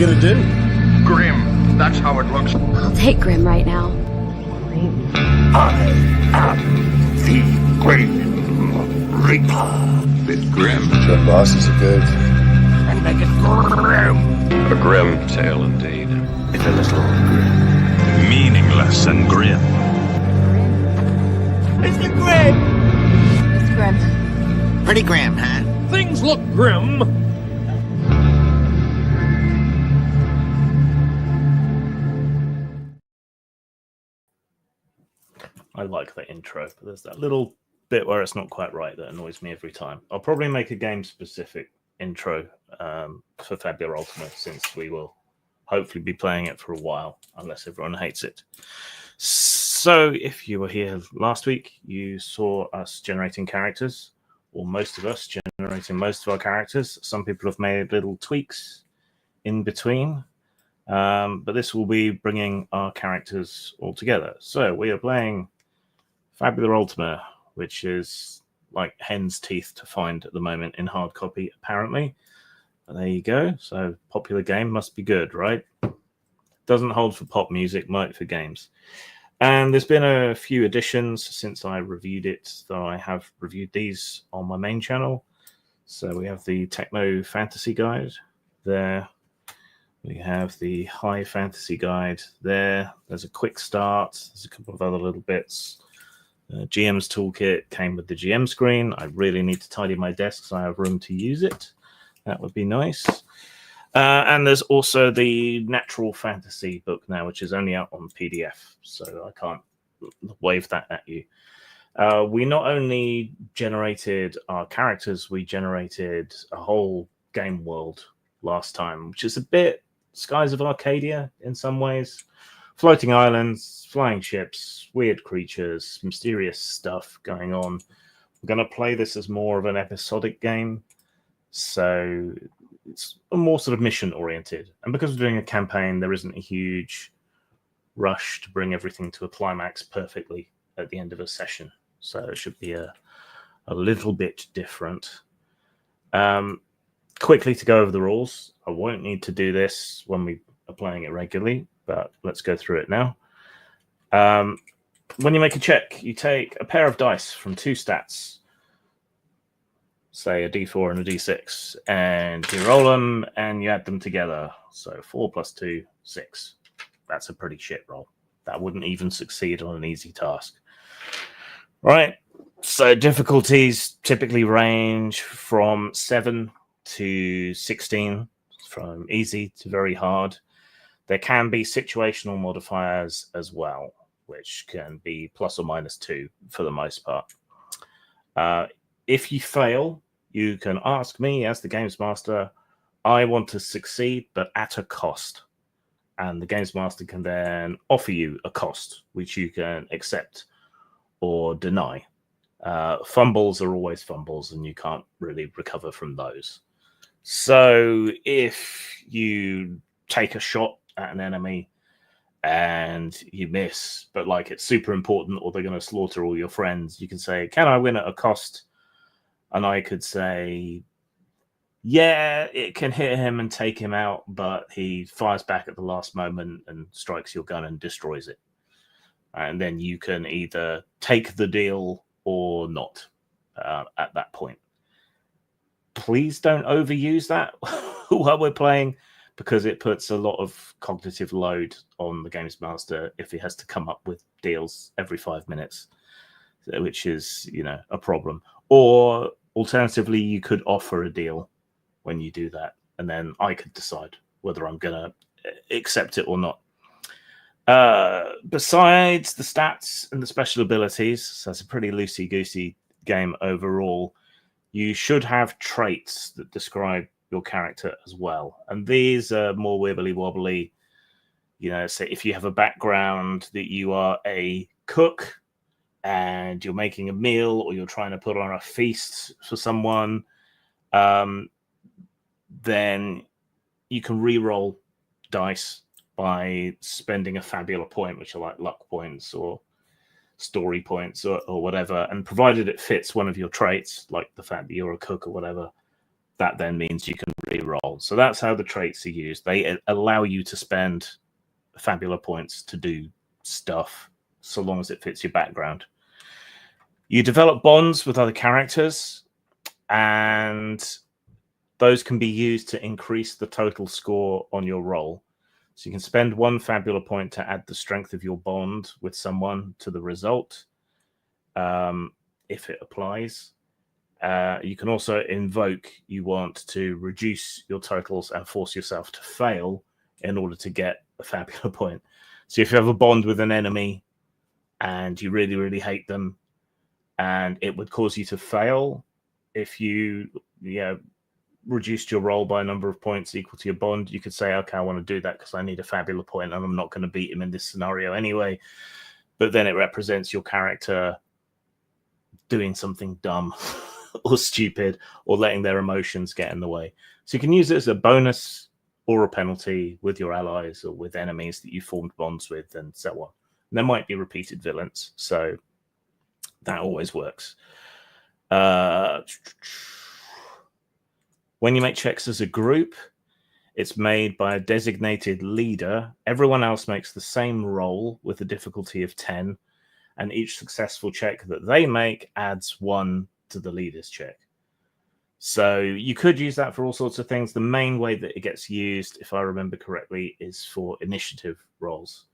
gonna do? Grim. That's how it looks. I'll take Grim right now. I am the Grim Reaper. Bit grim. The bosses are good. And make it grim. A grim tale indeed. It's a little grim. Meaningless and grim. It's the grim. It's Grim. Pretty grim, huh? Things look grim. I like the intro, but there's that little bit where it's not quite right that annoys me every time. I'll probably make a game-specific intro for Fabula Ultima, since we will hopefully be playing it for a while, unless everyone hates it. So, if you were here last week, you saw us generating characters, or most of us generating most of our characters. Some people have made little tweaks in between, but this will be bringing our characters all together. So, we are playing Fabula Ultima, which is like hen's teeth to find at the moment in hard copy, apparently. But there you go. So, popular game must be good, right? Doesn't hold for pop music, might for games. And there's been a few additions since I reviewed it, though I have reviewed these on my main channel. So we have the Techno Fantasy Guide there. We have the High Fantasy Guide there. There's a quick start. There's a couple of other little bits. GM's Toolkit came with the GM screen. I really need to tidy my desk so I have room to use it. That would be nice. And there's also the Natural Fantasy book now, which is only out on PDF, so I can't wave that at you. We not only generated our characters, we generated a whole game world last time, which is a bit Skies of Arcadia in some ways. Floating islands, flying ships, weird creatures, mysterious stuff going on. We're going to play this as more of an episodic game, so it's more sort of mission-oriented. And because we're doing a campaign, there isn't a huge rush to bring everything to a climax perfectly at the end of a session. So it should be a little bit different. Quickly to go over the rules. I won't need to do this when we are playing it regularly, but let's go through it now. When you make a check, you take a pair of dice from two stats, say a d4 and a d6, and you roll them and you add them together. So 4 plus 2, 6. That's a pretty shit roll. That wouldn't even succeed on an easy task. Right, so difficulties typically range from 7 to 16, from easy to very hard. There can be situational modifiers as well, which can be plus or minus 2 for the most part. If you fail, you can ask me as the Games Master, I want to succeed, but at a cost. And the Games Master can then offer you a cost, which you can accept or deny. Fumbles are always fumbles, and you can't really recover from those. So if you take a shot at an enemy and you miss, but like it's super important or they're going to slaughter all your friends, you can say, can I win at a cost? And I could say, yeah, it can hit him and take him out, but he fires back at the last moment and strikes your gun and destroys it. And then you can either take the deal or not at that point. Please don't overuse that while we're playing, because it puts a lot of cognitive load on the Games Master if he has to come up with deals every 5 minutes, which is, a problem. Or alternatively, you could offer a deal when you do that, and then I could decide whether I'm going to accept it or not. Besides the stats and the special abilities, so it's a pretty loosey-goosey game overall, you should have traits that describe your character as well. And these are more wibbly-wobbly. Say if you have a background that you are a cook and you're making a meal or you're trying to put on a feast for someone, then you can re-roll dice by spending a Fabula point, which are like luck points or story points or whatever. And provided it fits one of your traits, like the fact that you're a cook or whatever, that then means you can re-roll. So that's how the traits are used. They allow you to spend Fabula points to do stuff, so long as it fits your background. You develop bonds with other characters, and those can be used to increase the total score on your roll. So you can spend 1 Fabula point to add the strength of your bond with someone to the result, if it applies. You can also invoke you want to reduce your totals and force yourself to fail in order to get a Fabula point. So if you have a bond with an enemy and you really, really hate them, and it would cause you to fail if you reduced your roll by a number of points equal to your bond, you could say, okay, I want to do that because I need a Fabula point and I'm not going to beat him in this scenario anyway. But then it represents your character doing something dumb or stupid or letting their emotions get in the way. So you can use it as a bonus or a penalty with your allies or with enemies that you formed bonds with, and so on. And there might be repeated villains, so that always works. When you make checks as a group, it's made by a designated leader. Everyone else makes the same roll with a difficulty of 10, and each successful check that they make adds 1 to the leader's check. So you could use that for all sorts of things. The main way that it gets used, if I remember correctly, is for initiative rolls.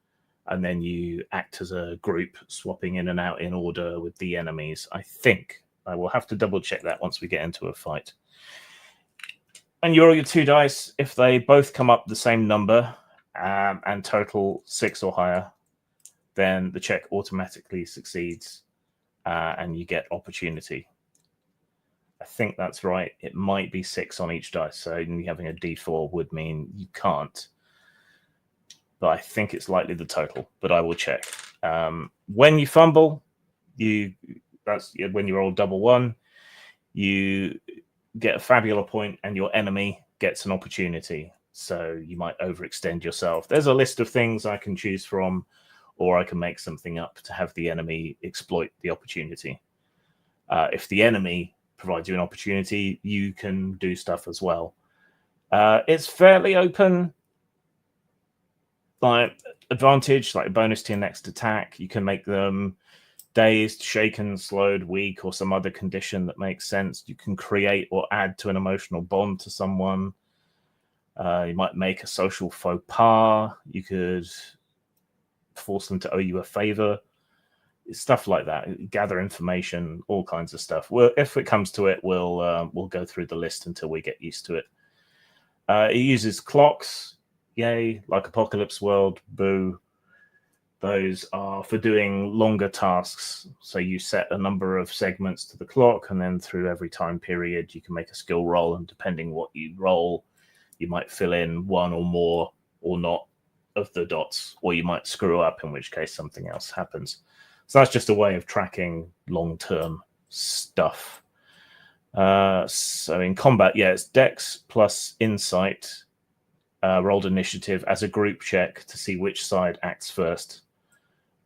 And then you act as a group, swapping in and out in order with the enemies. I think I will have to double check that once we get into a fight. And you roll your 2 dice. If they both come up the same number and total 6 or higher, then the check automatically succeeds and you get opportunity. I think that's right. It might be 6 on each dice. So having a d4 would mean you can't. But I think it's likely the total, but I will check. When you fumble, that's when you roll double 1, you get a Fabula point and your enemy gets an opportunity. So you might overextend yourself. There's a list of things I can choose from, or I can make something up to have the enemy exploit the opportunity. If the enemy provides you an opportunity, you can do stuff as well. It's fairly open. Like advantage, like a bonus to your next attack. You can make them dazed, shaken, slowed, weak, or some other condition that makes sense. You can create or add to an emotional bond to someone. You might make a social faux pas. You could force them to owe you a favor. Stuff like that. Gather information, all kinds of stuff. Well, if it comes to it, we'll go through the list until we get used to it. It uses clocks. Yay, like Apocalypse World, boo. Those are for doing longer tasks. So you set a number of segments to the clock, and then through every time period, you can make a skill roll. And depending what you roll, you might fill in 1 or more or not of the dots, or you might screw up, in which case something else happens. So that's just a way of tracking long-term stuff. So in combat, it's Dex plus Insight. Rolled initiative as a group check to see which side acts first.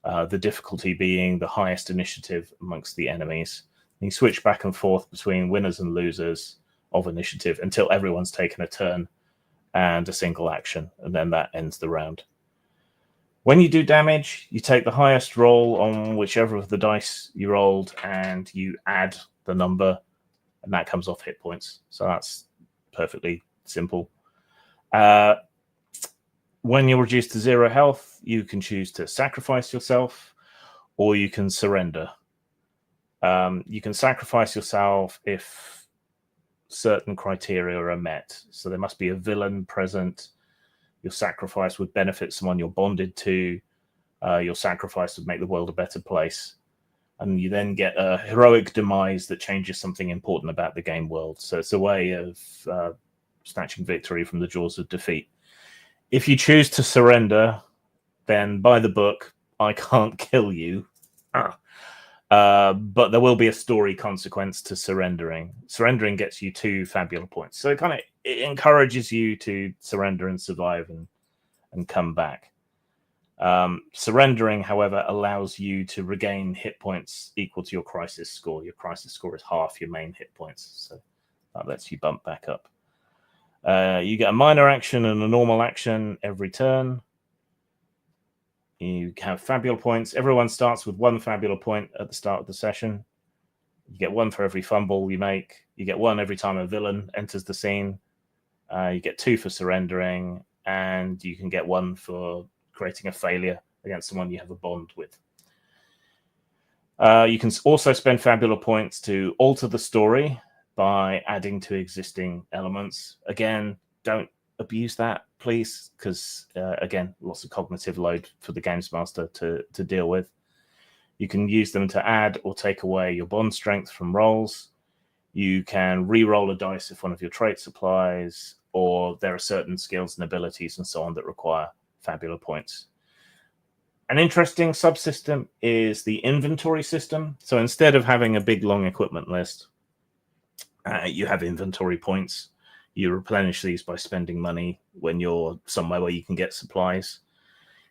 The difficulty being the highest initiative amongst the enemies. And you switch back and forth between winners and losers of initiative until everyone's taken a turn and a single action, and then that ends the round. When you do damage, you take the highest roll on whichever of the dice you rolled and you add the number, and that comes off hit points. So that's perfectly simple. When you're reduced to 0 health, you can choose to sacrifice yourself, or you can surrender. You can sacrifice yourself if certain criteria are met. So there must be a villain present. Your sacrifice would benefit someone you're bonded to. Your sacrifice would make the world a better place. And you then get a heroic demise that changes something important about the game world. So it's a way of snatching victory from the jaws of defeat. If you choose to surrender, then by the book, I can't kill you. But there will be a story consequence to surrendering. Surrendering gets you 2 Fabula points. So it encourages you to surrender and survive and come back. Surrendering, however, allows you to regain hit points equal to your crisis score. Your crisis score is half your main hit points. So That lets you bump back up. You get a minor action and a normal action every turn. You have Fabula points. Everyone starts with 1 Fabula point at the start of the session. You get 1 for every fumble you make. You get 1 every time a villain enters the scene. You get 2 for surrendering, and you can get 1 for creating a failure against someone you have a bond with. You can also spend Fabula points to alter the story by adding to existing elements. Again, don't abuse that, please, because again, lots of cognitive load for the games master to deal with. You can use them to add or take away your bond strength from rolls. You can re-roll a dice if one of your traits applies, or there are certain skills and abilities and so on that require Fabula points. An interesting subsystem is the inventory system. So instead of having a big, long equipment list, you have inventory points. You replenish these by spending money when you're somewhere where you can get supplies.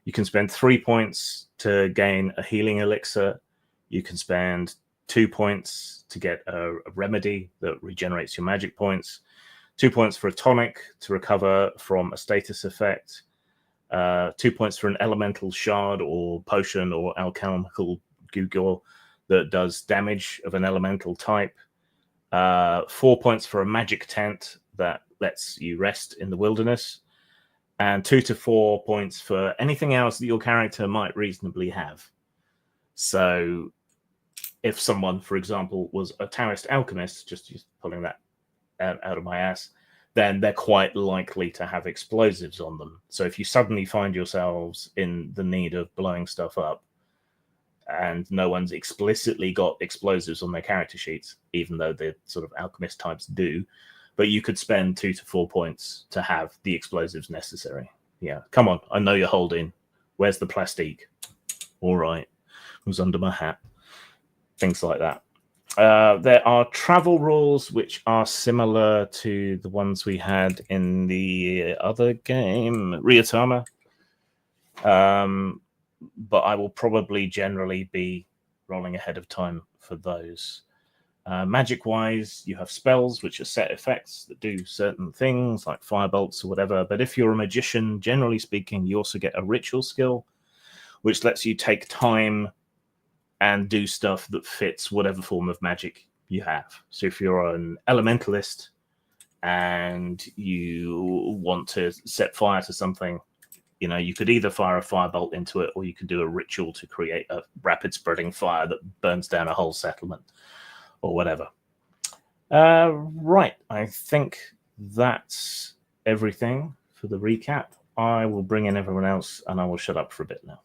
You can spend 3 points to gain a healing elixir. You can spend 2 points to get a remedy that regenerates your magic points. 2 points for a tonic to recover from a status effect. 2 points for an elemental shard or potion or alchemical goo that does damage of an elemental type. 4 points for a magic tent that lets you rest in the wilderness. And 2 to 4 points for anything else that your character might reasonably have. So if someone, for example, was a Taoist alchemist, just pulling that out of my ass, then they're quite likely to have explosives on them. So if you suddenly find yourselves in the need of blowing stuff up, and no one's explicitly got explosives on their character sheets, even though the sort of alchemist types do, but you could spend 2 to 4 points to have the explosives necessary. Yeah, come on, I know you're holding. Where's the plastique? All right, it was under my hat. Things like that. There are travel rules which are similar to the ones we had in the other game, Ryotama. But I will probably generally be rolling ahead of time for those. Magic-wise, you have spells, which are set effects that do certain things, like firebolts or whatever. But if you're a magician, generally speaking, you also get a ritual skill, which lets you take time and do stuff that fits whatever form of magic you have. So if you're an elementalist and you want to set fire to something, you know, you could either fire a firebolt into it, or you could do a ritual to create a rapid spreading fire that burns down a whole settlement or whatever. Right, I think that's everything for the recap. I will bring in everyone else and I will shut up for a bit now.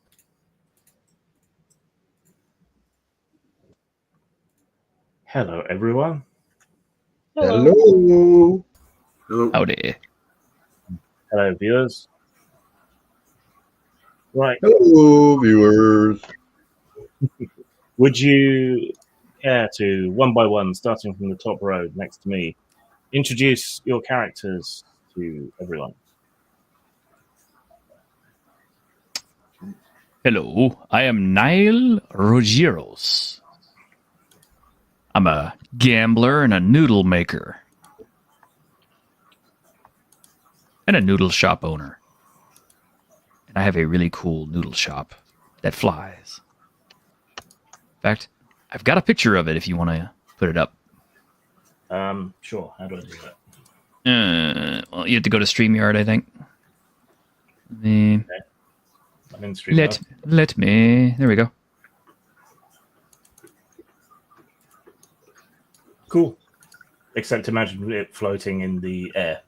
Hello, everyone. Hello. Hello. Howdy. Hello, viewers. Right. Hello, viewers. Would you care to, one by one, starting from the top row next to me, introduce your characters to everyone? Hello, I am Niall Rogeros. I'm a gambler and a noodle maker. And a noodle shop owner. And I have a really cool noodle shop that flies. In fact, I've got a picture of it if you want to put it up. Sure. How do I do that? Well, you have to go to StreamYard, I think. I'm in StreamYard. Let me. There we go. Cool. Except imagine it floating in the air.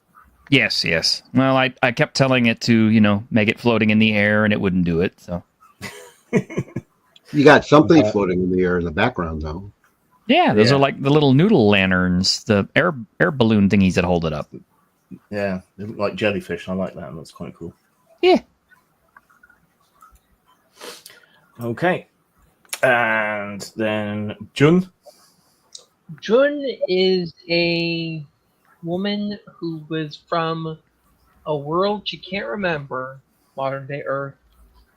Yes, yes. Well, I kept telling it to, make it floating in the air, and it wouldn't do it, so. You got something floating in the air in the background, though. Yeah, those are like the little noodle lanterns, the air balloon thingies that hold it up. Yeah, they look like jellyfish. I like that. That's quite cool. Yeah. Okay. And then Jun. Jun is a woman who was from a world she can't remember, modern day Earth,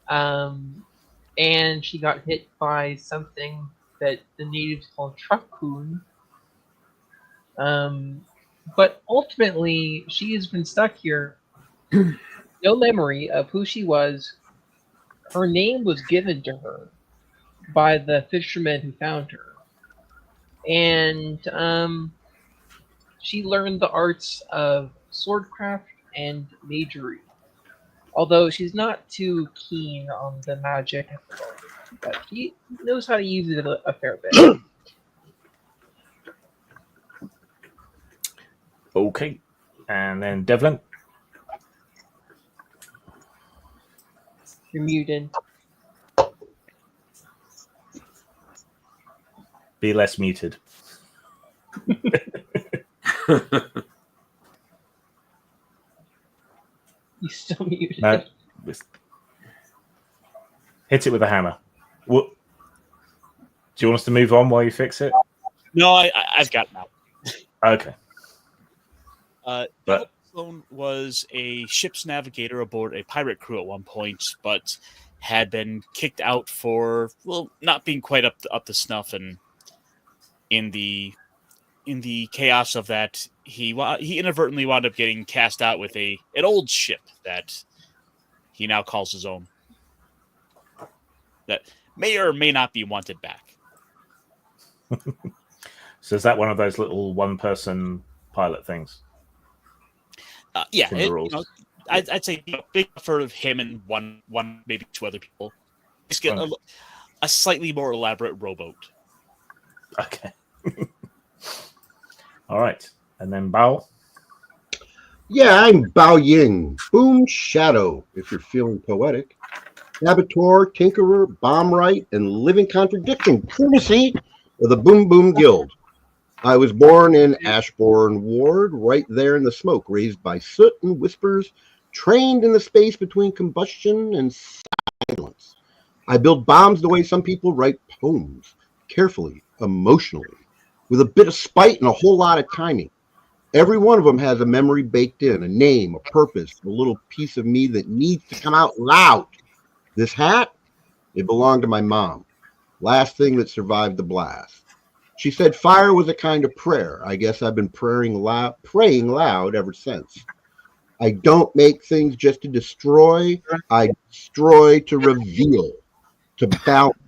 and she got hit by something that the natives call truckpoon. But ultimately, she has been stuck here. No memory of who she was. Her name was given to her by the fisherman who found her. And she learned the arts of swordcraft and magery. Although she's not too keen on the magic at the moment, but she knows how to use it a fair bit. Okay. And then Devlin. You're muted. Be less muted. He's still muted. No. Hit it with a hammer. What? Do you want us to move on while you fix it? No, I've got it now. Okay. But Sloan was a ship's navigator aboard a pirate crew at one point, but had been kicked out for not being quite up to snuff, and in the chaos of that, he inadvertently wound up getting cast out with an old ship that he now calls his own. That may or may not be wanted back. So is that one of those little one-person pilot things? Yeah, I'd say big for him and one maybe two other people. Just get a slightly more elaborate rowboat. Okay. All right, and then Bao. Yeah, I'm Bao Ying, Boom Shadow, if you're feeling poetic. Saboteur, Tinkerer, Bombwright, and Living Contradiction, courtesy of the Boom Boom Guild. I was born in Ashbourne Ward, right there in the smoke, raised by soot and whispers, trained in the space between combustion and silence. I build bombs the way some people write poems, carefully, emotionally, with a bit of spite and a whole lot of timing. Every one of them has a memory baked in, a name, a purpose, a little piece of me that needs to come out loud. This hat, it belonged to my mom. Last thing that survived the blast. She said fire was a kind of prayer. I guess I've been praying loud ever since. I don't make things just to destroy. I destroy to reveal, to balance,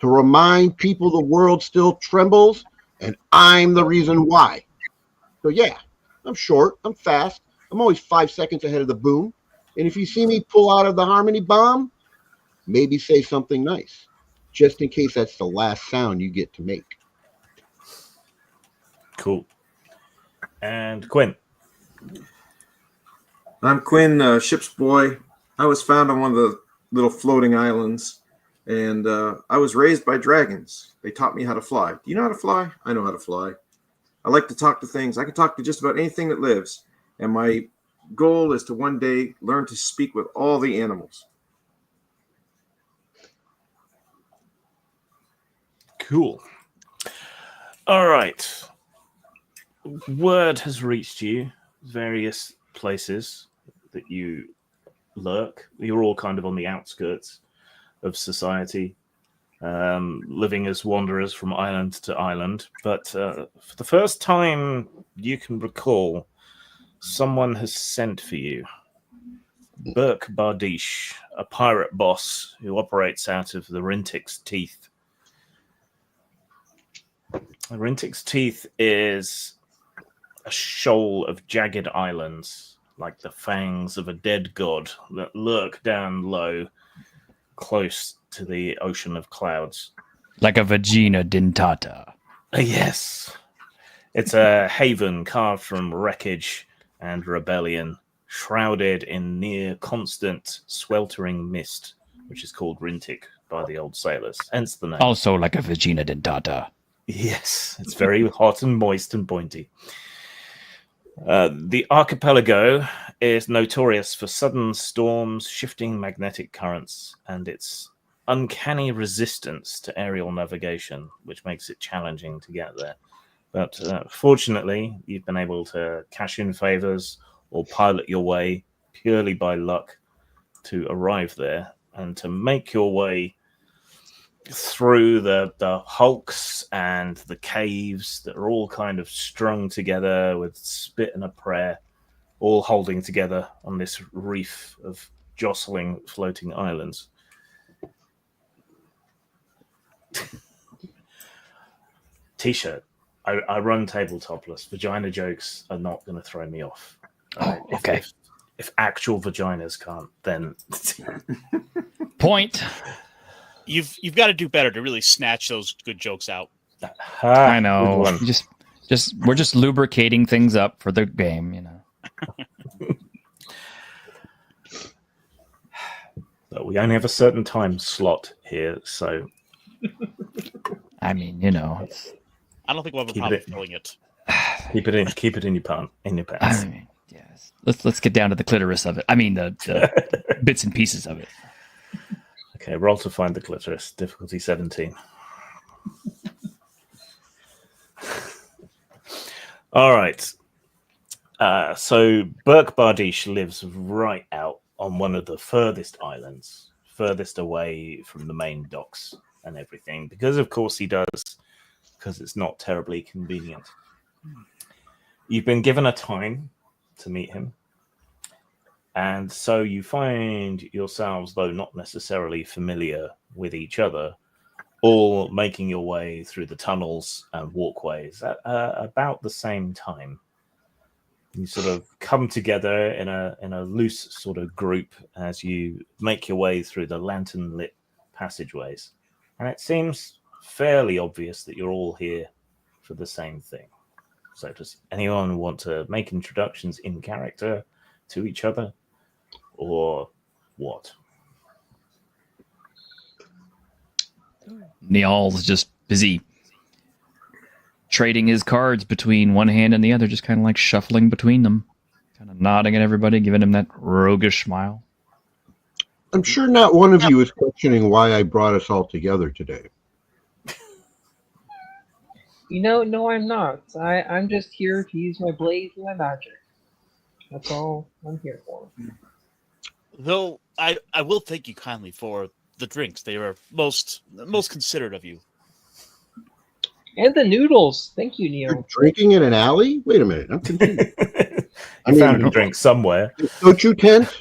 to remind people the world still trembles, and I'm the reason why. So yeah, I'm short, I'm fast, I'm always 5 seconds ahead of the boom. And if you see me pull out of the harmony bomb, maybe say something nice, just in case that's the last sound you get to make. Cool. And Quinn. I'm Quinn, ship's boy. I was found on one of the little floating islands, and I was raised by dragons. They taught me how to fly. Do you know how to fly? I know how to fly. I like to talk to things. I can talk to just about anything that lives, and my goal is to one day learn to speak with all the animals. Cool. All right. Word has reached you, various places that you lurk. You're all kind of on the outskirts of society, living as wanderers from island to island. But for the first time you can recall, someone has sent for you. Burke Bardiche, a pirate boss who operates out of the Rintik's Teeth. Rintik's Teeth is a shoal of jagged islands, like the fangs of a dead god, that lurk down low, close to the ocean of clouds. Like a vagina dentata. Yes. It's a haven carved from wreckage and rebellion, shrouded in near constant sweltering mist, which is called Rintik by the old sailors, hence the name. Also like a vagina dentata. Yes, it's very hot and moist and pointy. The archipelago is notorious for sudden storms, shifting magnetic currents, and its uncanny resistance to aerial navigation, which makes it challenging to get there. But fortunately, you've been able to cash in favors or pilot your way purely by luck to arrive there and to make your way through the hulks and the caves that are all kind of strung together with spit and a prayer, all holding together on this reef of jostling floating islands. T-shirt. I run tabletopless. Vagina jokes are not going to throw me off. Okay. If actual vaginas can't, then Point. You've got to do better to really snatch those good jokes out. I know. We're just lubricating things up for the game, you know. But we only have a certain time slot here, so I mean, you know, I don't think we'll have a Keep problem it- filling it. keep it in your pants. I mean, yes. Let's get down to the clitoris of it. I mean, the bits and pieces of it. Okay, roll to find the clitoris. Difficulty 17. All right. So Burke Bardiche lives right out on one of the furthest islands, furthest away from the main docks and everything, because of course he does, because it's not terribly convenient. You've been given a time to meet him, and so you find yourselves, though not necessarily familiar with each other, all making your way through the tunnels and walkways at about the same time. You sort of come together in a loose sort of group as you make your way through the lantern-lit passageways. And it seems fairly obvious that you're all here for the same thing. So does anyone want to make introductions in character to each other? Or what? Niall's just busy trading his cards between one hand and the other, just kind of like shuffling between them, kind of nodding at everybody, giving him that roguish smile. I'm sure not one of you is questioning why I brought us all together today. No, I'm not. I'm just here to use my blades and my magic. That's all I'm here for. Though I will thank you kindly for the drinks. They were most considerate of you. And the noodles. Thank you, You're Neil. drinking in an alley? Wait a minute. I'm confused. I found a drink somewhere. Sochu tents?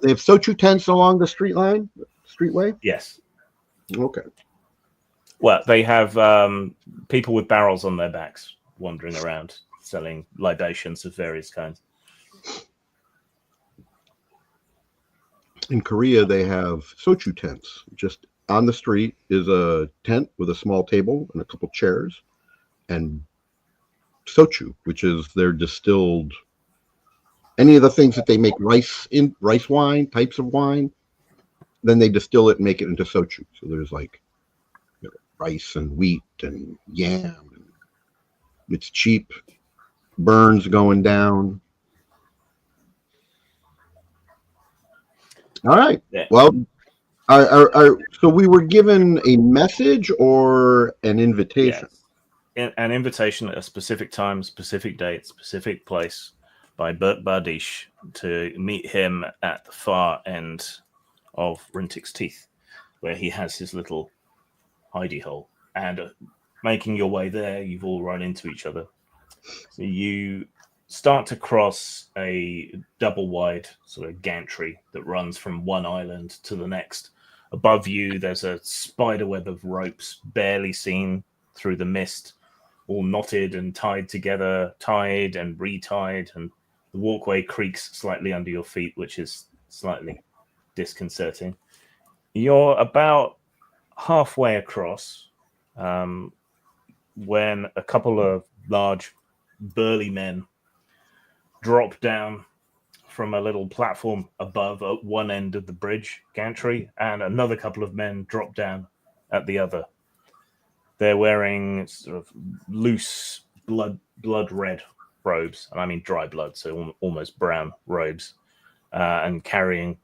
They have Sochu tents along the streetway? Yes. Okay. Well, they have people with barrels on their backs wandering around selling libations of various kinds. In Korea, they have Sochu tents. Just on the street is a tent with a small table and a couple chairs, and Sochu, which is their distilled, any of the things that they make rice wine, types of wine, then they distill it and make it into Sochu. So there's like rice and wheat and yam. It's cheap. Burns going down. All right. Yeah. Well, so we were given a message or an invitation? Yes. An invitation at a specific time, specific date, specific place by Bert Bardiche to meet him at the far end of Rintick's Teeth, where he has his little hidey hole. And making your way there, you've all run into each other. So you start to cross a double wide sort of gantry that runs from one island to the next. Above you, there's a spider web of ropes barely seen through the mist, all knotted and tied together, tied and retied, and the walkway creaks slightly under your feet, which is slightly disconcerting. You're about halfway across when a couple of large burly men drop down from a little platform above at one end of the bridge gantry, and another couple of men drop down at the other. They're wearing sort of loose blood red robes, and I mean dry blood, so almost brown robes, and carrying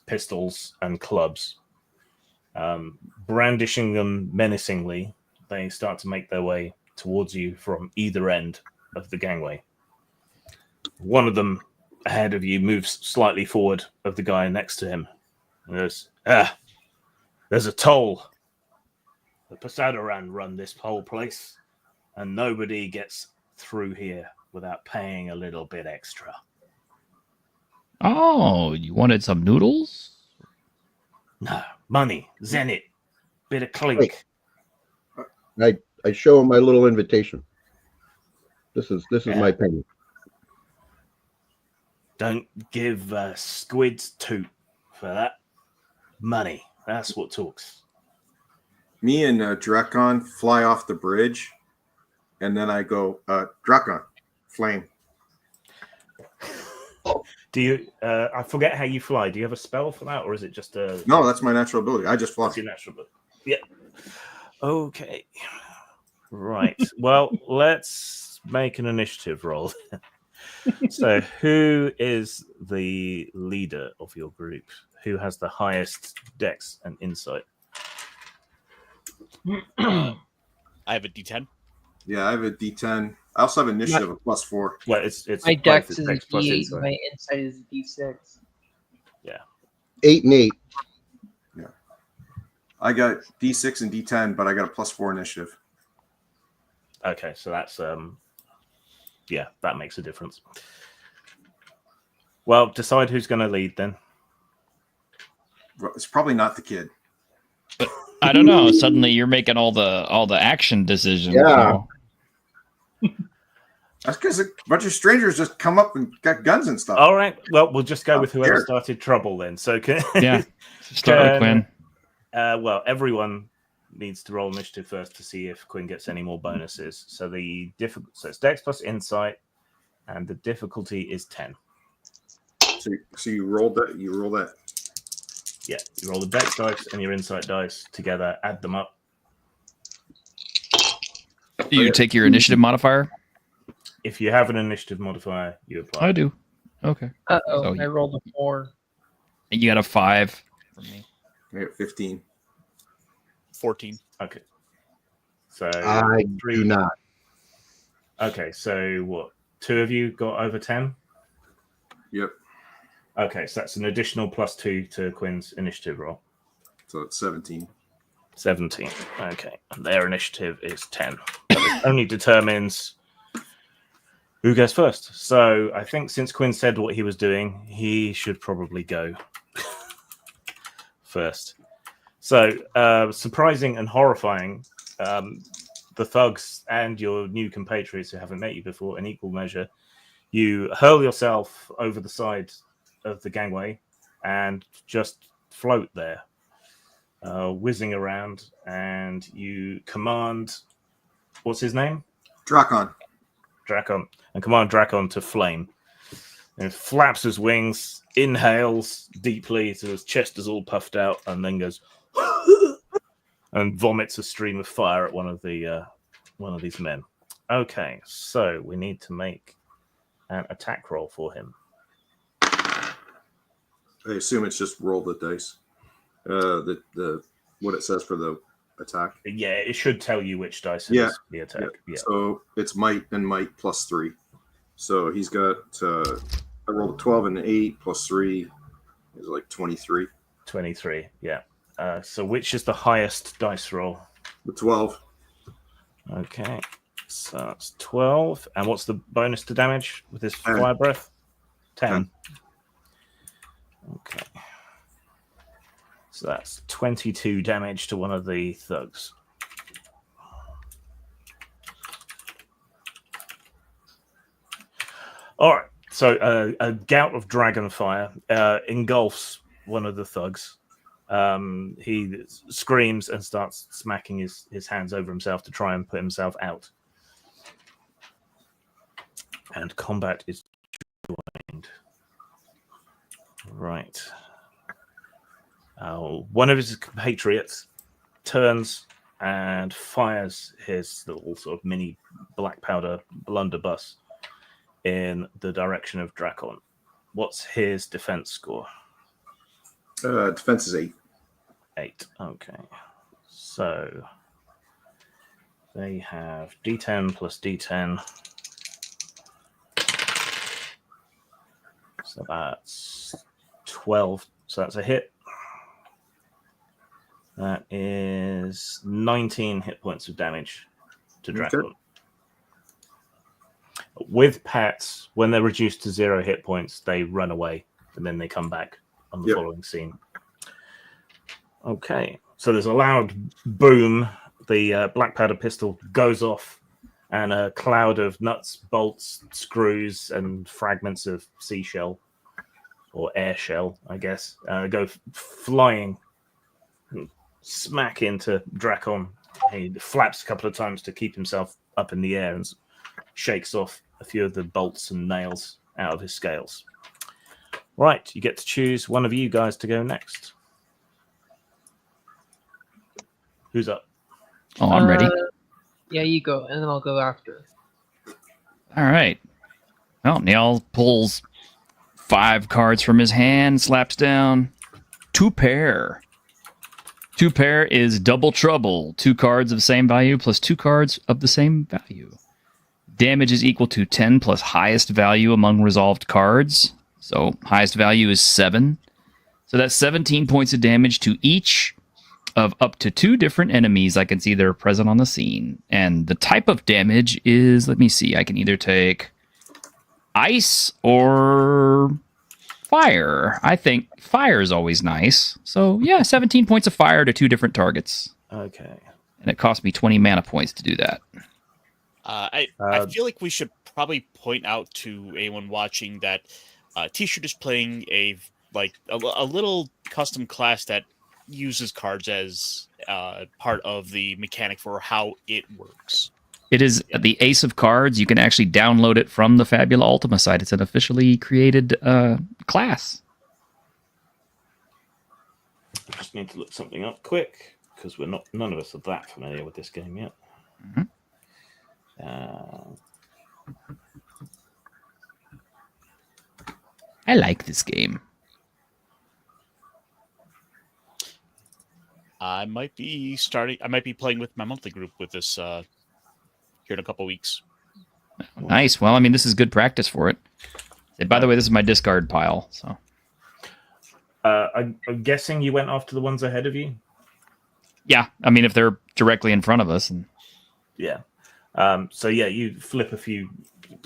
pistols and clubs. Brandishing them menacingly, they start to make their way towards you from either end of the gangway. One of them ahead of you moves slightly forward of the guy next to him and goes, There's a toll. The Poseidon run this whole place, and nobody gets through here without paying a little bit extra. Oh, you wanted some noodles? No, money, zenit, bit of clink. I show him my little invitation. This is my penny. Don't give squid's toot for that. Money, that's what talks. Me and Drakon fly off the bridge, and then I go, Drakon, flame. Do you? I forget how you fly. Do you have a spell for that, or is it just a? No, that's my natural ability. I just fly. That's your natural ability. Yeah. Okay. Right. Well, let's make an initiative roll. So, who is the leader of your group? Who has the highest dex and insight? I have a D10. Yeah, I have a D10. I also have initiative of +4. Well, it's My both dex the is a dex plus D8. insight. My insight is a D6. 8 and 8. I got D6 and D10, but I got a +4 initiative. Okay, so that's yeah, that makes a difference. Well, decide who's going to lead then. Well, it's probably not the kid. I don't know. Suddenly you're making all the action decisions. Yeah. That's because a bunch of strangers just come up and got guns and stuff. All right. Well, we'll just go with whoever scared. started trouble then. So can Yeah. Start with Quinn. well, everyone needs to roll initiative first to see if Quinn gets any more bonuses. So so it's Dex plus Insight, and the difficulty is 10. So you rolled that. You roll that. Yeah, you roll the Dex dice and your Insight dice together, add them up. Do you take your initiative modifier? If you have an initiative modifier, you apply. I do. Okay. Uh-oh, So I rolled a 4. You got a 5 from me. I got 15. 14. Okay. So I do not. Okay, so what? 2 of you got over 10? Yep. Okay, so that's an additional +2 to Quinn's initiative roll. So it's 17. 17. Okay, and their initiative is 10. But it only determines who goes first. So I think since Quinn said what he was doing, he should probably go first. So surprising and horrifying, the thugs and your new compatriots who haven't met you before in equal measure, you hurl yourself over the side of the gangway and just float there, whizzing around, and you command, what's his name? Drakon. And command Drakon to flame. And it flaps his wings, inhales deeply so his chest is all puffed out, and then goes and vomits a stream of fire at one of these men. Okay, so we need to make an attack roll for him. I assume it's just roll the dice. The what it says for the attack. Yeah, it should tell you which dice Yeah. is the attack. Yeah. So it's might and might +3. So he's got I rolled a 12 and an 8 +3 is like 23. 23, yeah. So which is the highest dice roll? The 12. Okay, so that's 12. And what's the bonus to damage with his fire breath? 10. Okay. So that's 22 damage to one of the thugs. All right. So a gout of dragon fire engulfs one of the thugs. He screams and starts smacking his hands over himself to try and put himself out. And combat is joined. Right. One of his compatriots turns and fires his little sort of mini black powder blunderbuss in the direction of Drakon. What's his defense score? Defense is 8. 8. Okay. So they have D10 plus D10. So that's 12. So that's a hit. That is 19 hit points of damage to Dracon. Okay. With pets, when they're reduced to 0 hit points, they run away and then they come back on the following scene. Okay, so there's a loud boom. The black powder pistol goes off, and a cloud of nuts, bolts, screws, and fragments of seashell or air shell, I guess, go flying, smack into Dracon. He flaps a couple of times to keep himself up in the air and shakes off a few of the bolts and nails out of his scales. Right, you get to choose one of you guys to go next. Who's up? Oh, I'm ready. Yeah, you go, and then I'll go after. All right. Well, Neil pulls 5 cards from his hand, slaps down 2 pair. 2 pair is double trouble. 2 cards of the same value plus 2 cards of the same value. Damage is equal to 10 plus highest value among resolved cards. So highest value is 7. So that's 17 points of damage to each of up to 2 different enemies I can see that are present on the scene. And the type of damage is, let me see, I can either take ice or fire. I think fire is always nice. So yeah, 17 points of fire to 2 different targets. Okay. And it cost me 20 mana points to do that. I feel like we should probably point out to anyone watching that T-shirt is playing a little custom class that uses cards as part of the mechanic for how it works. It is the Ace of Cards. You can actually download it from the Fabula Ultima site. It's an officially created class. I just need to look something up quick because none of us are that familiar with this game yet. Mm-hmm. I like this game. I might be playing with my monthly group with this here in a couple weeks. Nice. Well, I mean, this is good practice for it. And by the way, this is my discard pile. So, I'm guessing you went after the ones ahead of you. Yeah, I mean, if they're directly in front of us, and yeah. So yeah, you flip a few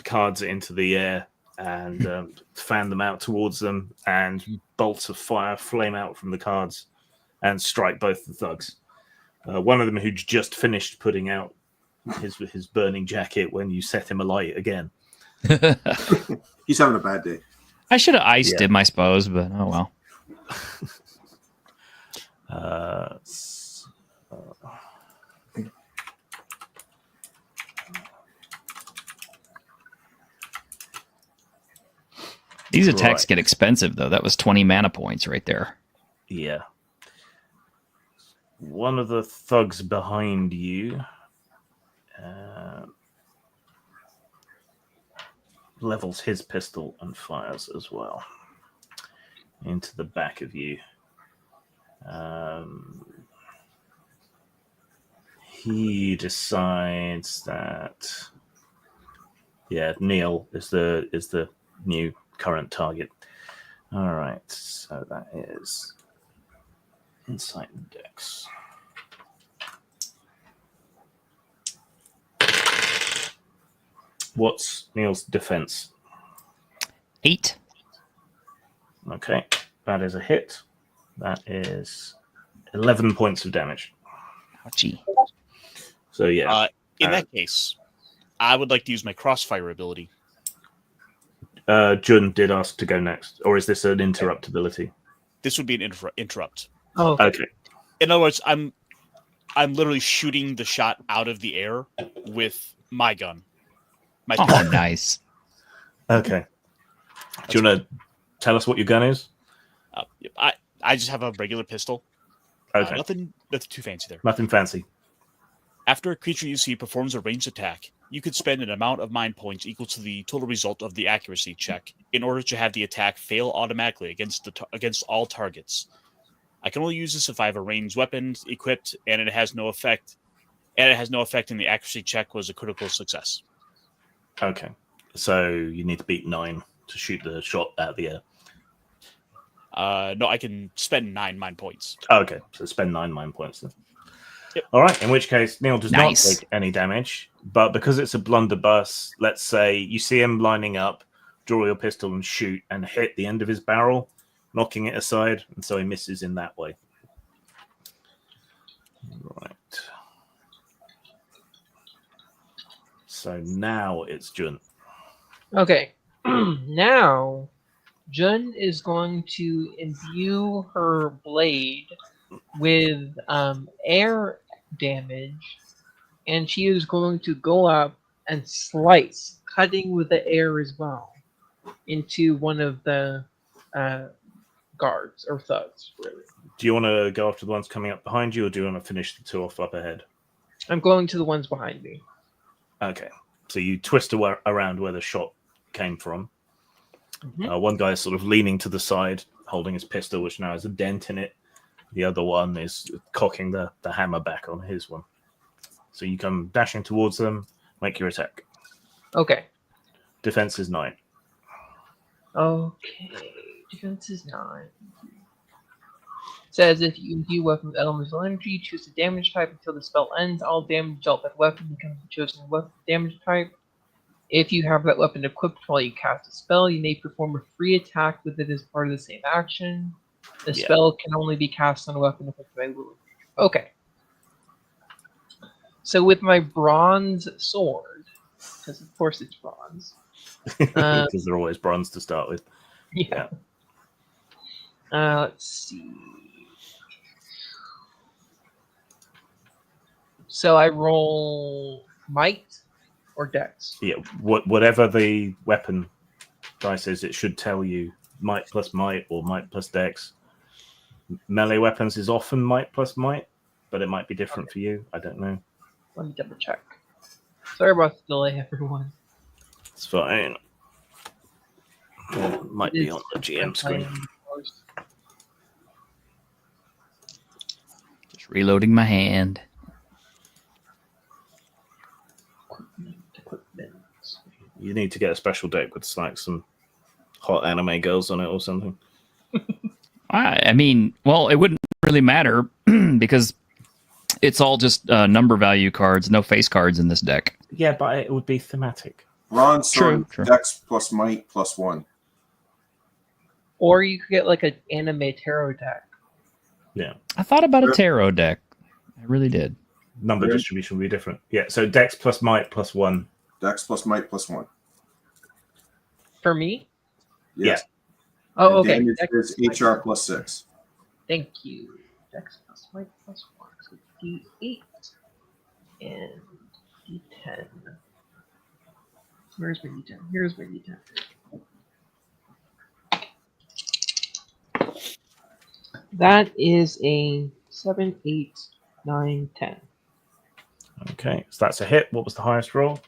cards into the air and fan them out towards them, and bolts of fire flame out from the cards and strike both the thugs. One of them who'd just finished putting out his burning jacket when you set him alight again. He's having a bad day. I should have iced him, I suppose, but oh well. These attacks get expensive, though. That was 20 mana points right there. Yeah. One of the thugs behind you levels his pistol and fires as well into the back of you. He decides that Neil is the new current target. All right, so that is Insight Index. What's Neil's defense? 8. Okay, that is a hit. That is 11 points of damage. Ouchie. So yeah. In that case, I would like to use my crossfire ability. Jun did ask to go next, or is this an interrupt ability? This would be an interrupt. Oh, Okay. In other words, I'm literally shooting the shot out of the air with my gun. Oh, nice. Okay. Do you want to tell us what your gun is? I just have a regular pistol. Okay. Nothing too fancy there. Nothing fancy. After a creature you see performs a ranged attack, you could spend an amount of mind points equal to the total result of the accuracy check in order to have the attack fail automatically against all targets. I can only use this if I have a ranged weapon equipped and it has no effect. And it has no effect in the accuracy check was a critical success. Okay. So you need to beat 9 to shoot the shot out of the air. No, I can spend 9 mind points. Okay, so spend 9 mind points then. Yep. All right, in which case Neil does Nice. not take any damage, but because it's a blunderbuss, let's say you see him lining up, draw your pistol and shoot and hit the end of his barrel, knocking it aside, and so he misses in that way. Right. So now it's Jun. Okay. Now, Jun is going to imbue her blade with air damage, and she is going to go up and slice, cutting with the air as well, into one of the guards or thugs, really. Do you want to go after the ones coming up behind you, or do you want to finish the 2 off up ahead? I'm going to the ones behind me. Okay. So you twist around where the shot came from. Mhm. One guy is sort of leaning to the side, holding his pistol, which now has a dent in it. The other one is cocking the hammer back on his one. So you come dashing towards them, make your attack. Okay. Defense is 9. Okay. Defense is 9. Says if you imbue weapon with elemental energy, choose the damage type until the spell ends. All damage dealt by the weapon becomes the chosen weapon damage type. If you have that weapon equipped while you cast a spell, you may perform a free attack with it as part of the same action. The Yeah. spell can only be cast on a weapon equipped by wound. Okay. So with my bronze sword, because of course it's bronze. Because they're always bronze to start with. Yeah. Let's see. So I roll might or dex. Yeah, whatever the weapon dice is, it should tell you might plus might or might plus dex. Melee weapons is often might plus might, but it might be different for you. I don't know. Let me double check. Sorry about the delay, everyone. It's fine. It might be It on is the GM screen. Just reloading my hand. Equipment. You need to get a special deck with like some hot anime girls on it or something. I mean, well, it wouldn't really matter because it's all just number value cards, no face cards in this deck. Yeah, but it would be thematic. Bronze sword, True. dex plus might plus 1. Or you could get like an anime tarot deck. Yeah. I thought about a tarot deck. I really did. Number distribution would be different. Yeah, so dex plus might plus 1. Dex plus might plus 1. For me? Yes. Oh, And okay. damage Dex is plus HR might. plus 6. Thank you. Dex plus might plus 1. So D8 and D10. Where's my D10? Here's my D10. That is a 7, 8, 9, 10. Okay, so that's a hit. What was the highest roll?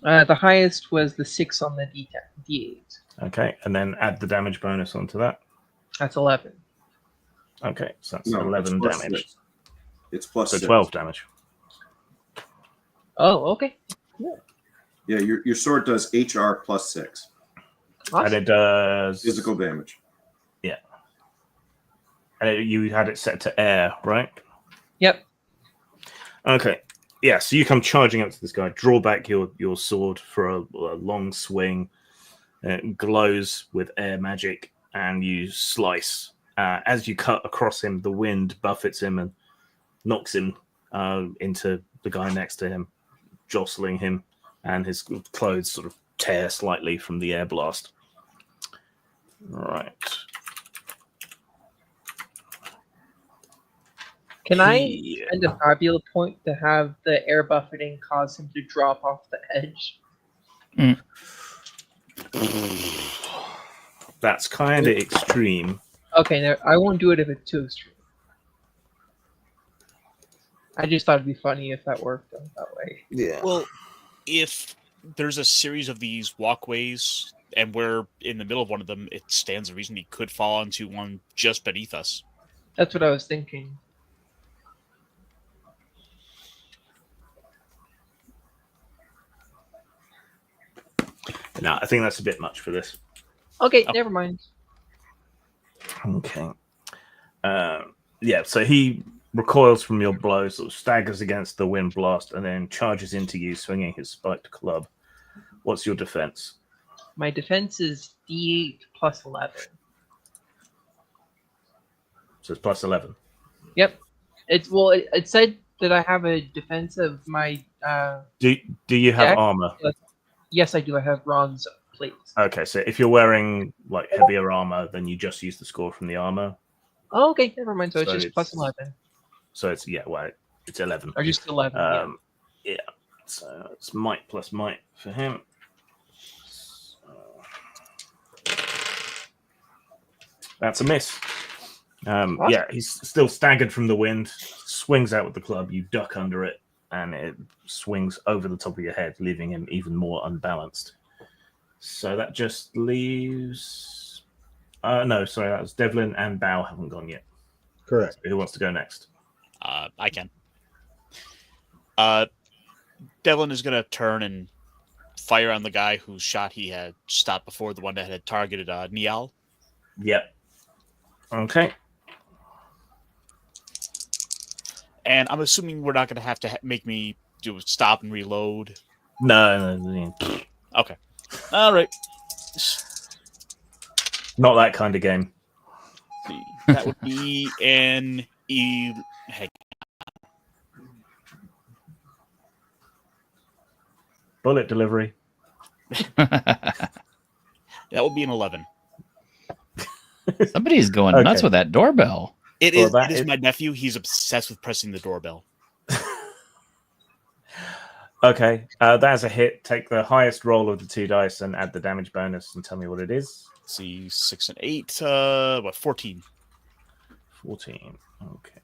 The highest was the 6 on the D10, D8. Okay, and then add the damage bonus onto that. That's 11. Okay, so that's No, 11 it's plus damage. 6. It's plus So 6. 12 damage. Oh, okay. Yeah, your sword does HR plus 6. Awesome. And it does Physical damage. Yeah. And you had it set to air, right? Yep. Okay. Yeah, so you come charging up to this guy, draw back your sword for a long swing. It glows with air magic, and you slice. As you cut across him, the wind buffets him and knocks him into the guy next to him, jostling him, and his clothes sort of tear slightly from the air blast. Right. Can I spend a Fabula point to have the air buffeting cause him to drop off the edge? That's kind of extreme. Okay, no, I won't do it if it's too extreme. I just thought it'd be funny if that worked out that way. Yeah. Well, if there's a series of these walkways and we're in the middle of one of them, it stands a reason he could fall onto one just beneath us. That's what I was thinking. No, I think that's a bit much for this. Okay, never mind. Okay. Yeah, so he recoils from your blow, sort of staggers against the wind blast, and then charges into you, swinging his spiked club. What's your defense? My defense is D8 plus 11. So it's plus 11. Yep. It said that I have a defense of my. Do you have deck. armor? Yes, I do. I have bronze plates. Okay, so if you're wearing like heavier armor, then you just use the score from the armor. Oh, okay, never mind. So it's just it's plus 11. So it's it's 11. Or just 11. Yeah. So it's might plus might for him. That's a miss. Yeah, he's still staggered from the wind, swings out with the club, you duck under it, and it swings over the top of your head, leaving him even more unbalanced. So that just leaves... no, sorry, that was Devlin and Bao haven't gone yet. Correct. So who wants to go next? I can. Devlin is going to turn and fire on the guy whose shot he had stopped before, the one that had targeted Niall. Yep. Okay. And I'm assuming we're not going to have to make me do stop and reload. No. Okay. All right. Not that kind of game. That would be an bullet delivery. That would be an 11. Somebody's going nuts with that doorbell. It is my nephew. He's obsessed with pressing the doorbell. Okay, that's a hit. Take the highest roll of the 2 dice and add the damage bonus and tell me what it is. Let's see, 6 and 8. 14. 14. Okay.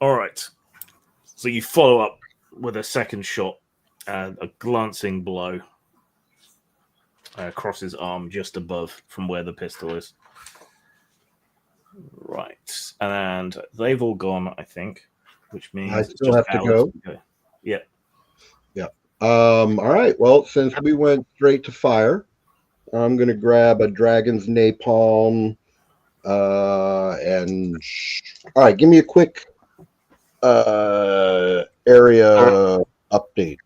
All right. So you follow up with a second shot, a glancing blow across his arm just above from where the pistol is. Right. And they've all gone, I think, which means I still have to go. Yeah. Yeah. All right. Well, since we went straight to fire, I'm going to grab a dragon's napalm. All right. Give me a quick area update.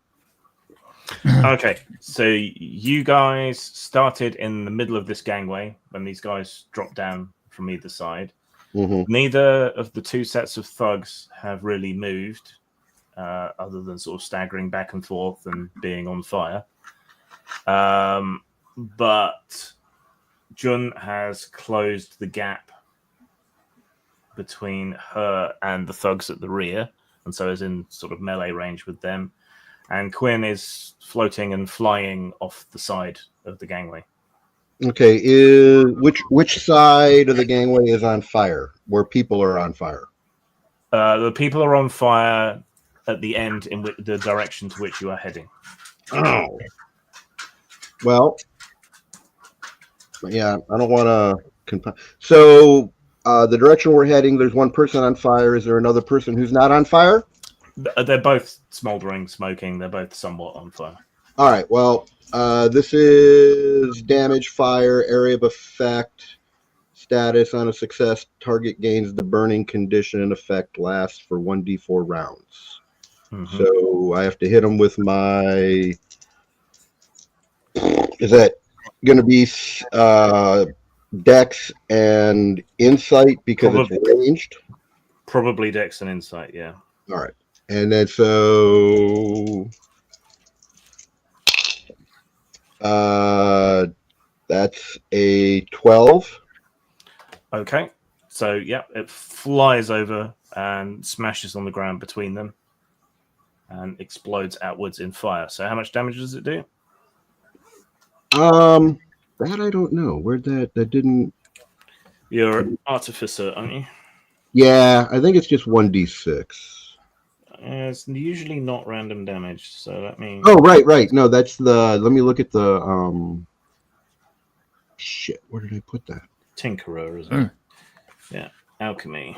Okay, so you guys started in the middle of this gangway when these guys dropped down from either side. Mm-hmm. Neither of the 2 sets of thugs have really moved, other than sort of staggering back and forth and being on fire. But Jun has closed the gap between her and the thugs at the rear, and so is in sort of melee range with them. And Quinn is floating and flying off the side of the gangway. Okay, which side of the gangway is on fire? Where people are on fire? The people are on fire at the end in the direction to which you are heading. Oh. Well, yeah, I don't want to... So, the direction we're heading, there's one person on fire. Is there another person who's not on fire? They're both smoldering, smoking. They're both somewhat on fire. All right. Well, this is damage, fire, area of effect, status on a success. Target gains the burning condition. Effect lasts for 1d4 rounds. Mm-hmm. So I have to hit them with my... Is that going to be Dex and Insight because it's ranged? Probably Dex and Insight, yeah. All right. And then so that's a 12. Okay. So, yeah, it flies over and smashes on the ground between them and explodes outwards in fire. So how much damage does it do? That I don't know. Where'd that didn't... You're an artificer, aren't you? Yeah, I think it's just 1d6. It's usually not random damage, so that means... Oh, right. No, that's the... Let me look at the... Shit, where did I put that? Tinkerer, isn't it? Yeah, alchemy.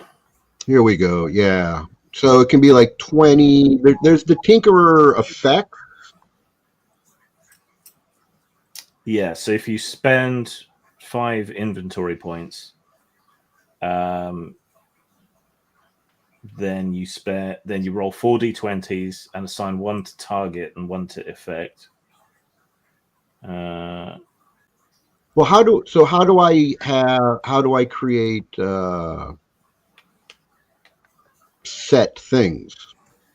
Here we go, yeah. So it can be like 20... There's the Tinkerer effect. Yeah, so if you spend 5 inventory points, then you roll 4 d20s and assign 1 to target and 1 to effect. Well, how do I create set things?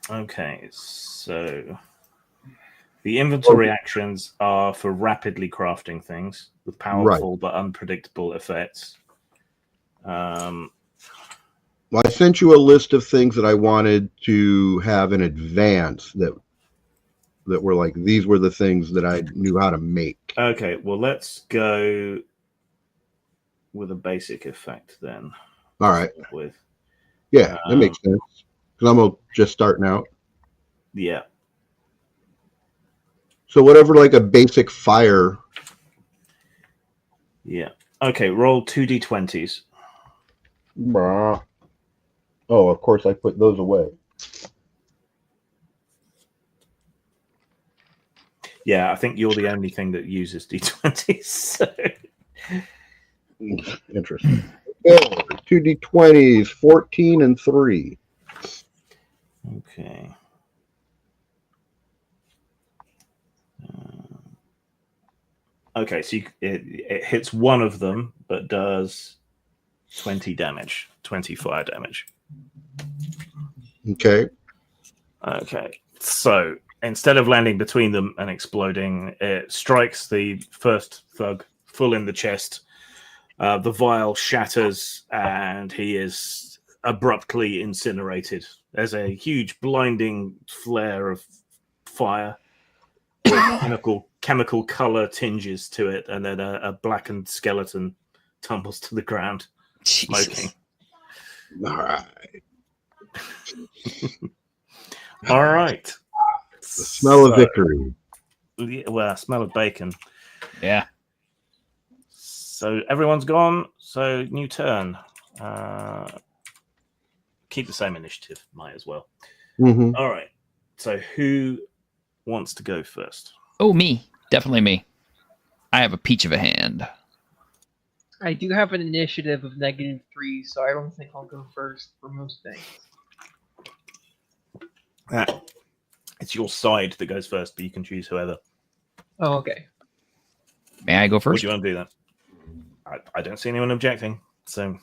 Okay, so the inventory actions are for rapidly crafting things with powerful but unpredictable effects. Well, I sent you a list of things that I wanted to have in advance that were like, these were the things that I knew how to make. Okay, well, let's go with a basic effect then. All right. With Yeah, that makes sense. Because I'm just starting out. Yeah. So whatever, like a basic fire. Yeah. Okay, roll 2 d20s. Bruh. Oh, of course I put those away. Yeah, I think you're the only thing that uses d20s. So. Interesting. Okay, 2 d20s, 14 and 3. Okay. Okay, so it hits one of them, but does 20 damage, 20 fire damage. Okay. Okay, so instead of landing between them and exploding, it strikes the first thug full in the chest. The vial shatters, and he is abruptly incinerated. There's a huge blinding flare of fire with chemical color tinges to it, and then a blackened skeleton tumbles to the ground, smoking. All right. All right. The smell of victory. Well, smell of bacon. Yeah. So everyone's gone. So new turn. Keep the same initiative. Might as well. Mm-hmm. All right. So who wants to go first? Oh, me. Definitely me. I have a peach of a hand. I do have an initiative of -3, so I don't think I'll go first for most things. It's your side that goes first, but you can choose whoever. Oh, okay. May I go first? Would you want to do that? I don't see anyone objecting, so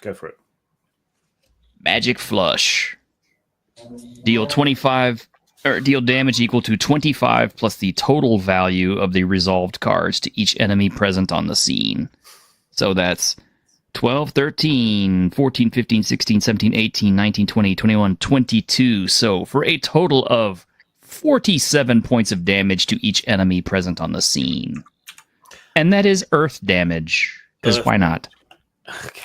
go for it. Magic Flush. Deal 25 or deal damage equal to 25 plus the total value of the resolved cards to each enemy present on the scene. So that's 12, 13, 14, 15, 16, 17, 18, 19, 20, 21, 22. So for a total of 47 points of damage to each enemy present on the scene. And that is earth damage. Because why not? Okay.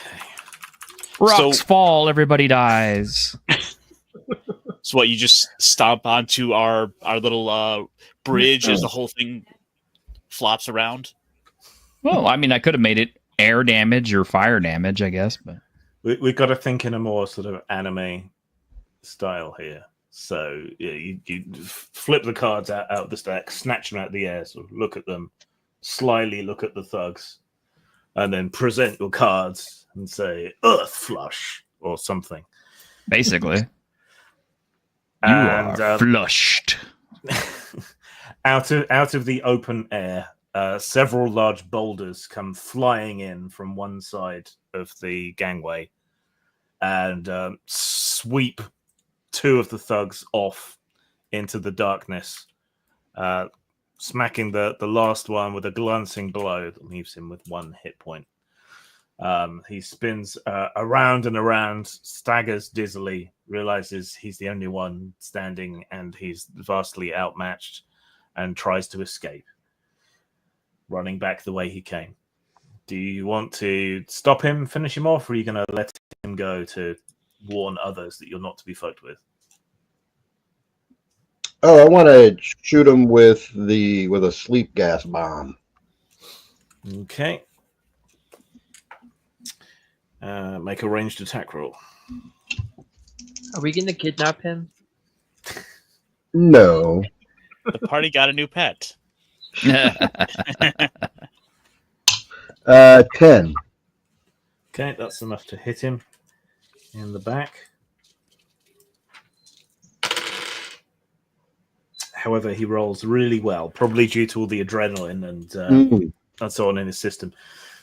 Rocks fall, everybody dies. So what, you just stomp onto our little bridge as the whole thing flops around? Well, I mean, I could have made it air damage or fire damage, I guess. But we've got to think in a more sort of anime style here. So yeah, you flip the cards out of the stack, snatch them out of the air, sort of look at them, slyly look at the thugs, and then present your cards and say "Earth Flush" or something. Basically, you are flushed. out of the open air, several large boulders come flying in from one side of the gangway and sweep 2 of the thugs off into the darkness, smacking the last one with a glancing blow that leaves him with 1 hit point. He spins around and around, staggers dizzily, realizes he's the only one standing and he's vastly outmatched, and tries to escape, running back the way he came. Do you want to stop him, finish him off, or are you going to let him go to warn others that you're not to be fucked with? Oh, I want to shoot him with a sleep gas bomb. Okay. Make a ranged attack roll. Are we going to kidnap him? No. The party got a new pet. 10. Okay, that's enough to hit him in the back. However, he rolls really well, probably due to all the adrenaline and so on in his system.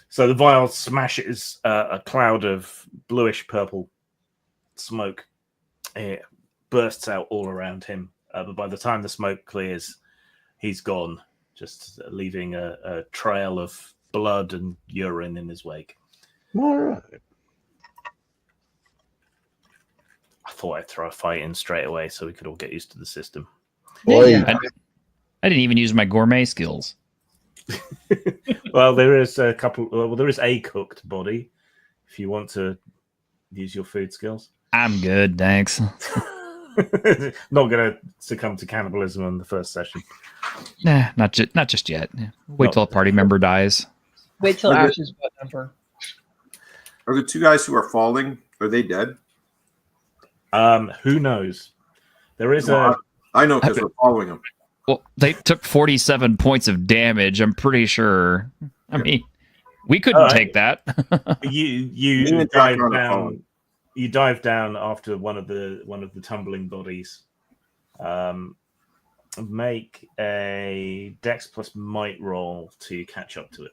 So the vial smashes a cloud of bluish purple smoke. It bursts out all around him. But by the time the smoke clears, he's gone, just leaving a trail of blood and urine in his wake. All right. I thought I'd throw a fight in straight away so we could all get used to the system. Boy, Yeah. I didn't even use my gourmet skills. Well, there is a couple. Well, there is a cooked body. If you want to use your food skills, I'm good, thanks. not going to succumb to cannibalism in the first session. Nah, not just yet. Wait till a party member dies. Wait till Okay. Ash's butt number. Are the two guys who are falling? Are they dead? Who knows? There is Well, I know because we're following them. Well, they took 47 points of damage. I'm pretty sure. I mean, we couldn't take that. you Me and dive Jack are on the down. phone. You dive down after one of the tumbling bodies. Make a Dex plus Might roll to catch up to it.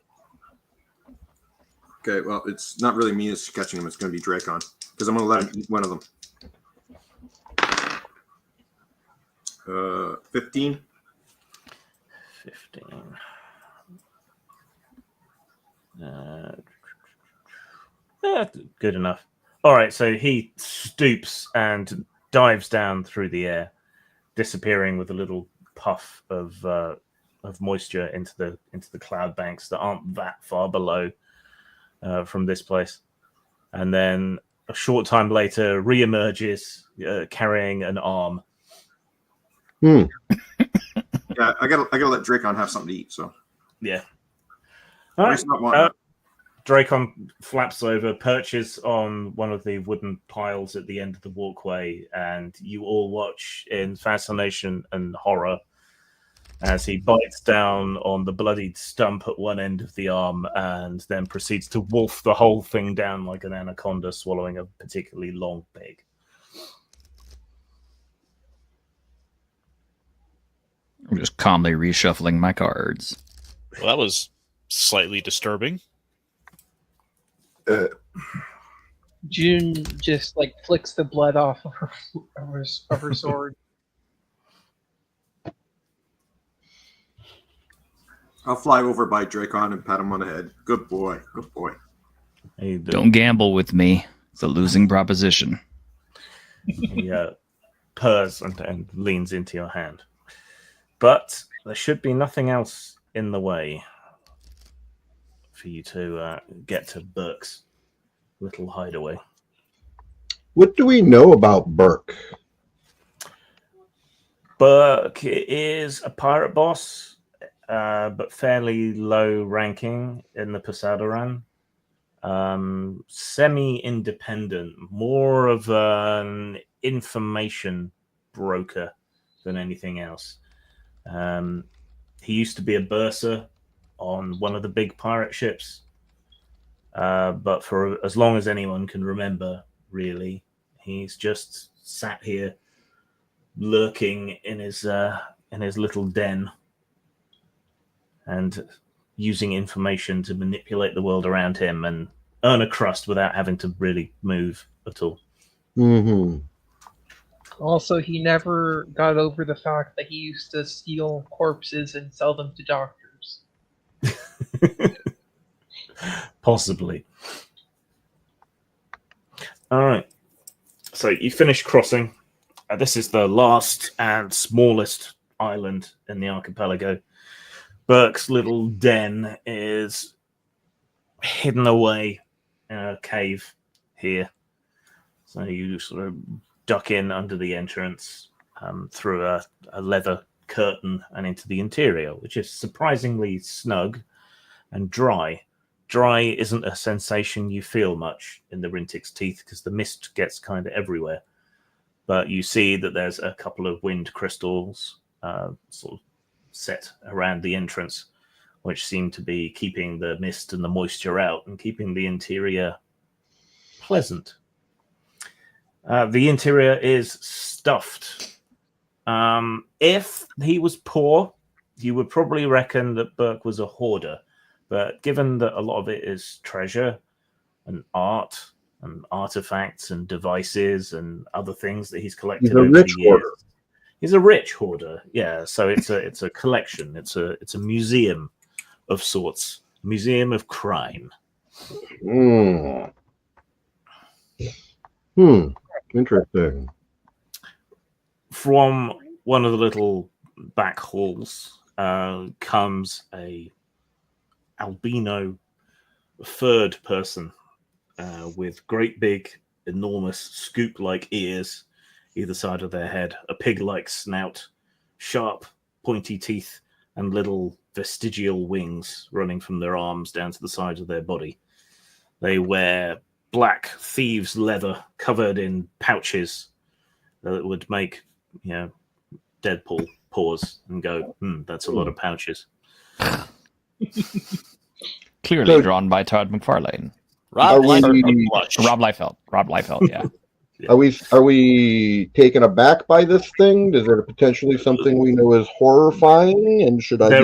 Okay, well, it's not really me that's catching them. It's going to be Dracon because I'm going to let him eat one of them. 15. 15. Yeah, good enough. All right, so he stoops and dives down through the air, disappearing with a little puff of moisture into the cloud banks that aren't that far below from this place, and then a short time later reemerges carrying an arm. Yeah, I gotta let Dracon have something to eat. So Yeah. All right. Nice not wanting it. Dracon flaps over, perches on one of the wooden piles at the end of the walkway, and you all watch in fascination and horror as he bites down on the bloodied stump at one end of the arm and then proceeds to wolf the whole thing down like an anaconda swallowing a particularly long pig. I'm just calmly reshuffling my cards. Well, that was slightly disturbing. June just like flicks the blood off of her sword. I'll fly over by Dracon and pat him on the head. Good boy. Good boy. He Don't gamble with me. It's a losing proposition. He purrs and leans into your hand. But there should be nothing else in the way for you to get to Burke's little hideaway. What do we know about Burke? Burke is a pirate boss, but fairly low ranking in the Poseidon. Semi-independent, more of an information broker than anything else. He used to be a bursar on one of the big pirate ships, but for as long as anyone can remember, really, he's just sat here lurking in his little den and using information to manipulate the world around him and earn a crust without having to really move at all. Mm-hmm. Also, he never got over the fact that he used to steal corpses and sell them to doctors. Possibly. All right. So you finish crossing. This is the last and smallest island in the archipelago. Burke's little den is hidden away in a cave here. So you sort of duck in under the entrance through a leather curtain and into the interior, which is surprisingly snug and dry. Dry isn't a sensation you feel much in the Rintik's teeth because the mist gets kind of everywhere. but you see that there's a couple of wind crystals sort of set around the entrance, which seem to be keeping the mist and the moisture out and keeping the interior pleasant. The interior is stuffed. If he was poor, you would probably reckon that Burke was a hoarder. But given that a lot of it is treasure and art and artifacts and devices and other things that he's collected over the years, he's a rich hoarder. Yeah, so it's a collection. It's a museum of sorts, museum of crime. Interesting. From one of the little back halls comes a albino furred person with great big, enormous scoop-like ears either side of their head, a pig-like snout, sharp, pointy teeth, and little vestigial wings running from their arms down to the sides of their body. They wear black thieves' leather covered in pouches that would make, Deadpool pause and go, that's a lot of pouches. Clearly drawn by Todd McFarlane. Rob Liefeld, yeah. Are we taken aback by this thing? Is there potentially something we know is horrifying? And should I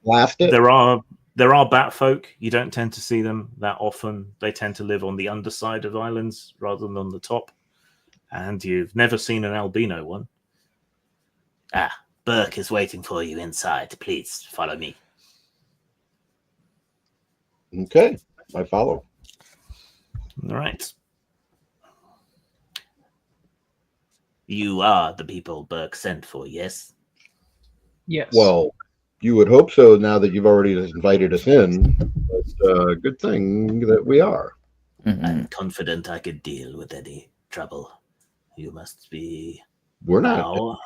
blast it? There are bat folk. You don't tend to see them that often. They tend to live on the underside of islands rather than on the top. And you've never seen an albino one. Burke is waiting for you inside. Please follow me. Okay, I follow. All right. You are the people Burke sent for, yes? Yes. Well, you would hope so now that you've already invited us in. But good thing that we are. I'm confident I could deal with any trouble. You must be... We're not. Now,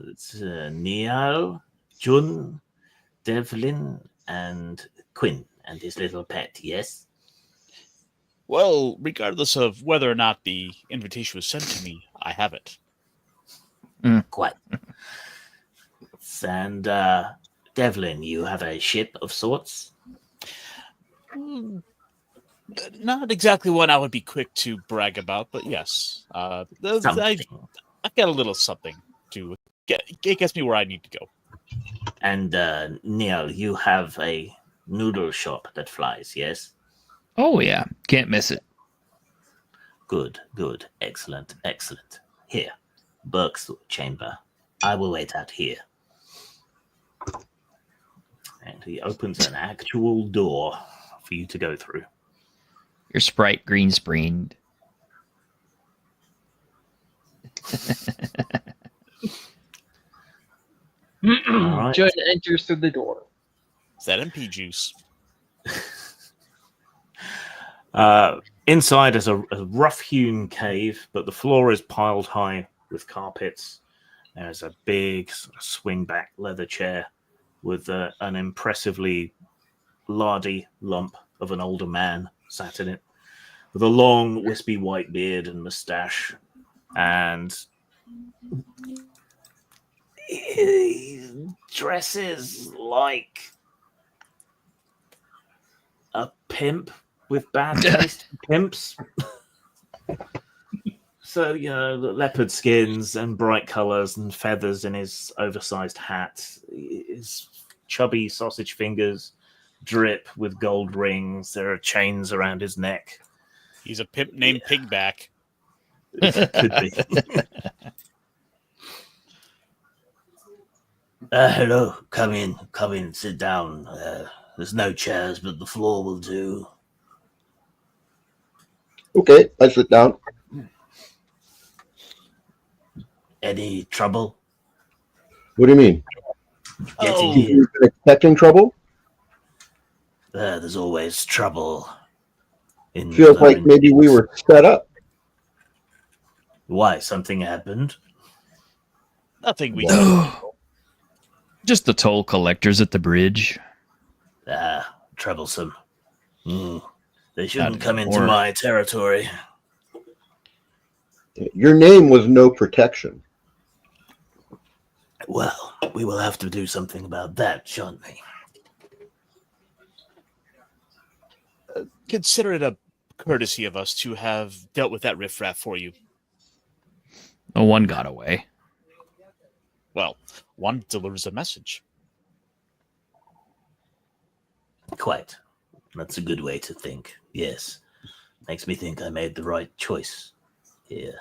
it's Niall, Jun, Devlin, and Quinn, and his little pet, yes? Well, regardless of whether or not the invitation was sent to me, I have it. Quite. And Devlin, you have a ship of sorts? Not exactly one I would be quick to brag about, but yes. I've got a little something to get. It gets me where I need to go. And Neil, you have a noodle shop that flies, yes? Oh, yeah. Can't miss it. Good. Excellent. Here, Burke's chamber. I will wait out here. And he opens an actual door for you to go through. Your sprite green screened. Right. Jun enters through the door. Is that MP juice? Inside is a rough-hewn cave, but the floor is piled high with carpets. There's a big swing-back leather chair with an impressively lardy lump of an older man sat in it, with a long, wispy white beard and moustache, and he dresses like a pimp with bad taste for pimps. So, the leopard skins and bright colors and feathers in his oversized hat. His chubby sausage fingers drip with gold rings. There are chains around his neck. He's a pimp named Pigback. Could be. Hello, come in, sit down. There's no chairs, but the floor will do. Okay, I sit down. Any trouble? What do you mean? Getting here. You've been expecting trouble? There's always trouble. Feels like maybe we were set up. Why? Something happened? Nothing we did. Just the toll collectors at the bridge. Troublesome. They shouldn't Not come into anymore. my territory. Your name was no protection. Well, we will have to do something about that, shan't we? Consider it a courtesy of us to have dealt with that riffraff for you. No one got away. Well, one delivers a message. Quite. That's a good way to think. Yes. Makes me think I made the right choice here.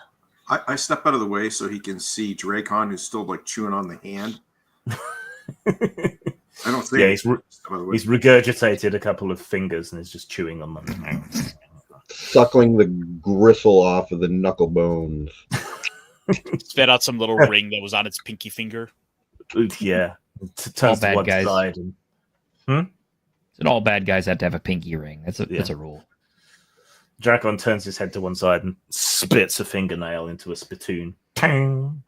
I step out of the way so he can see Dracon, who's still like chewing on the hand. I don't think. Yeah, he's regurgitated a couple of fingers and is just chewing on them. Suckling the gristle off of the knuckle bones. Spit out some little ring that was on its pinky finger. Yeah. All bad guys. Side and... All bad guys have to have a pinky ring. That's a rule. Dracon turns his head to one side and spits a fingernail into a spittoon. Pang!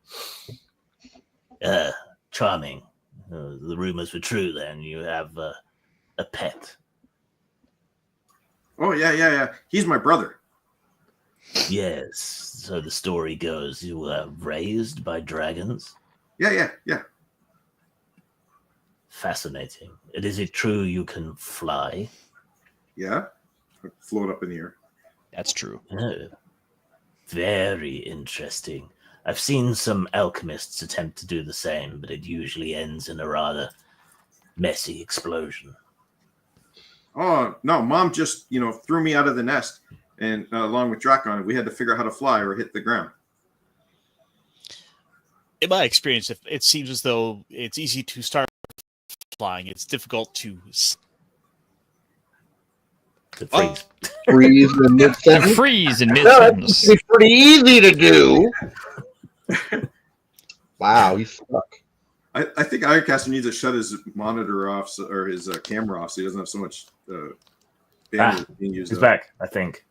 Charming. The rumors were true then. You have a pet. Oh, yeah. He's my brother. Yes. So the story goes you were raised by dragons? Yeah. Fascinating. And is it true you can fly? Yeah. Float up in the air. That's true. Oh, very interesting. I've seen some alchemists attempt to do the same, but it usually ends in a rather messy explosion. Oh, no. Mom just, threw me out of the nest. And along with Dracon, we had to figure out how to fly or hit the ground. In my experience, it seems as though it's easy to start flying. It's difficult to freeze. Freeze in mid-sentence. Freeze in mid-sentence. It's pretty easy to do. Wow, he's stuck. I think Ironcaster needs to shut his monitor off or his camera off so he doesn't have so much bandwidth being used. He's back, I think.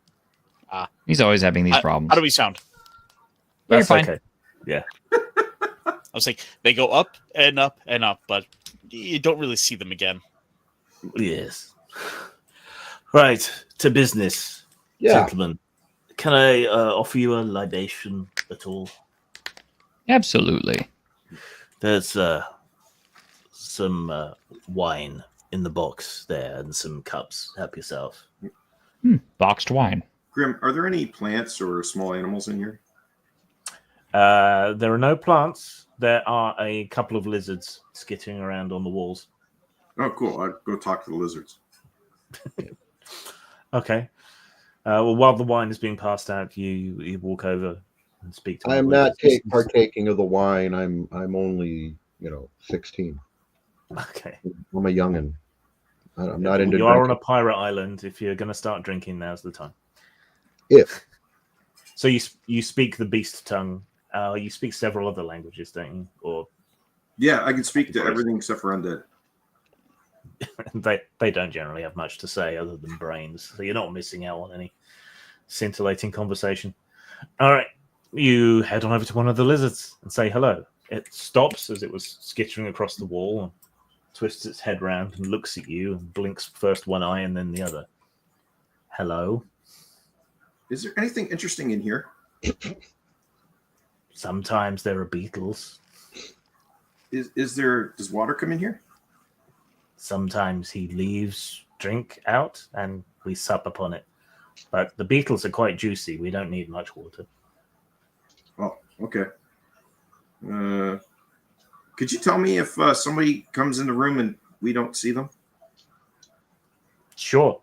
He's always having these problems. How do we sound? You're fine. Okay. Yeah. I was like, they go up and up and up, but you don't really see them again. Yes. Right, to business, gentlemen. Can I offer you a libation at all? Absolutely. There's some wine in the box there and some cups. Help yourself. Boxed wine. Grim, are there any plants or small animals in here? There are no plants. There are a couple of lizards skittering around on the walls. Oh, cool. I'll go talk to the lizards. Okay. Well, while the wine is being passed out, you walk over and speak to. I am not partaking of the wine. I'm only 16. Okay. I'm a youngin. I'm not into. You are on a pirate island. If you're going to start drinking, now's the time. If. So you speak the beast tongue. You speak several other languages, don't you? Or yeah, I can speak to everything except for undead. they don't generally have much to say other than brains, so you're not missing out on any scintillating conversation. All right, you head on over to one of the lizards and say hello. It stops as it was skittering across the wall and twists its head round and looks at you and blinks first one eye and then the other. Hello. Is there anything interesting in here? Sometimes there are beetles. Does water come in here? Sometimes he leaves drink out and we sup upon it. But the beetles are quite juicy. We don't need much water. Oh, okay. Could you tell me if somebody comes in the room and we don't see them? Sure.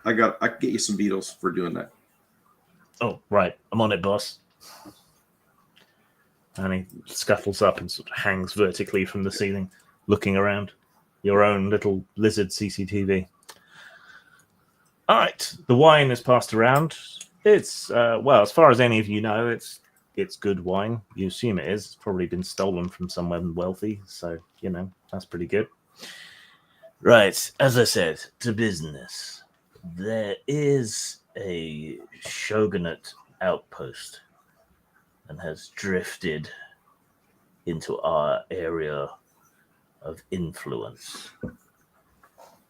I can get you some beetles for doing that. Oh, right. I'm on it, boss. And he scuttles up and sort of hangs vertically from the ceiling, looking around. Your own little lizard CCTV. All right. The wine is passed around. It's, well, as far as any of you know, it's good wine. You assume it is. It's probably been stolen from somewhere wealthy. So, that's pretty good. Right. As I said, to business. There is a shogunate outpost and has drifted into our area of influence.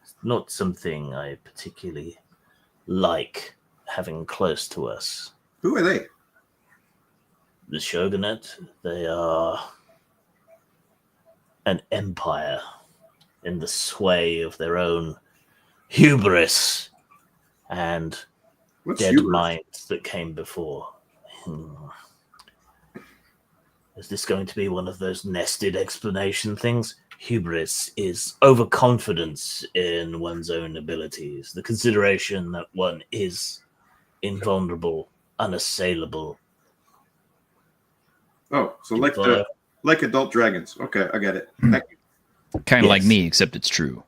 It's not something I particularly like having close to us. Who are they? The Shogunate, they are an empire in the sway of their own hubris and What's dead hubris? minds that came before. Is this going to be one of those nested explanation things? Hubris is overconfidence in one's own abilities, the consideration that one is invulnerable, unassailable. Oh, so But, like adult dragons. Okay, I get it. Thank you. Kind of like Yes. me, except it's true.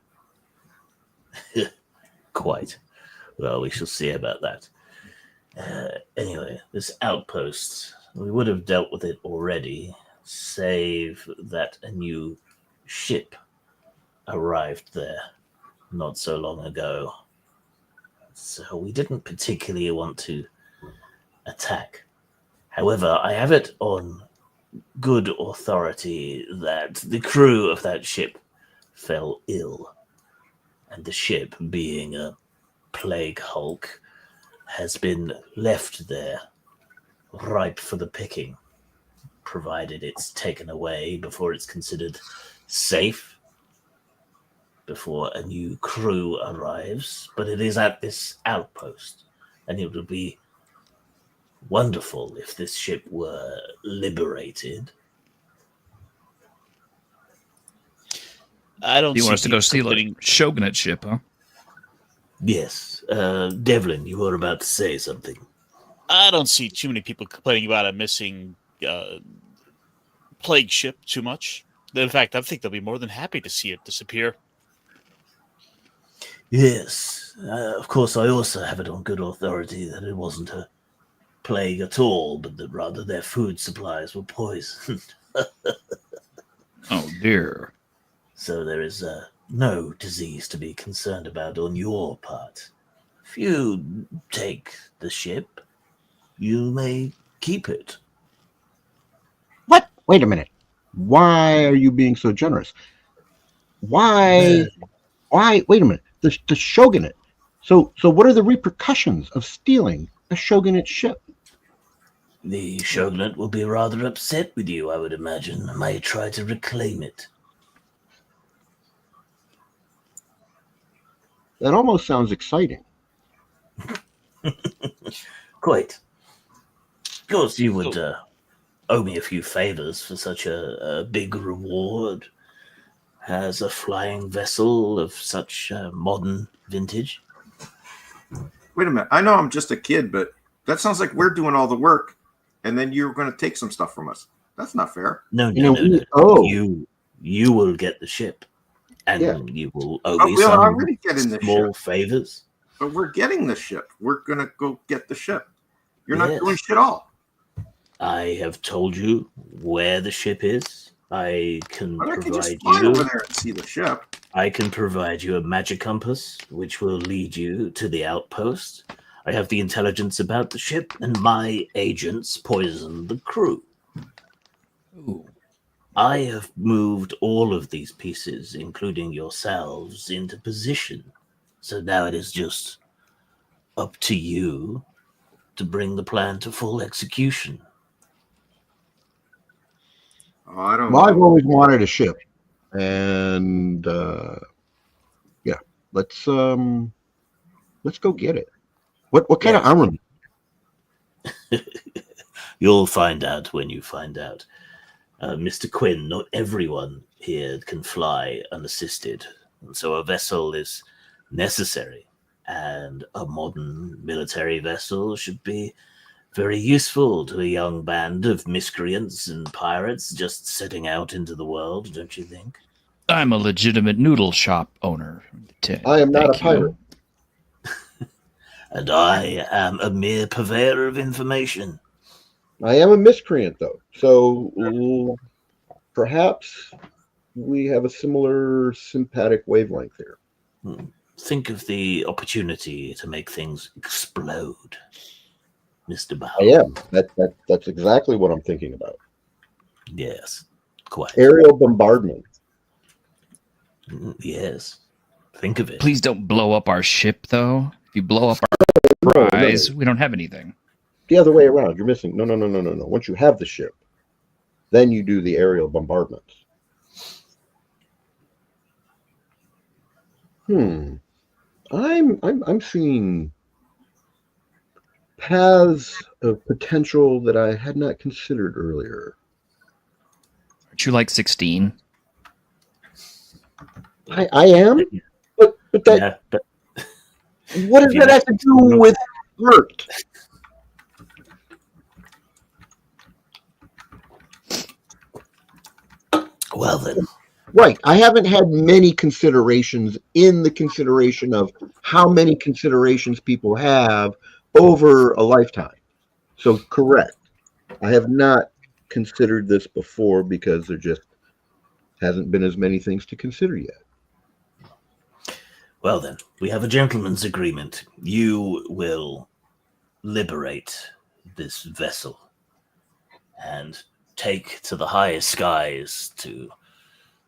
quite. Well, we shall see about that. Anyway, this outpost, we would have dealt with it already, save that a new ship arrived there not so long ago. So we didn't particularly want to attack. However, I have it on good authority that the crew of that ship fell ill, and the ship, being a plague hulk, has been left there, ripe for the picking, provided it's taken away before it's considered safe, before a new crew arrives. But it is at this outpost, and it would be wonderful if this ship were liberated. I don't. You see want us to go people steal a complaining- Shogunate ship, huh? Yes, Devlin, you were about to say something. I don't see too many people complaining about a missing plague ship too much. In fact, I think they'll be more than happy to see it disappear. Yes, of course, I also have it on good authority that it wasn't a plague at all, but that rather their food supplies were poisoned. Oh, dear. So there is no disease to be concerned about on your part. If you take the ship, you may keep it. What? Wait a minute. Why are you being so generous? Why? Wait a minute. The Shogunate. So what are the repercussions of stealing a Shogunate ship? The Shogunate will be rather upset with you, I would imagine. May try to reclaim it. That almost sounds exciting. Quite. Of course, you would owe me a few favors for such a big reward as a flying vessel of such modern vintage. Wait a minute. I know I'm just a kid, but that sounds like we're doing all the work, and then you're going to take some stuff from us. That's not fair. No. Oh. You will get the ship, and Yeah. you will owe But me we're some already getting the small ship. favors. But we're getting the ship. We're going to go get the ship. You're not Yes. doing shit all. I have told you where the ship is. I can Why don't you provide just fly you. over there and see the ship? I can provide you a magic compass, which will lead you to the outpost. I have the intelligence about the ship, and my agents poisoned the crew. Ooh. I have moved all of these pieces, including yourselves, into position. So now it is just up to you to bring the plan to full execution. Oh, I don't Well, I've know. always wanted a ship, and yeah, let's go get it. What kind of Yes. armament? You'll find out when you find out. Mr. Quinn, not everyone here can fly unassisted, and so a vessel is necessary, and a modern military vessel should be very useful to a young band of miscreants and pirates just setting out into the world, don't you think? I'm a legitimate noodle shop owner. I am not a Thank you. pirate. And I am a mere purveyor of information. I am a miscreant, though. So perhaps we have a similar sympathetic wavelength here. Think of the opportunity to make things explode, Mr. Bow. I am. That's exactly what I'm thinking about. Yes, quite. Aerial bombardment. Yes. Think of it. Please don't blow up our ship, though. If you blow up our prize, we don't have anything. The other way around. You're missing. No. Once you have the ship, then you do the aerial bombardments. I'm seeing paths of potential that I had not considered earlier. Aren't you like 16? I am, but that Yeah, but what does that have to do with art? Well then, Right. I haven't had many considerations in the consideration of how many considerations people have over a lifetime. So correct. I have not considered this before because there just hasn't been as many things to consider yet. well then, we have a gentleman's agreement. You will liberate this vessel and take to the highest skies to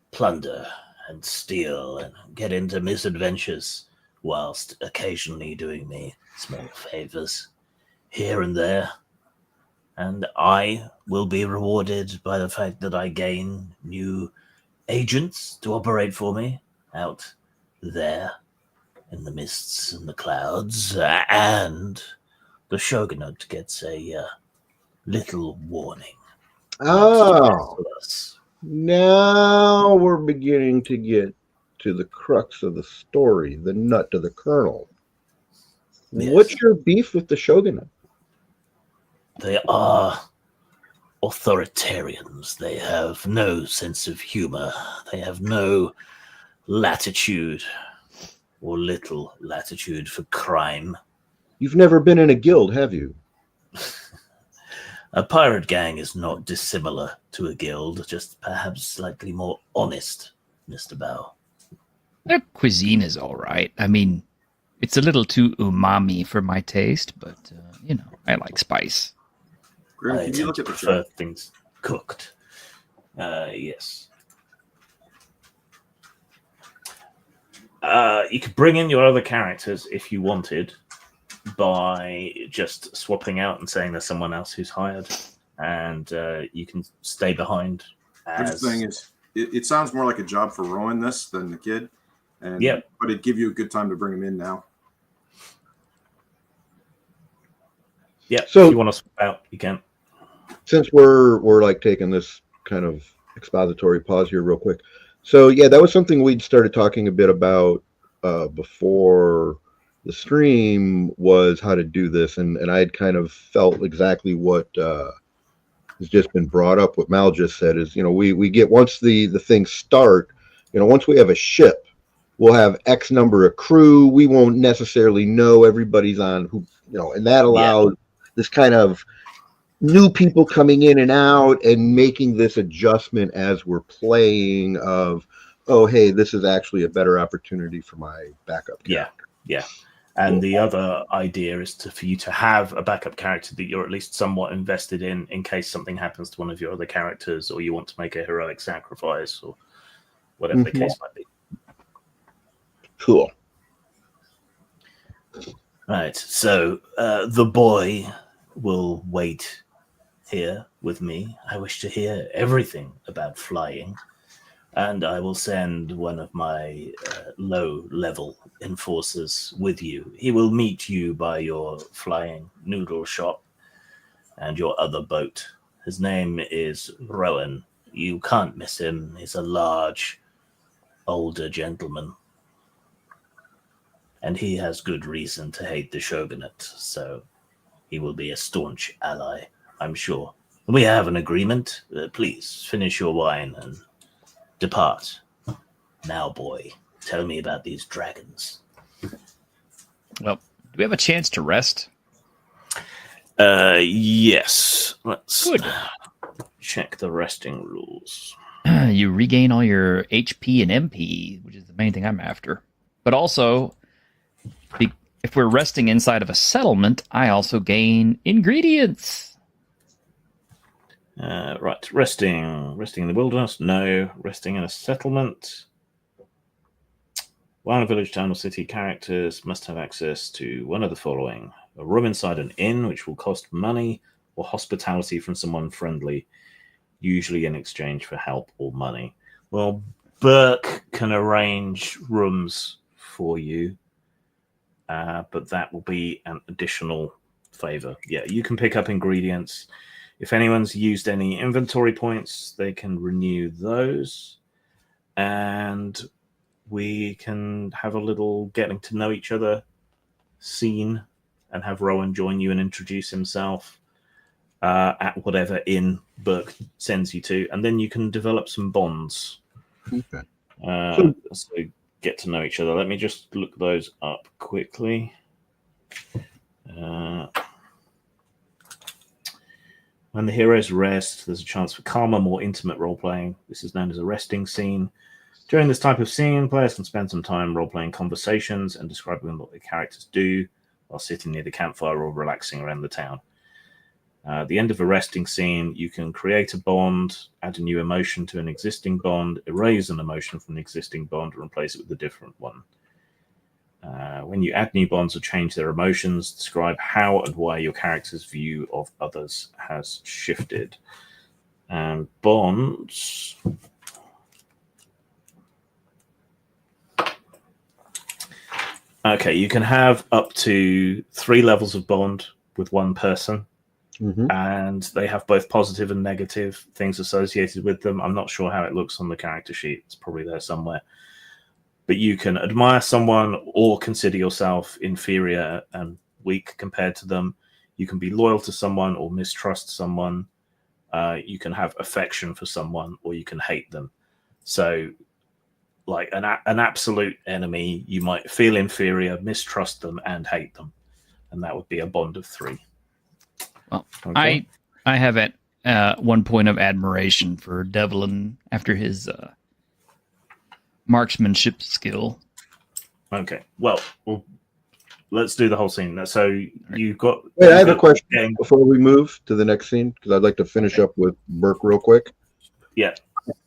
plunder and steal and get into misadventures, whilst occasionally doing me small favors here and there. And I will be rewarded by the fact that I gain new agents to operate for me out there in the mists and the clouds, and the Shogunate gets a little warning. Oh, now we're beginning to get to the crux of the story, the nut to the kernel. Yes. What's your beef with the Shogunate? They are authoritarians. They have no sense of humor. They have no latitude or little latitude for crime. You've never been in a guild, have you? A pirate gang is not dissimilar to a guild, just perhaps slightly more honest, Mr. Bao. Their cuisine is all right. I mean, it's a little too umami for my taste, but, I like spice. Grim, I can you tend look to at the prefer chat? things cooked. Yes. You could bring in your other characters if you wanted by just swapping out and saying there's someone else who's hired, and you can stay behind. I'm just saying is, it sounds more like a job for Rowan this than the kid, and Yep. but it'd give you a good time to bring him in now. Yeah, So- if you want to swap out, you can. Since we're like taking this kind of expository pause here real quick. So yeah, that was something we'd started talking a bit about before the stream, was how to do this, and I had kind of felt exactly what has just been brought up. What Mal just said is, we get, once the things start, once we have a ship, we'll have X number of crew. We won't necessarily know everybody's on who, and that allows this kind of new people coming in and out and making this adjustment as we're playing of, oh, hey, this is actually a better opportunity for my backup character. Yeah. And the other idea is for you to have a backup character that you're at least somewhat invested in case something happens to one of your other characters, or you want to make a heroic sacrifice, or whatever the case might be. Cool. Right. So the boy will wait here with me. I wish to hear everything about flying, and I will send one of my low-level enforcers with you. He will meet you by your flying noodle shop and your other boat. His name is Rowan. You can't miss him. He's a large, older gentleman, and he has good reason to hate the Shogunate, so he will be a staunch ally, I'm sure. We have an agreement. Please finish your wine and depart. Now, boy, tell me about these dragons. Well, do we have a chance to rest? Yes. Let's Good. check the resting rules. You regain all your HP and MP, which is the main thing I'm after. But also, if we're resting inside of a settlement, I also gain ingredients. Right, resting in the wilderness? No. Resting in a settlement? While in a village, town, or city, characters must have access to one of the following: a room inside an inn, which will cost money, or hospitality from someone friendly, usually in exchange for help or money. Well, Burke can arrange rooms for you, but that will be an additional favor. Yeah, you can pick up ingredients. If anyone's used any inventory points, they can renew those. And we can have a little getting to know each other scene and have Rowan join you and introduce himself at whatever inn Burke sends you to. And then you can develop some bonds. Okay. So get to know each other. Let me just look those up quickly. When the heroes rest, there's a chance for calmer, more intimate role-playing. This is known as a resting scene. During this type of scene, players can spend some time role-playing conversations and describing what their characters do while sitting near the campfire or relaxing around the town. At the end of a resting scene, you can create a bond, add a new emotion to an existing bond, erase an emotion from an existing bond, and replace it with a different one. When you add new bonds or change their emotions, describe how and why your character's view of others has shifted. And bonds... Okay, you can have up to 3 levels of bond with one person. Mm-hmm. And they have both positive and negative things associated with them. I'm not sure how it looks on the character sheet. It's probably there somewhere. But you can admire someone or consider yourself inferior and weak compared to them. You can be loyal to someone or mistrust someone. You can have affection for someone or you can hate them. So, like an absolute enemy, you might feel inferior, mistrust them, and hate them. And that would be a bond of 3. Well, Okay. I have at one point of admiration for Devlin after his marksmanship skill. Okay. Well, let's do the whole scene. So you've got... Wait, I have a question before we move to the next scene, because I'd like to finish up with Burke real quick. Yeah.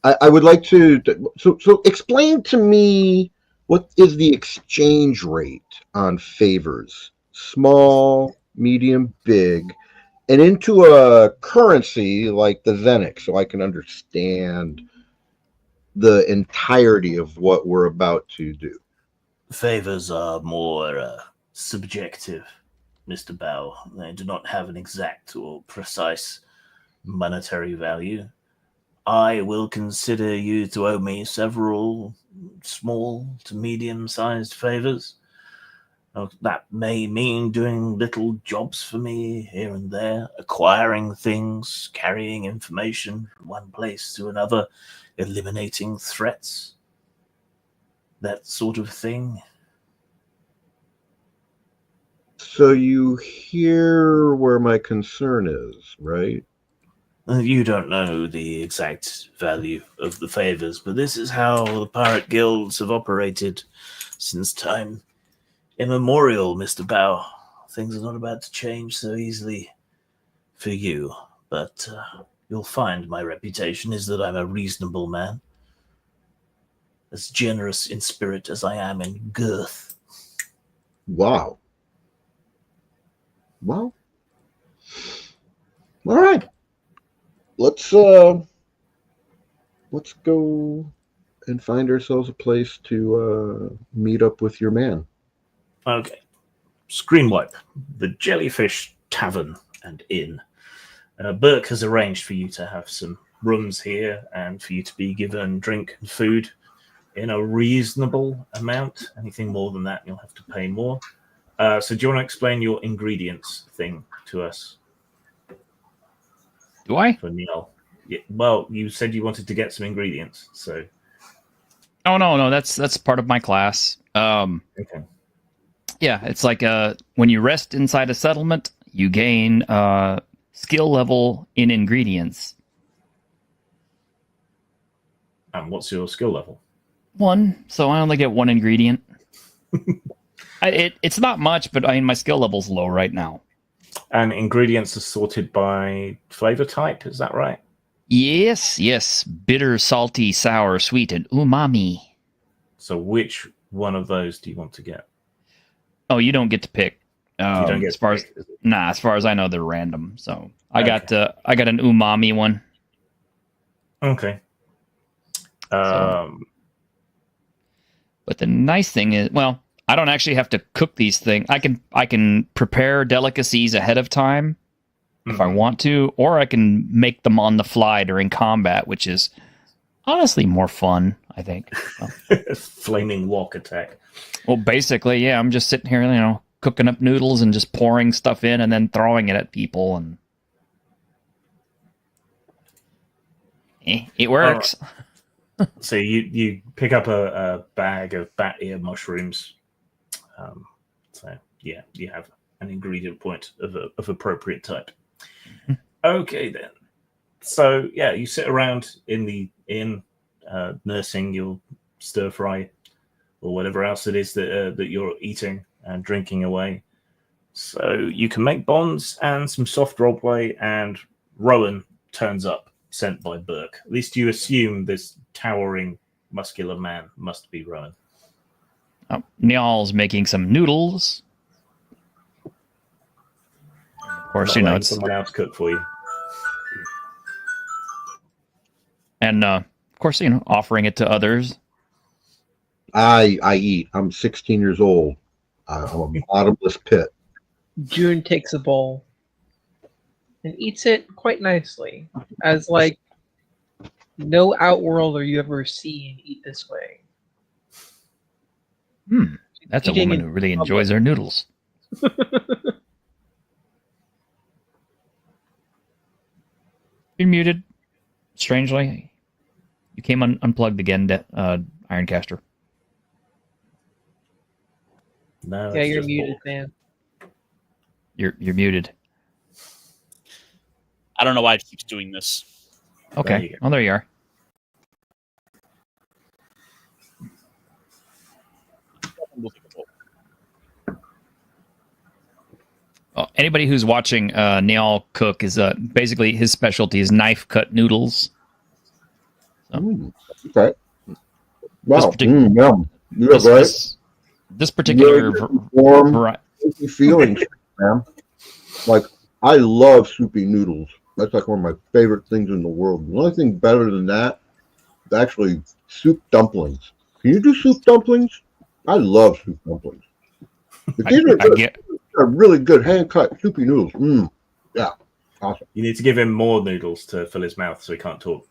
I would like to... So explain to me, what is the exchange rate on favors? Small, medium, big, and into a currency like the Zenix, so I can understand the entirety of what we're about to do. Favors are more subjective, Mr. Bow. They do not have an exact or precise monetary value. I will consider you to owe me several small to medium-sized favors. That may mean doing little jobs for me here and there, acquiring things, carrying information from one place to another, eliminating threats, that sort of thing. So you hear where my concern is, right? You don't know the exact value of the favors, but this is how the pirate guilds have operated since time immemorial, Mr. Bow. Things are not about to change so easily for you, but you'll find my reputation is that I'm a reasonable man, as generous in spirit as I am in girth. Wow. Well, all right. Let's go and find ourselves a place to meet up with your man. Okay. Screen wipe. The Jellyfish Tavern and Inn. Burke has arranged for you to have some rooms here and for you to be given drink and food in a reasonable amount. Anything more than that, you'll have to pay more. So do you want to explain your ingredients thing to us? Do I? For Neil. Yeah, well, you said you wanted to get some ingredients, so... Oh, no, that's part of my class. Okay. Yeah, it's like when you rest inside a settlement, you gain skill level in ingredients. And what's your skill level? 1, so I only get 1 ingredient. It's not much, but I mean, my skill level's low right now. And ingredients are sorted by flavor type, is that right? Yes. Bitter, salty, sour, sweet, and umami. So which one of those do you want to get? Oh, you don't get to pick. You don't get As far as picked, is it? as far as I know, they're random. So I got an umami one. Okay. But the nice thing is, well, I don't actually have to cook these things. I can prepare delicacies ahead of time if I want to, or I can make them on the fly during combat, which is honestly more fun, I think. Flaming wok attack. Well, basically, yeah, I'm just sitting here, cooking up noodles and just pouring stuff in and then throwing it at people, and it works. So you pick up a bag of bat ear mushrooms. So yeah, you have an ingredient point of appropriate type. Okay then. So yeah, you sit around in the inn, nursing your stir fry or whatever else it is that you're eating and drinking away. So you can make bonds and some soft roleplay, and Rowan turns up, sent by Burke. At least you assume this towering, muscular man must be Rowan. Oh, Niall's making some noodles. Of course, Not letting it's someone else cook for you. and of course, offering it to others. I eat. I'm 16 years old. I'm a bottomless pit. June takes a bowl and eats it quite nicely, as like no outworlder you ever see eat this way. That's a Eating woman in who really public. enjoys her noodles. You're muted. Strangely, you came unplugged again, Ironcaster. No, Yeah, it's you're just muted, Bork. man. You're muted. I don't know why it keeps doing this. Okay. There you go. Oh, there you are. We'll take a vote. Well, anybody who's watching Niall cook is basically his specialty is knife cut noodles. Okay. Wow. partic- Yum. You're This, right. this particular Warm, variety. soupy feelings, man. Like, I love soupy noodles. That's like one of my favorite things in the world. The only thing better than that is actually soup dumplings. Can you do soup dumplings? I love soup dumplings. But these are really good hand-cut soupy noodles. Yeah, awesome. You need to give him more noodles to fill his mouth so he can't talk.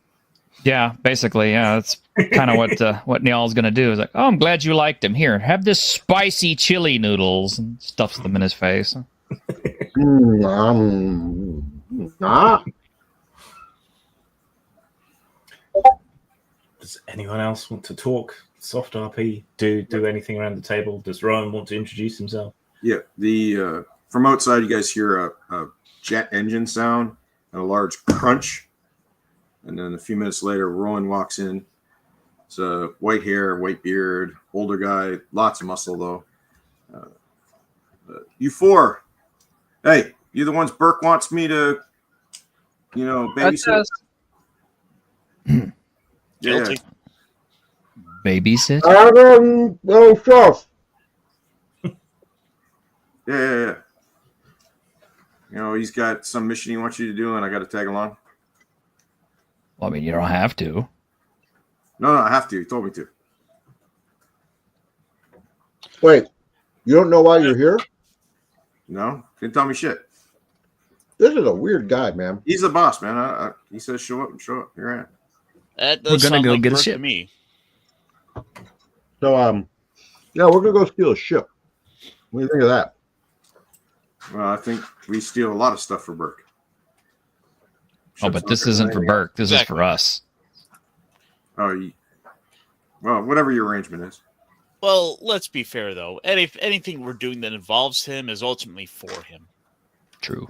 Yeah, basically, yeah. That's kind of what Niall's going to do. Is like, oh, I'm glad you liked them. Here, have this spicy chili noodles, and stuffs them in his face. Does anyone else want to talk? Soft RP? Do anything around the table? Does Rowan want to introduce himself? Yeah, the from outside, you guys hear a jet engine sound and a large crunch, and then a few minutes later, Rowan walks in. It's white hair, white beard, older guy, lots of muscle though. You four, hey, you the ones Burke wants me to, That's babysit? us. Yeah, Guilty. Babysit? No sauce. yeah. He's got some mission he wants you to do, and I got to tag along. Well, I mean, you don't have to. No, I have to. He told me to. Wait, you don't know why you're here? No, didn't tell me shit. This is a weird guy, man. He's the boss, man. He says show up and show up. Here I am. That We're does gonna sound go like get a Burke ship. to me. So, yeah, we're gonna go steal a ship. What do you think of that? Well, I think we steal a lot of stuff for Burke. Oh, but this isn't for Burke. This is for us. Oh, well, whatever your arrangement is. Well, let's be fair though. Anything we're doing that involves him is ultimately for him. True.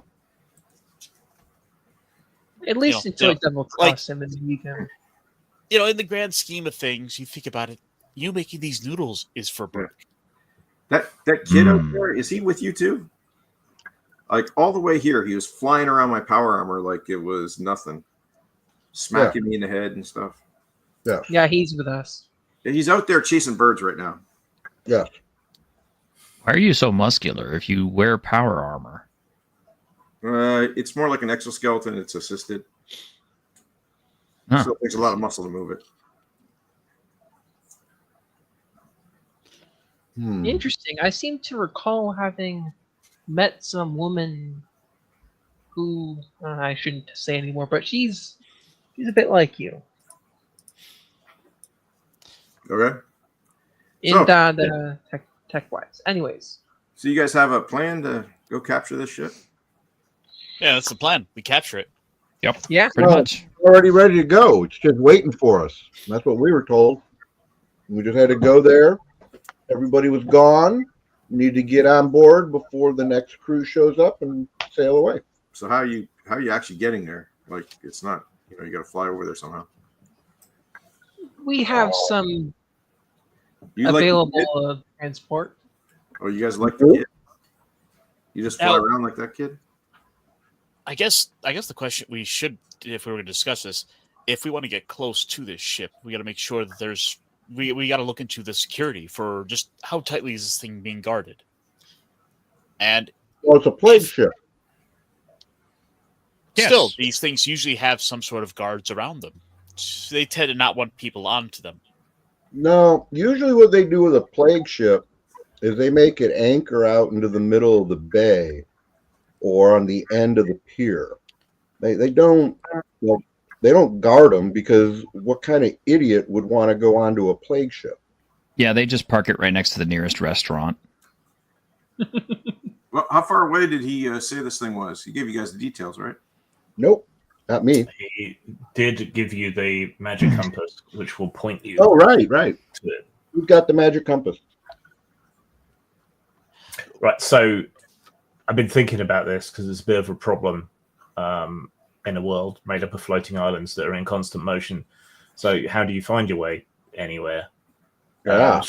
At least You know, until it double cross him and you can. In the grand scheme of things, you think about it. You making these noodles is for Burke. That kid out there, is he with you too? Like all the way here, he was flying around my power armor like it was nothing, smacking me in the head and stuff. Yeah. Yeah, he's with us. He's out there chasing birds right now. Yes. Why are you so muscular if you wear power armor? It's more like an exoskeleton. It's assisted. Huh. So it takes a lot of muscle to move it. Interesting. I seem to recall having met some woman who I shouldn't say anymore, but she's a bit like you. Okay. In So- the tech wise. Anyways. So you guys have a plan to go capture this ship? Yeah, that's the plan. We capture it. Yep. Yeah. Pretty much. Already ready to go. It's just waiting for us. That's what we were told. We just had to go there. Everybody was gone. We need to get on board before the next crew shows up and sail away. So how are you actually getting there? Like it's not, you got to fly over there somehow. We have some You available transport. you guys like the kid? You just fly Now- around like that kid? I guess the question we should, if we were going to discuss this, if we want to get close to this ship, we got to make sure that we got to look into the security for just how tightly is this thing being guarded. And Well, it's a plague ship. Yes. still, these things usually have some sort of guards around them. They tend to not want people onto them. No, usually what they do with a plague ship is they make it anchor out into the middle of the bay or on the end of the pier. They don't guard them because what kind of idiot would want to go onto a plague ship? Yeah, they just park it right next to the nearest restaurant. Well, how far away did he say this thing was? He gave you guys the details, right? Nope, not me. He did give you the magic compass, which will point you Oh, right. to it. Who's got the magic compass? Right, so I've been thinking about this because it's a bit of a problem in a world made up of floating islands that are in constant motion. So how do you find your way anywhere? Yeah.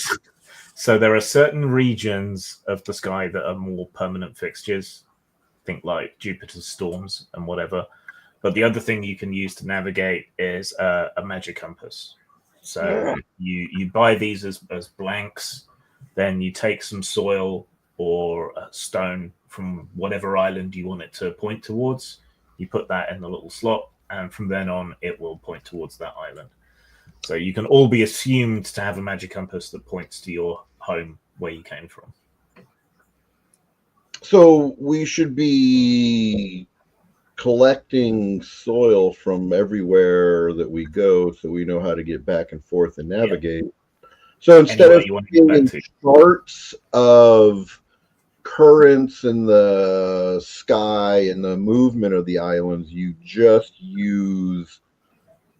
So there are certain regions of the sky that are more permanent fixtures. Think like Jupiter's storms and whatever. But the other thing you can use to navigate is a magic compass. So you buy these as blanks, then you take some soil or a stone from whatever island you want it to point towards. You put that in the little slot, and from then on, it will point towards that island. So you can all be assumed to have a magic compass that points to your home where you came from. So we should be collecting soil from everywhere that we go so we know how to get back and forth and navigate. So instead Anywhere of you want to get being back to. charts of currents in the sky and the movement of the islands, you just use.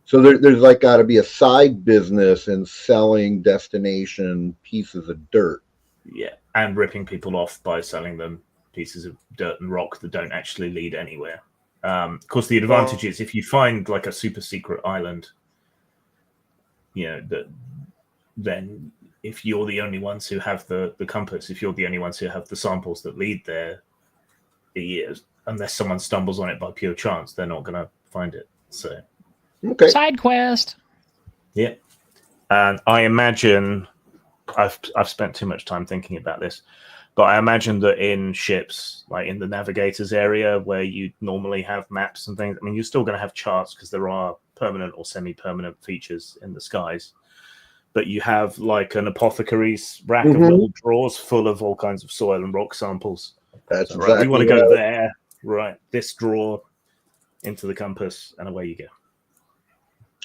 So there's like got to be a side business in selling destination pieces of dirt. Yeah, and ripping people off by selling them pieces of dirt and rock that don't actually lead anywhere. Of course, the advantage is if you find like a super secret island, then if you're the only ones who have the compass, if you're the only ones who have the samples that lead there, unless someone stumbles on it by pure chance, they're not going to find it. So, Okay. Side quest. yeah. And I imagine I've spent too much time thinking about this, but I imagine that in ships, like in the navigators area where you normally have maps and things, I mean, you're still going to have charts because there are permanent or semi-permanent features in the skies. But you have like an apothecary's rack of little drawers full of all kinds of soil and rock samples. That's So, exactly right, we want to what go I- there, right? This drawer into the compass, and away you go.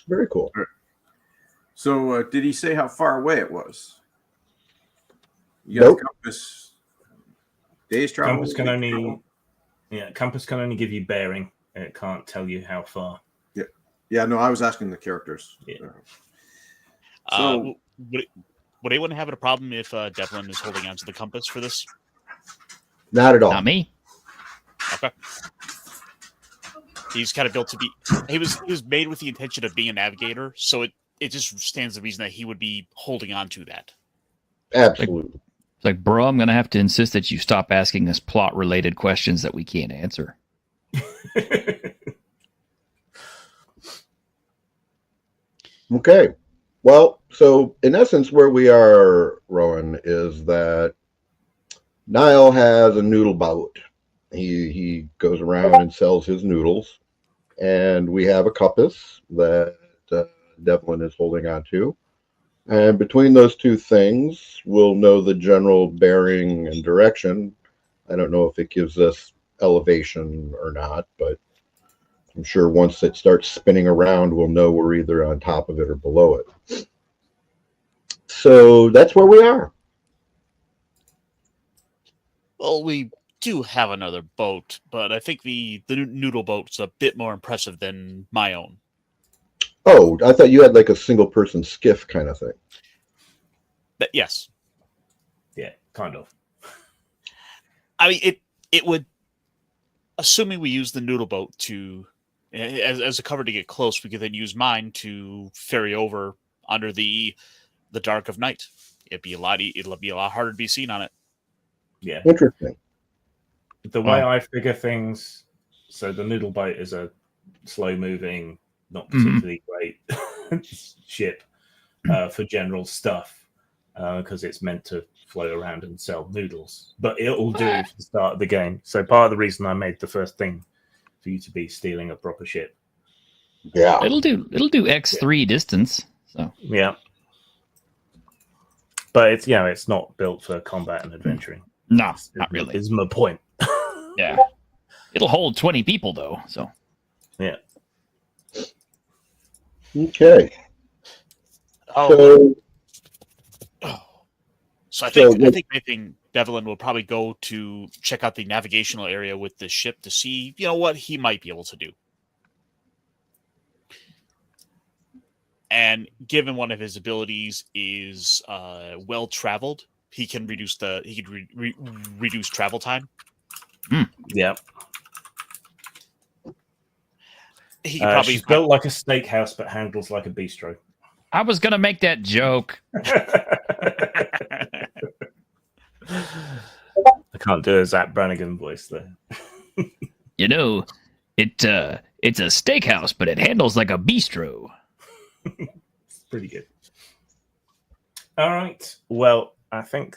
Very cool. So did he say how far away it was? You got Nope. a compass. Days travel. Compass can only give you bearing, and it can't tell you how far. Yeah, no, I was asking the characters. Yeah. So Would anyone have a problem if Devlin is holding onto the compass for this? Not at all. Not me. Okay. He's kind of built to be. He was made with the intention of being a navigator, so it just stands the reason that he would be holding on to that. Absolutely. It's like, bro, I'm going to have to insist that you stop asking us plot-related questions that we can't answer. Okay. Well, so in essence, where we are, Rowan, is that Niall has a noodle boat. He goes around and sells his noodles, and we have a compass that Devlin is holding on to. And between those two things, we'll know the general bearing and direction. I don't know if it gives us elevation or not, but I'm sure once it starts spinning around, we'll know we're either on top of it or below it. So that's where we are. Well, we do have another boat, but I think the noodle boat's a bit more impressive than my own. Oh, I thought you had like a single person skiff kind of thing. But yes. Yeah, kind of. I mean, it would, assuming we use the noodle boat to, as a cover to get close, we could then use mine to ferry over under the dark of night. It'll be a lot harder to be seen on it. Yeah. Interesting. The way I figure things, so the noodle boat is a slow-moving, not particularly great ship for general stuff because it's meant to float around and sell noodles. But it'll do for the start of the game. So part of the reason I made the first thing for you to be stealing a proper ship. Yeah. It'll do X3 distance. So yeah. But it's it's not built for combat and adventuring. No, not really. Is my point. Yeah. It'll hold 20 people though, so. Yeah. Okay. So I think Devlin will probably go to check out the navigational area with the ship to see, what he might be able to do. And given one of his abilities is well traveled, he can reduce reduce travel time. Yeah. He can probably she's built like a steakhouse, but handles like a bistro. I was gonna make that joke. I can't do a Zach Brannigan voice though. It's a steakhouse, but it handles like a bistro. It's pretty good. All right. Well, I think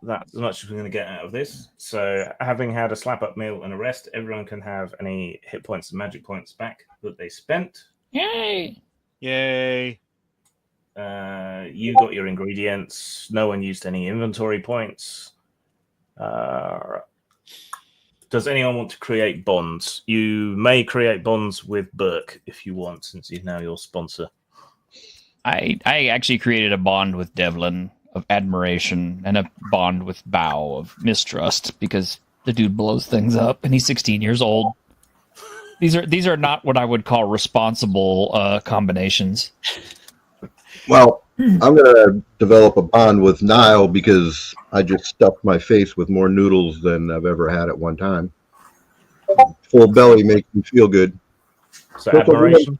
that's as much as we're going to get out of this. So, having had a slap-up meal and a rest, everyone can have any hit points and magic points back that they spent. Yay! Yay! You got your ingredients. No one used any inventory points. Does anyone want to create bonds? You may create bonds with Burke if you want, since he's now your sponsor. I actually created a bond with Devlin of admiration and a bond with Bao of mistrust because the dude blows things up and he's 16 years old. These are not what I would call responsible combinations. Well, I'm going to develop a bond with Niall because I just stuffed my face with more noodles than I've ever had at one time. Full belly makes me feel good. So admiration?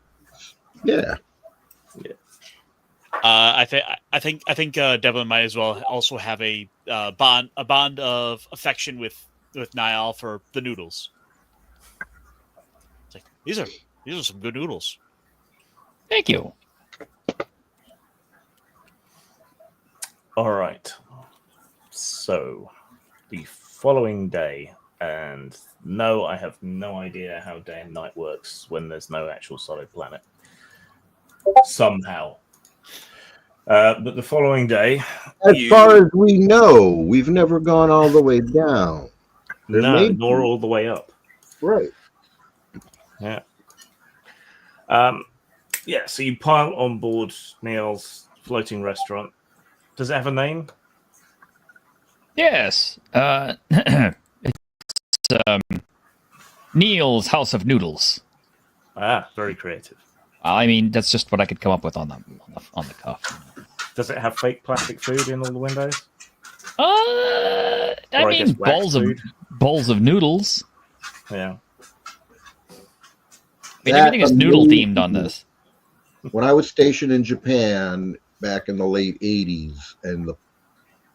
Yeah. I think Devlin might as well also have a bond of affection with Niall for the noodles. It's like, these are some good noodles. Thank you. All right. So, the following day, and no, I have no idea how day and night works when there's no actual solid planet. Somehow. But the following day... As far as we know, we've never gone all the way down. Nor all the way up. Right. Yeah. So you pile on board Neil's floating restaurant. Does it have a name? Yes. It's Neil's House of Noodles. Ah, very creative. I mean, that's just what I could come up with on the cuff. Does it have fake plastic food in all the windows? I mean, bowls of noodles. Yeah. I mean, everything is noodle themed on this. When I was stationed in Japan back in the late 80s, and the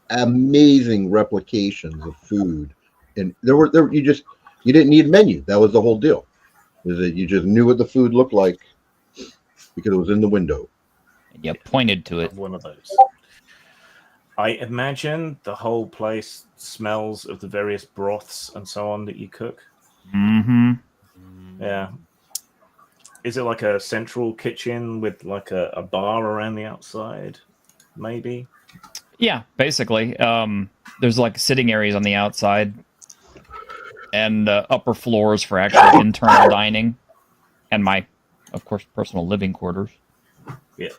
amazing replications of food, and you didn't need a menu. That was the whole deal. Is that you just knew what the food looked like because it was in the window. And you pointed to it. One of those. I imagine the whole place smells of the various broths and so on that you cook. Mm-hmm. Yeah. Is it like a central kitchen with like a bar around the outside? Maybe. Yeah, basically. There's like sitting areas on the outside and upper floors for actual internal dining, and my, of course, personal living quarters. Yeah.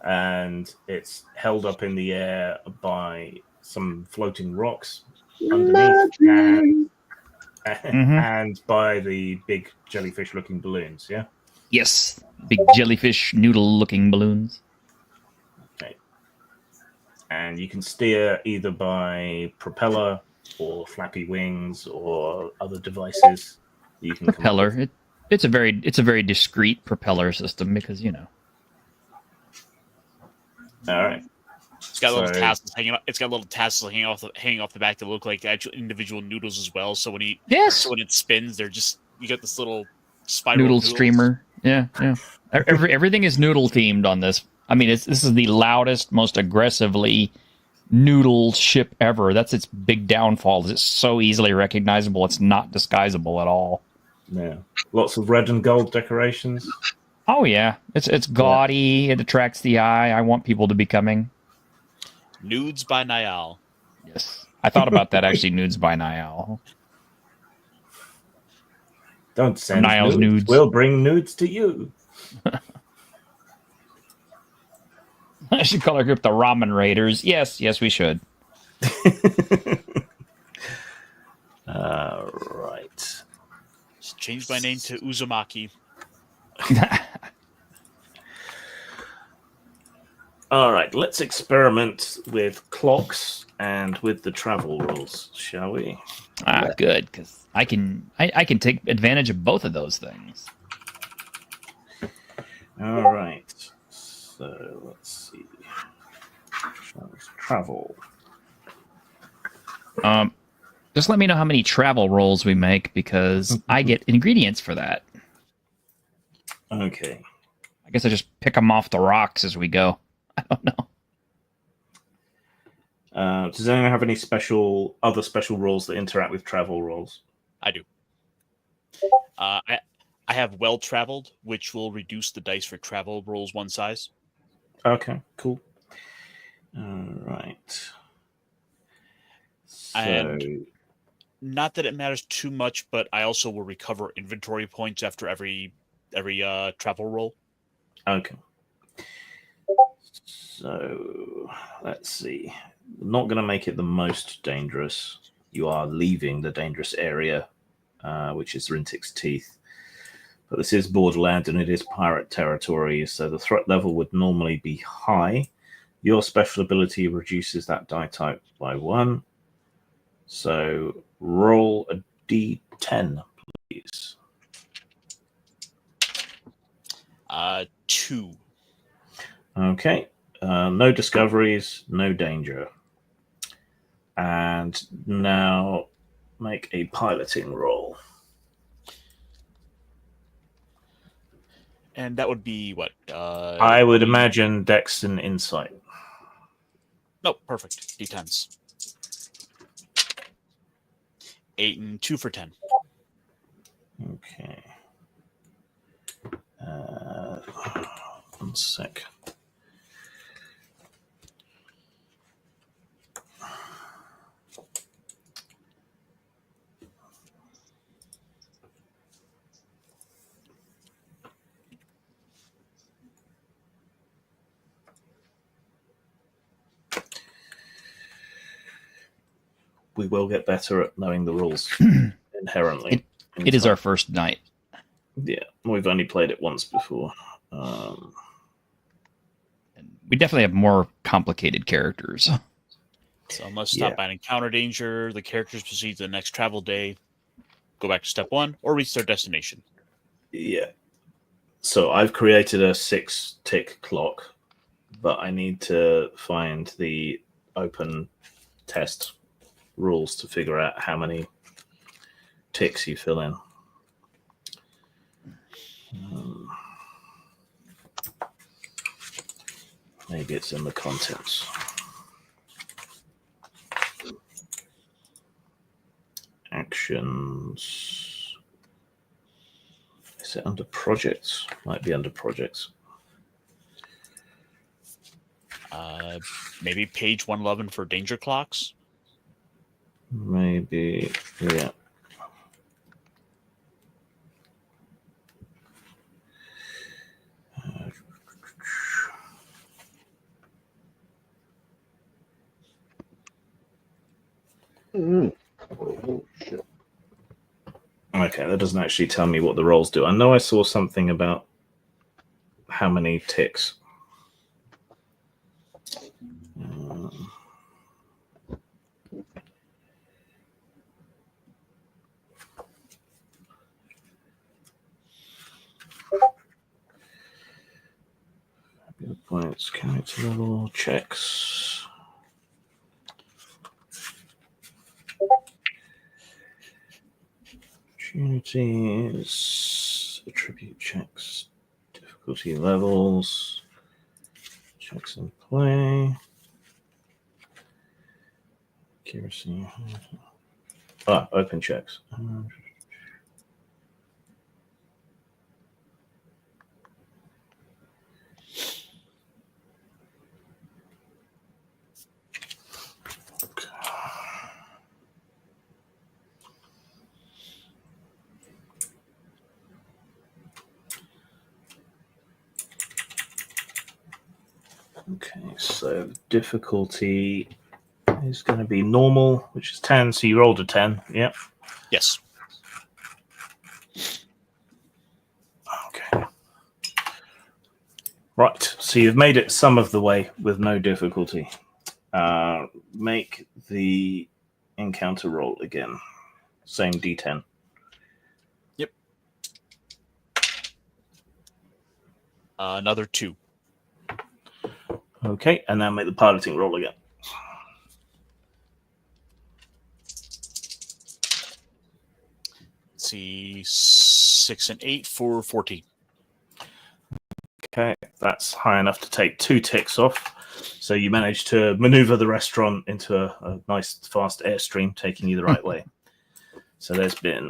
And it's held up in the air by some floating rocks underneath and by the big jellyfish-looking balloons, yeah? Yes, big jellyfish noodle-looking balloons. Okay. And you can steer either by propeller or flappy wings or other devices you can Propeller. It's a very discreet propeller system because All right. It's got little tassels hanging up. It's got little tassels hanging off the back that look like actual individual noodles as well. So when it spins, they're just you get this little spiral noodle noodles. streamer. Yeah. Everything is noodle themed on this. I mean, this is the loudest, most aggressively noodle ship ever. That's its big downfall. It's so easily recognizable. It's not disguisable at all. Yeah. Lots of red and gold decorations. Oh yeah, it's gaudy. It attracts the eye. I want people to be coming. Nudes by Niall. Yes, I thought about that actually. Nudes by Niall. Don't send Niall's nudes. We'll bring nudes to you. I should call our group the Ramen Raiders. Yes, we should. Right. Just change my name to Uzumaki. All right, let's experiment with clocks and with the travel rules, shall we? Good, because I can take advantage of both of those things. All right. So let's see. Travel. Just let me know how many travel rolls we make because I get ingredients for that. Okay. I guess I just pick them off the rocks as we go. I don't know. Does anyone have any other special rules that interact with travel rules? I do. I have well traveled, which will reduce the dice for travel rolls one size. Okay, cool. All right. And not that it matters too much, but I also will recover inventory points after every travel roll. Okay. So let's see. Not going to make it the most dangerous. You are leaving the dangerous area, which is Rintik's Teeth. But this is Borderland and it is pirate territory, so the threat level would normally be high. Your special ability reduces that die type by 1. So roll a d10, please. 2. Okay. No discoveries, no danger. And now make a piloting roll. And that would be what? I would imagine Dex and Insight. No, perfect. D10s. 8 and 2 for 10. Okay. 1 sec. We will get better at knowing the rules inherently. It is our first night. Yeah, we've only played it once before. We definitely have more complicated characters. So unless stopped by an encounter danger, the characters proceed to the next travel day, go back to step 1, or reach their destination. Yeah. So I've created a 6-tick clock, but I need to find the open test rules to figure out how many ticks you fill in. Maybe it's in the contents. Sessions. Is it under projects? Might be under projects. Maybe page 111 for danger clocks. Maybe, yeah. Oh, shit. Okay, that doesn't actually tell me what the rolls do. I know I saw something about how many ticks. Points, character level, checks. Opportunities, attribute checks, difficulty levels, checks in play, accuracy. Open checks. Okay, so difficulty is going to be normal, which is 10. So you rolled a 10. Yep. Yes. Okay. Right. So you've made it some of the way with no difficulty. Make the encounter roll again. Same D10. Yep. Another 2. Okay, and now make the piloting roll again. Let's see, 6 and 8 for 14. Okay, that's high enough to take 2 ticks off. So you managed to maneuver the restaurant into a nice, fast airstream, taking you the right way. So there's been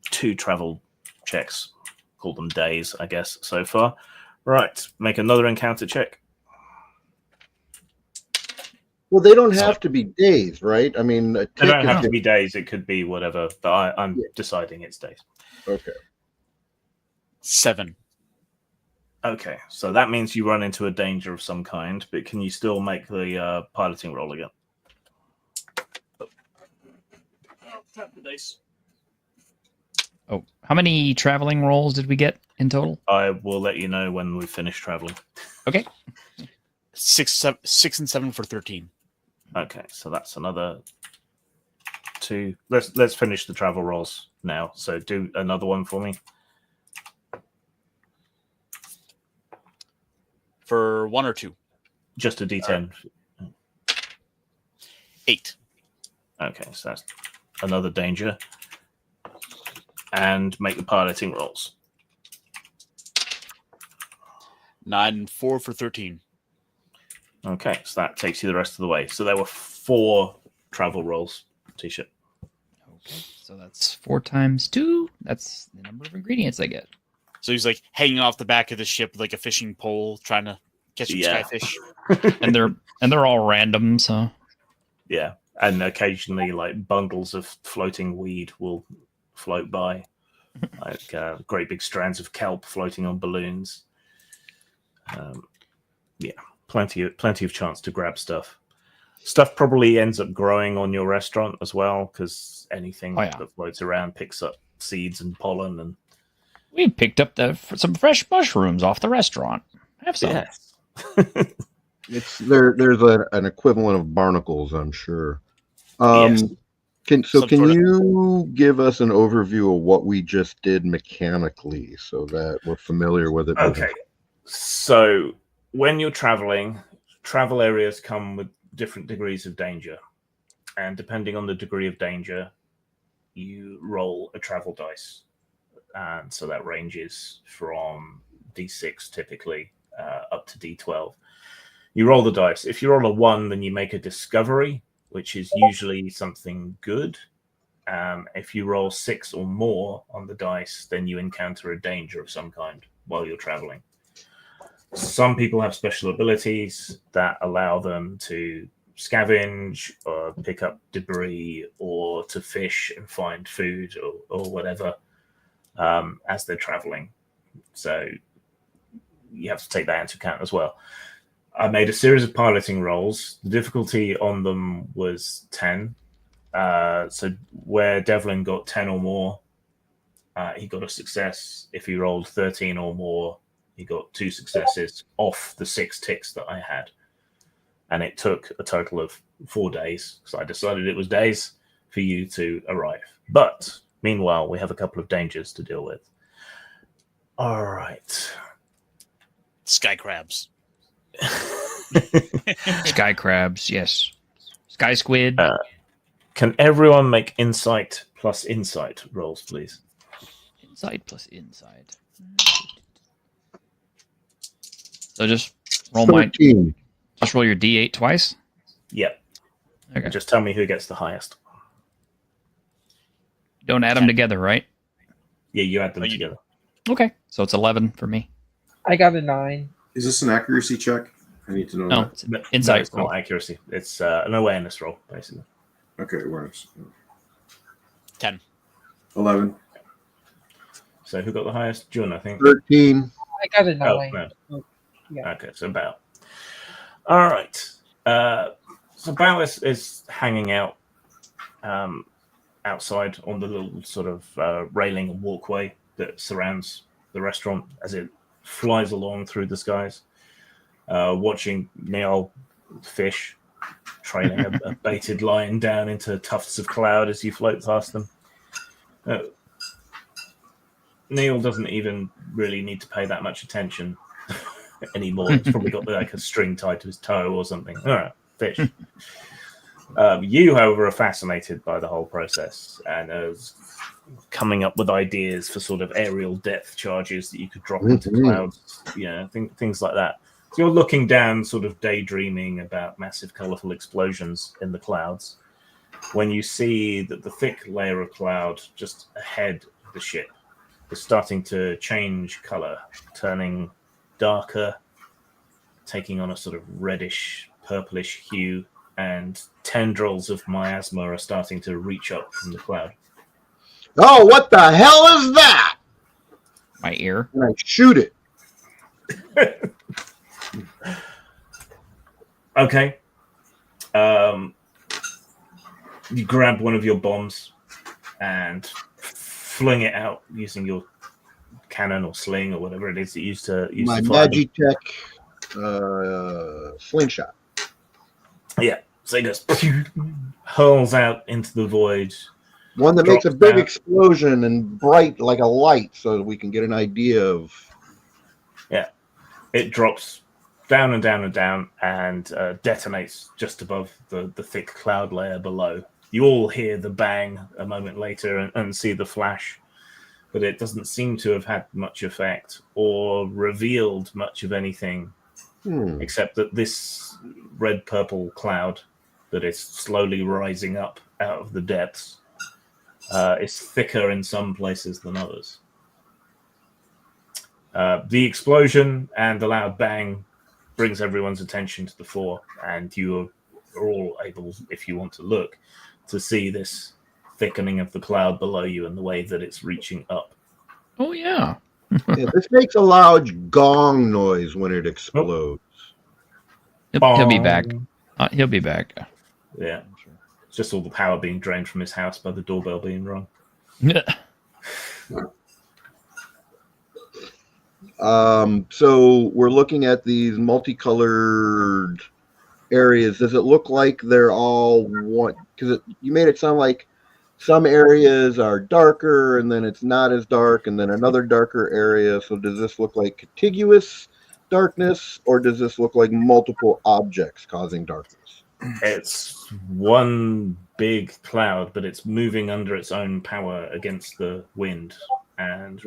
2 travel checks, call them days, I guess, so far. Right, make another encounter check. Well, they don't have to be days, right? I mean, a They don't tick have is to be days. It could be whatever, but I'm deciding it's days. okay. 7. Okay, so that means you run into a danger of some kind, but can you still make the piloting roll again? Tap the dice. Oh, how many traveling rolls did we get in total? I will let you know when we finish traveling. Okay. 6 and 7 for 13. Okay, so that's another 2. Let's finish the travel rolls now. So do another one for me. For 1 or 2? Just a D10. 8. Okay, so that's another danger. And make the piloting rolls. 9 and 4 for 13. Okay, so that takes you the rest of the way. So there were 4 travel rolls, T-shirt. Okay, so that's 4 times 2. That's the number of ingredients I get. So he's like hanging off the back of the ship like a fishing pole, trying to catch some skyfish. and they're all random, so yeah. And occasionally, like bundles of floating weed will float by, like great big strands of kelp floating on balloons. Yeah, plenty of chance to grab stuff. Stuff probably ends up growing on your restaurant as well, because anything that floats around picks up seeds and pollen. And we picked up some fresh mushrooms off the restaurant. Have some. Yes. There's an equivalent of barnacles, I'm sure. Yes. Can you give us an overview of what we just did mechanically so that we're familiar with it? Okay. So when you're traveling, travel areas come with different degrees of danger. And depending on the degree of danger, you roll a travel dice. And so that ranges from D6 typically up to D12. You roll the dice. If you roll a 1, then you make a discovery, which is usually something good. If you roll 6 or more on the dice, then you encounter a danger of some kind while you're traveling. Some people have special abilities that allow them to scavenge or pick up debris or to fish and find food or whatever as they're traveling. So you have to take that into account as well. I made a series of piloting rolls. The difficulty on them was 10. So where Devlin got 10 or more, he got a success. If he rolled 13 or more, he got 2 successes off the 6 ticks that I had. And it took a total of 4 days, because I decided it was days, for you to arrive. But meanwhile, we have a couple of dangers to deal with. All right. Sky crabs. Sky crabs, yes. Sky squid. Can everyone make insight plus insight rolls, please? Insight plus insight. So just roll my. 13. Just roll your D8 twice. Yep. Okay. Just tell me who gets the highest. Don't add them together, right? Yeah, you add them together. Okay. So it's 11 for me. I got a 9. Is this an accuracy check? I need to know No, that. it's an insight No, it's roll. not accuracy. It's an awareness roll, basically. Okay, awareness. 10. 11. So who got the highest? June, I think. 13. I got a 9. Oh, no. Yeah. Okay, so Bao. All right. So Bao is hanging out outside on the little sort of railing and walkway that surrounds the restaurant as it flies along through the skies, watching Neil fish, trailing a baited line down into tufts of cloud as you float past them. Neil doesn't even really need to pay that much attention anymore. He's probably got like a string tied to his toe or something. All right, fish. You, however, are fascinated by the whole process and coming up with ideas for sort of aerial depth charges that you could drop into clouds, things like that. So you're looking down, sort of daydreaming about massive, colourful explosions in the clouds, when you see that the thick layer of cloud just ahead of the ship is starting to change colour, turning darker, taking on a sort of reddish, purplish hue, and tendrils of miasma are starting to reach up from the cloud. Oh, what the hell is that? My ear. And I shoot it. Okay. You grab one of your bombs and fling it out using your cannon or sling or whatever it is that you use to fire them. Magitech slingshot. Yeah. So it just hurls out into the void. One that makes a drops big down. explosion and bright like a light so that we can get an idea of... Yeah. It drops down and down and down and detonates just above the thick cloud layer below. You all hear the bang a moment later and see the flash, but it doesn't seem to have had much effect or revealed much of anything, except that this red-purple cloud that is slowly rising up out of the depths is thicker in some places than others. The explosion and the loud bang brings everyone's attention to the fore, and you are all able, if you want to look, to see this thickening of the cloud below you and the way that it's reaching up. Oh, yeah. Yeah, this makes a loud gong noise when it explodes. He'll be back. He'll be back. Yeah. It's just all the power being drained from his house by the doorbell being rung. So we're looking at these multicolored areas. Does it look like they're all one? Because you made it sound like some areas are darker and then it's not as dark and then another darker area. So does this look like contiguous darkness or does this look like multiple objects causing darkness? It's one big cloud, but it's moving under its own power against the wind and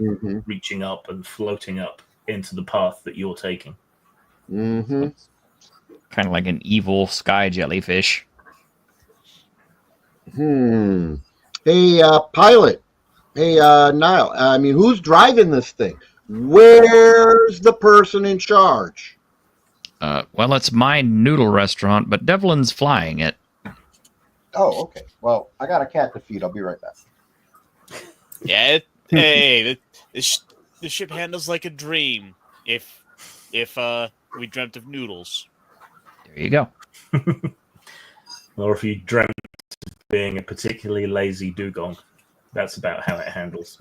reaching up and floating up into the path that you're taking. Kind of like an evil sky jellyfish. Hey, pilot. Hey, Niall. I mean, who's driving this thing? Where's the person in charge? Well, it's my noodle restaurant, but Devlin's flying it. Oh, okay. Well, I got a cat to feed. I'll be right back. Yeah, the ship handles like a dream. If we dreamt of noodles. There you go. Or if you dreamt of being a particularly lazy dugong, that's about how it handles.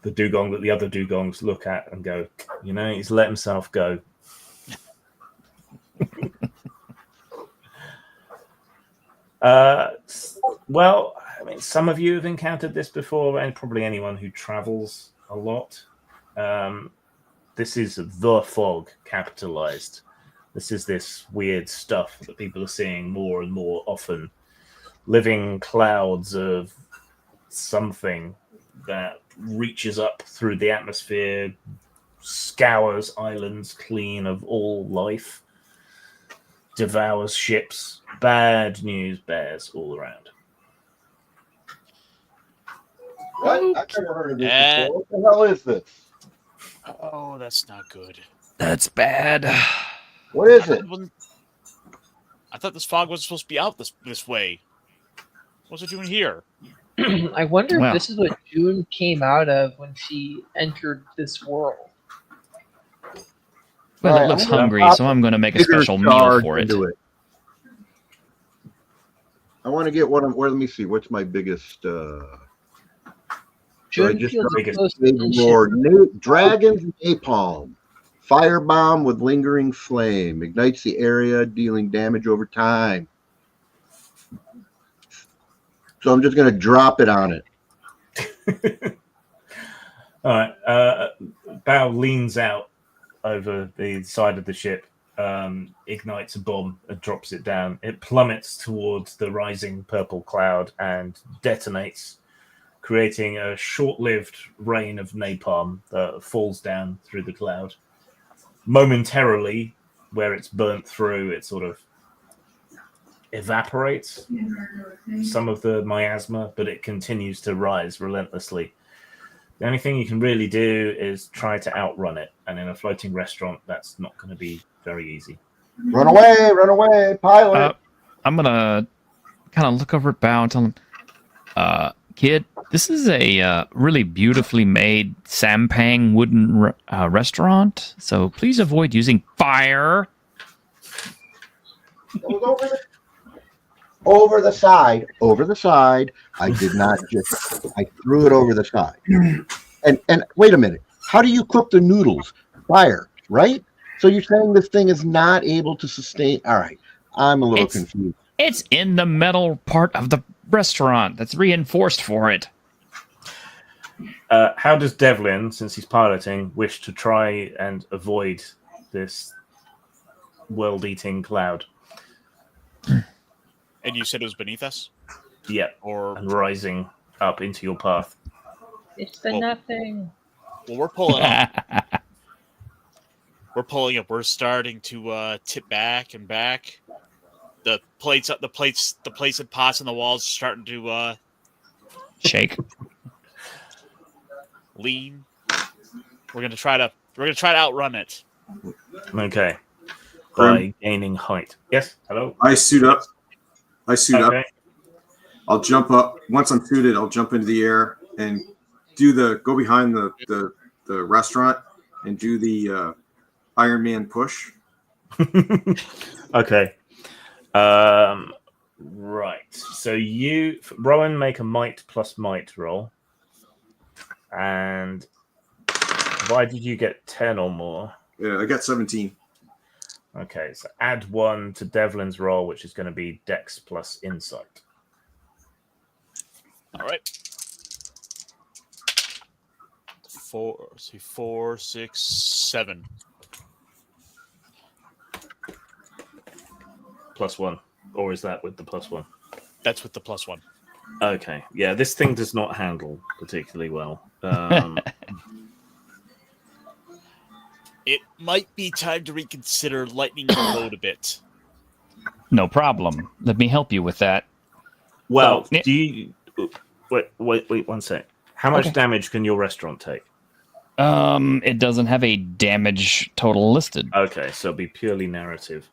The dugong that the other dugongs look at and go, he's let himself go. Well, I mean, some of you have encountered this before, and probably anyone who travels a lot. This is the fog capitalized. This is this weird stuff that people are seeing more and more often. Living clouds of something that reaches up through the atmosphere, scours islands clean of all life, devours ships. Bad news bears all around. What? I've never heard of this before. What the hell is this? Oh, that's not good. That's bad. What is it? I thought this fog was supposed to be out this way. What's it doing here? I wonder Well. if this is what June came out of when she entered this world. Well, Alright, it looks I'm gonna hungry, pop so I'm going to make a bigger special meal charge for it. into it. I want to get one. Let me see. What's my biggest? June just feels got close to Big kinship. Lord. Dragons napalm. Firebomb with lingering flame. Ignites the area, dealing damage over time. So I'm just going to drop it on it. All right. Bao leans out over the side of the ship, ignites a bomb and drops it down. It plummets towards the rising purple cloud and detonates, creating a short-lived rain of napalm that falls down through the cloud. Momentarily, where it's burnt through, it sort of evaporates some of the miasma, but it continues to rise relentlessly. The only thing you can really do is try to outrun it, and in a floating restaurant, that's not going to be very easy. Run away, pilot. I'm going to kind of look over at Bao and tell him, kid, this is a really beautifully made sampang wooden restaurant, so please avoid using fire. It was over the side. I did not I threw it over the side. And wait a minute. How do you cook the noodles? Fire, right? So you're saying this thing is not able to sustain. All right. I'm a little confused. It's in the metal part of the restaurant that's reinforced for it. How does Devlin, since he's piloting, wish to try and avoid this world-eating cloud? And you said it was beneath us? Yeah, and rising up into your path. It's the nothing. Well, we're pulling up. We're pulling up. We're starting to tip back and back. The plates and pots on the walls are starting to shake, lean. We're gonna try to outrun it. Okay. By gaining height. Yes. Hello. I suit up. Up. I'll jump up. Once I'm suited, I'll jump into the air and go behind the restaurant and do the Iron Man push. Okay. Right. So you, Rowan, make a might plus might roll. And why did you get 10 or more? Yeah, I got 17. Okay, so add 1 to Devlin's roll, which is going to be Dex plus Insight. All right. 4, 6, 7. Plus 1. Or is that with the plus 1? That's with the plus 1. Okay. Yeah, this thing does not handle particularly well. It might be time to reconsider lightening the load a bit. No problem. Let me help you with that. Well, Yeah. do you wait 1 sec? How much Okay. damage can your restaurant take? It doesn't have a damage total listed. Okay, so it'll be purely narrative.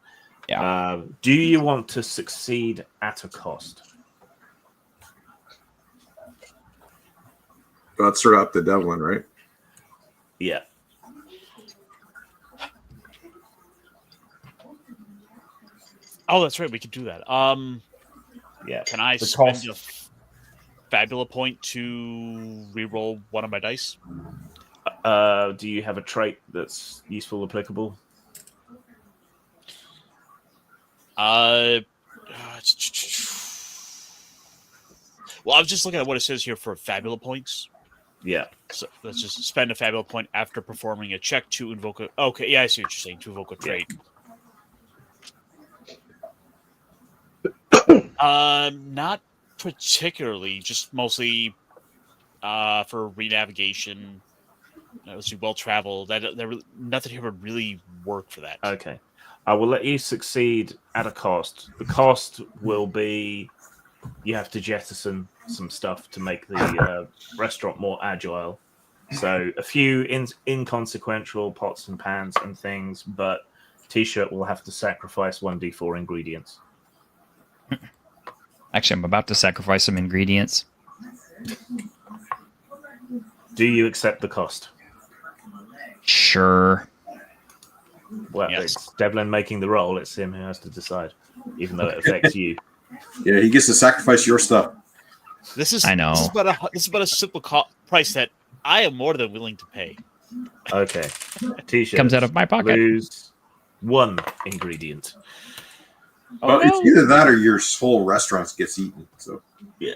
Yeah. Do you want to succeed at a cost? That's sort of up to Devlin, right? Yeah. Oh, that's right. We could do that. Yeah. Can I The spend cost. a Fabula point to reroll one of my dice? Do you have a trait that's useful, applicable? Well, I was just looking at what it says here for Fabula points. Yeah. So let's just spend a Fabula point after performing a check to invoke a. Okay, yeah, I see what you're saying. To invoke a trait. Not particularly. Just mostly for renavigation. Let's see, well travel. Nothing here would really work for that. Okay. I will let you succeed at a cost. The cost will be you have to jettison some stuff to make the restaurant more agile. So a few inconsequential pots and pans and things, but T-shirt will have to sacrifice 1d4 ingredients. Actually, I'm about to sacrifice some ingredients. Do you accept the cost? Sure. Well, Yes. it's Devlin making the roll. It's him who has to decide, even though it affects you. Yeah, he gets to sacrifice your stuff. I know. This is about a simple price that I am more than willing to pay. Okay. T-shirt Comes out of my pocket. Lose 1 ingredient. Well, it's either that or your whole restaurant gets eaten. So Yeah.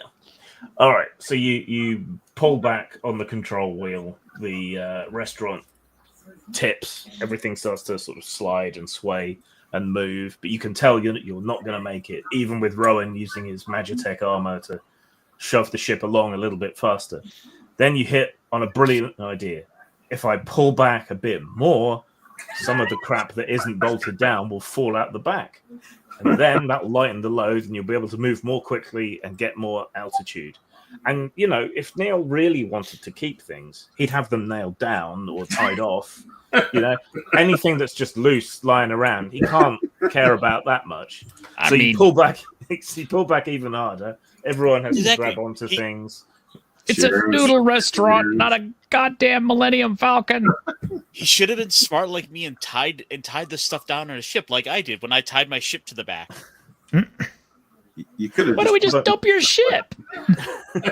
All right. So you pull back on the control wheel. The restaurant tips. Everything starts to sort of slide and sway and move. But you can tell you're not going to make it, even with Rowan using his Magitech armor to shove the ship along a little bit faster. Then you hit on a brilliant idea. If I pull back a bit more, some of the crap that isn't bolted down will fall out the back. And then that will lighten the load and you'll be able to move more quickly and get more altitude. And, if Neil really wanted to keep things, he'd have them nailed down or tied off. Anything that's just loose lying around, he can't care about that much. So you pull back even harder. Everyone has to grab onto things. It's a noodle restaurant, not a goddamn Millennium Falcon. He should have been smart like me and tied this stuff down on a ship like I did when I tied my ship to the back. you could have. Why don't we just dump your ship? We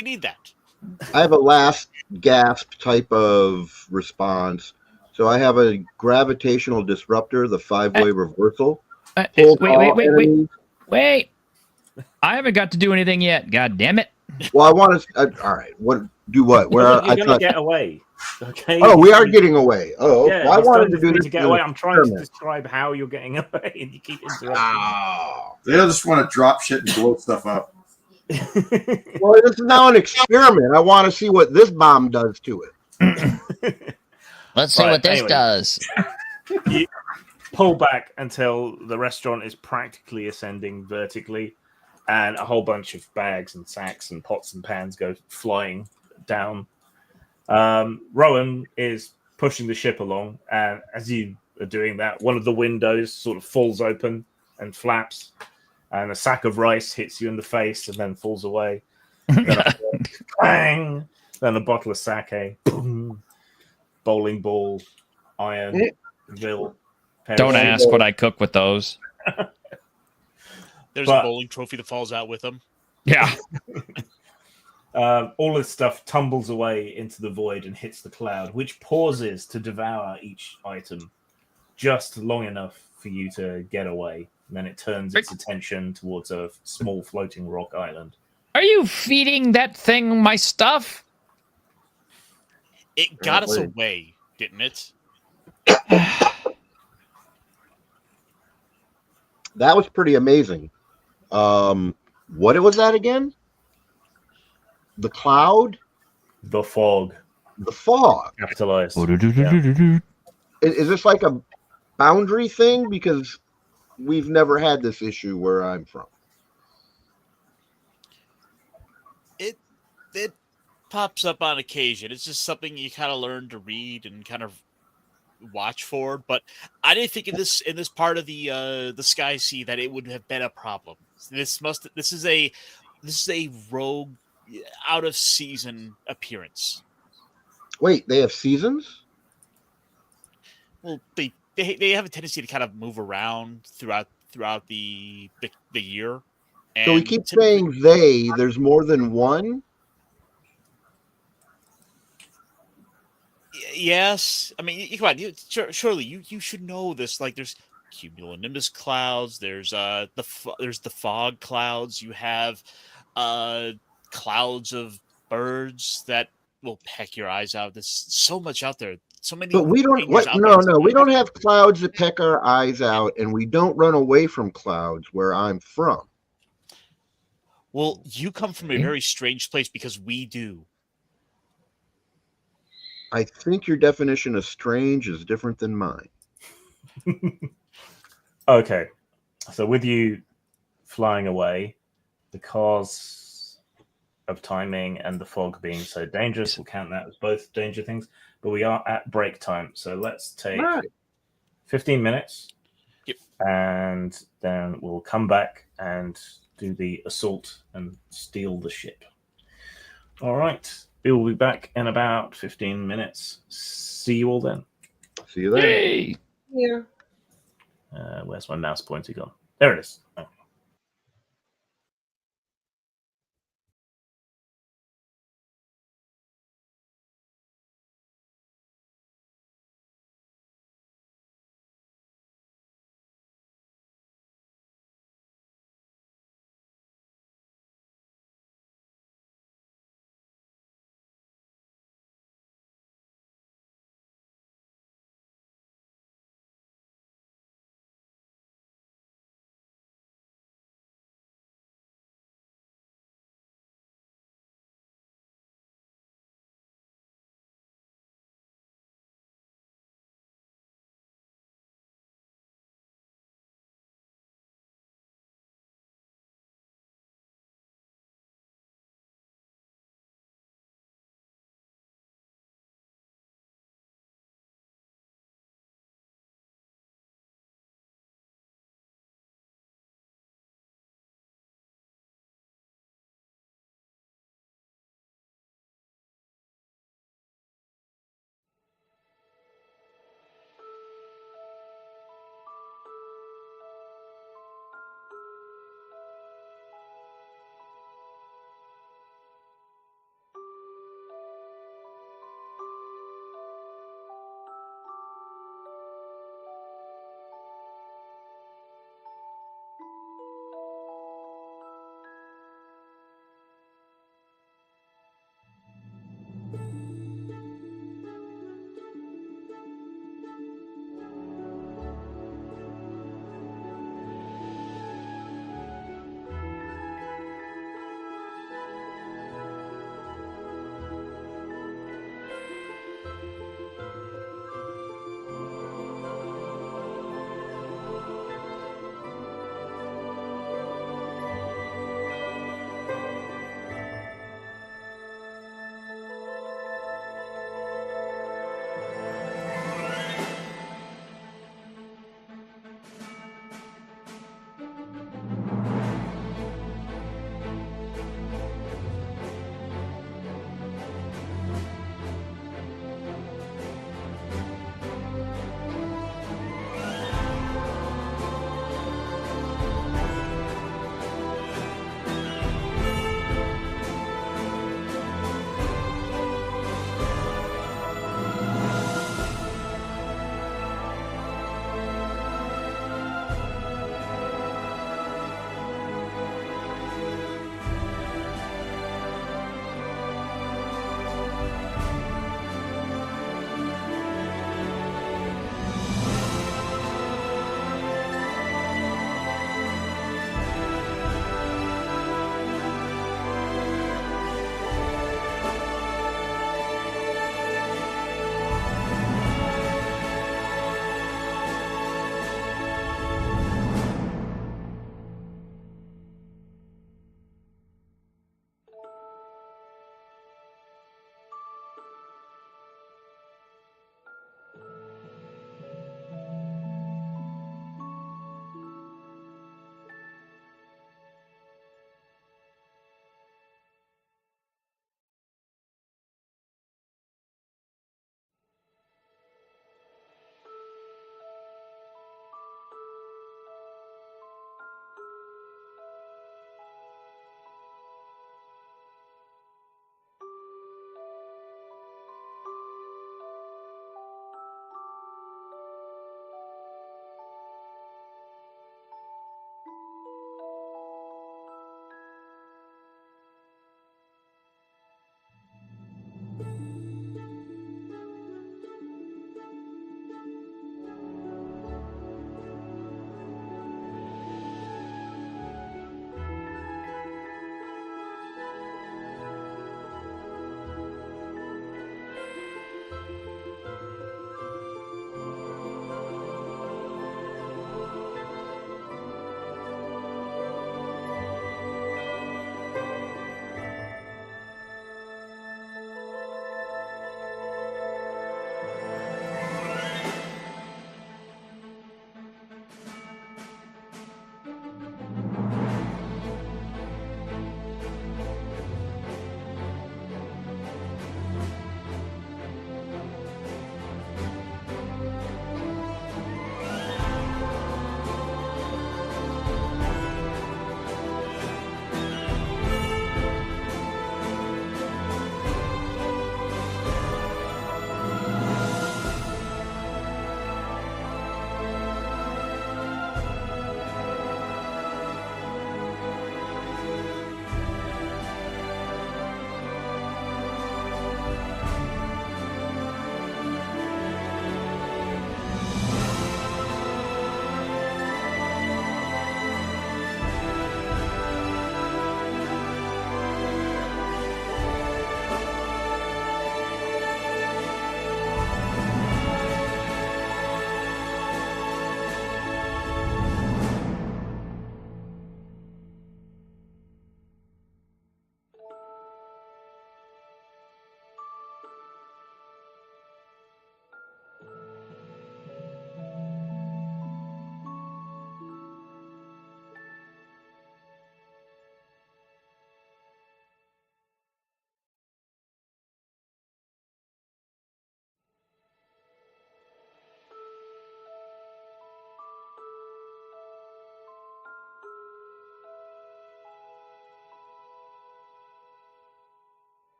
need that. I have a last gasp type of response. So I have a gravitational disruptor, the 5-way reversal. Wait. I haven't got to do anything yet. God damn it. Well, I want to. All right. Do what? Where You're going to get away. Okay. Oh, we are getting away. Oh, yeah, well, I wanted to do this to get away. I'm trying to describe how you're getting away, and you keep interrupting. They just want to drop shit and blow stuff up. Well, this is now an experiment. I want to see what this bomb does to it. Let's see what this does. You pull back until the restaurant is practically ascending vertically, and a whole bunch of bags and sacks and pots and pans go flying down. Rowan is pushing the ship along, and as you are doing that, one of the windows sort of falls open and flaps, and a sack of rice hits you in the face and then falls away. Then bang! Then a bottle of sake, boom, bowling ball, iron, Vil. Don't ask what I cook with those. There's a bowling trophy that falls out with them. Yeah. All this stuff tumbles away into the void and hits the cloud, which pauses to devour each item just long enough for you to get away. And then it turns its attention towards a small floating rock island. Are you feeding that thing my stuff? It got us away, didn't it? That was pretty amazing. What was that again? The cloud? The fog. The fog. Capitalized. Is this like a boundary thing? Because we've never had this issue where I'm from. It pops up on occasion. It's just something you kind of learn to read and kind of watch for. But I didn't think in this part of the Sky Sea that it would have been a problem. This is a rogue out of season appearance. Wait, they have seasons? Well, they have a tendency to kind of move around throughout the year. So we And keep typically, saying they. There's more than one. yes, I mean, come on, surely you should know this. Like, there's cumulonimbus clouds. There's there's the fog clouds. You have uh clouds of birds that will peck your eyes out. There's so much out there. So many But we don't. dangers What? out there. No, no, we don't have clouds that peck our eyes out, and we don't run away from clouds where I'm from. Well, you come from a very strange place because we do. I think your definition of strange is different than mine. Okay, so with you flying away, because of timing and the fog being so dangerous, we'll count that as both danger things. But we are at break time, so let's take 15 minutes. Yep. And then we'll come back and do the assault and steal the ship. All right. We will be back in about 15 minutes. See you all then. See you then. Hey! Yeah. Where's my mouse pointer gone? There it is. Okay.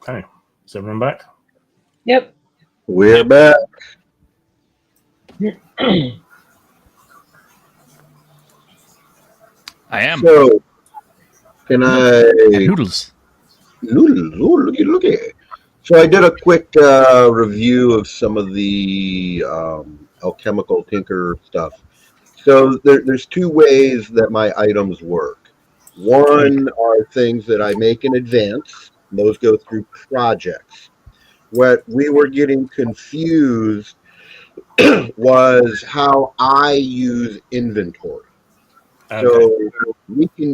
Okay. Is everyone back? Yep. We're back. I am. So, can I? Noodles. Noodles. Oh, looky. So I did a quick review of some of the alchemical tinker stuff. So there's two ways that my items work. One are things that I make in advance. And those go through projects. What we were getting confused was how I use inventory. Okay. So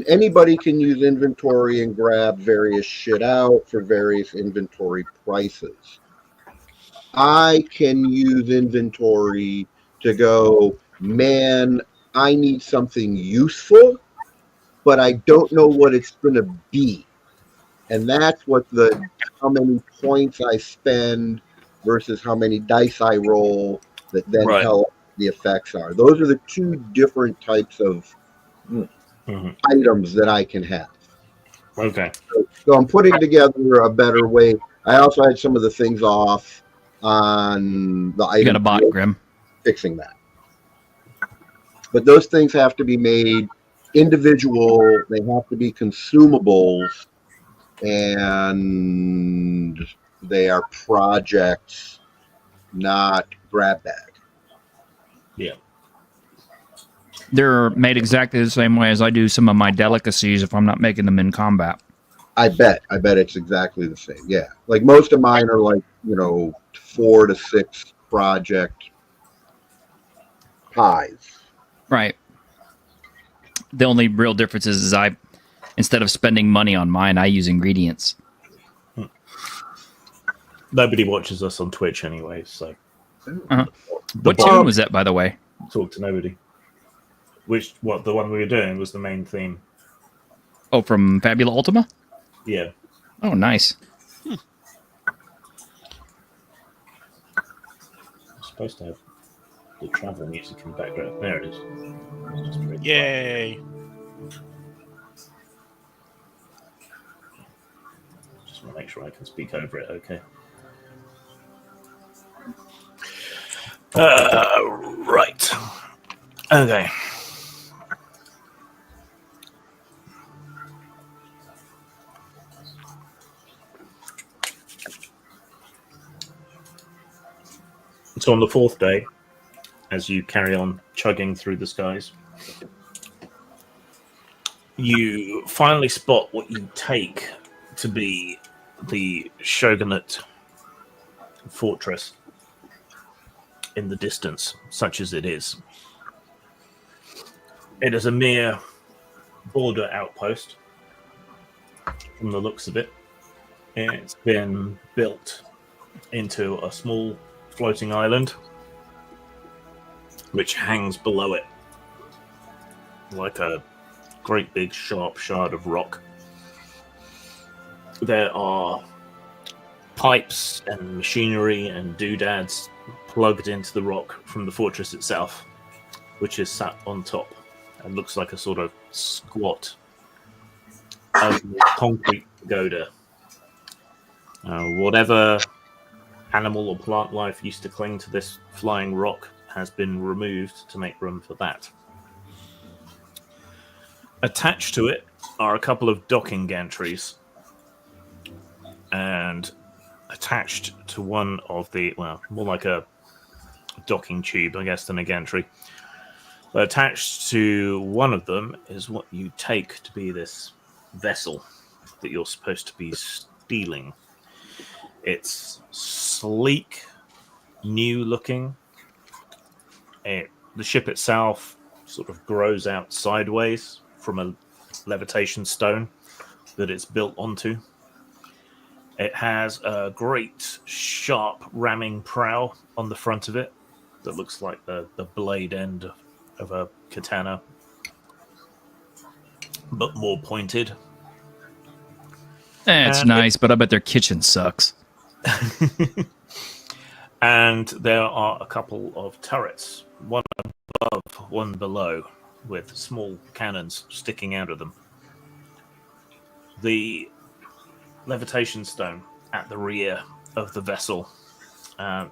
anybody can use inventory and grab various shit out for various inventory prices. I can use inventory to go, man, I need something useful, but I don't know what it's going to be. And that's what how many points I spend versus how many dice I roll that then Right. tell the effects are. Those are the two different types of Mhm. items that I can have. Okay. So I'm putting together a better way. I also had some of the things off on the You got a item bot, Grim. fixing that. But those things have to be made individual. They have to be consumables, and they are projects, not grab bag. Yeah. They're made exactly the same way as I do some of my delicacies if I'm not making them in combat. I bet it's exactly the same. Yeah, like most of mine are like 4 to 6 project pies. Right. The only real difference is instead of spending money on mine, I use ingredients. Nobody watches us on Twitch anyway, so What tune was that, by the way? talk to nobody. The one we were doing was the main theme. Oh, from Fabula Ultima? Yeah. Oh, nice. I'm supposed to have the travel music in the background. There it is. Just very Yay! Just want to make sure I can speak over it. Okay. Right. Okay. So on the fourth day, as you carry on chugging through the skies, you finally spot what you take to be the shogunate fortress in the distance, such as it is. It is a mere border outpost from the looks of it. It's been built into a small floating island which hangs below it like a great big sharp shard of rock. There are pipes and machinery and doodads plugged into the rock from the fortress itself, which is sat on top and looks like a sort of squat concrete pagoda. Whatever animal or plant life used to cling to this flying rock has been removed to make room for that. Attached to it are a couple of docking gantries, and attached to one of the, well, more like a docking tube, I guess, than a gantry. But attached to one of them is what you take to be this vessel that you're supposed to be stealing. It's sleek, new looking. The ship itself sort of grows out sideways from a levitation stone that it's built onto. It has a great sharp ramming prow on the front of it that looks like the blade end of a katana, but more pointed. It's nice, but I bet their kitchen sucks. And there are a couple of turrets, one above, one below, with small cannons sticking out of them. The levitation stone at the rear of the vessel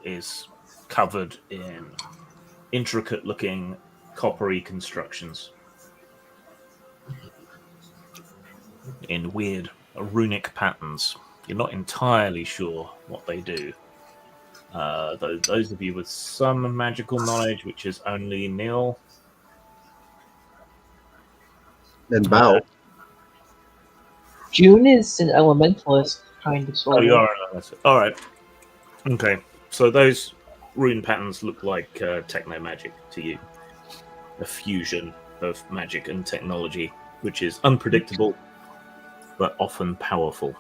is covered in intricate-looking coppery constructions in weird runic patterns. You're not entirely sure what they do. Those of you with some magical knowledge, which is only Neil And Bao. June is an elementalist, kind of, sort Oh, of. you are an analyst. All right. Okay. So those rune patterns look like techno magic to you. A fusion of magic and technology, which is unpredictable, but often powerful.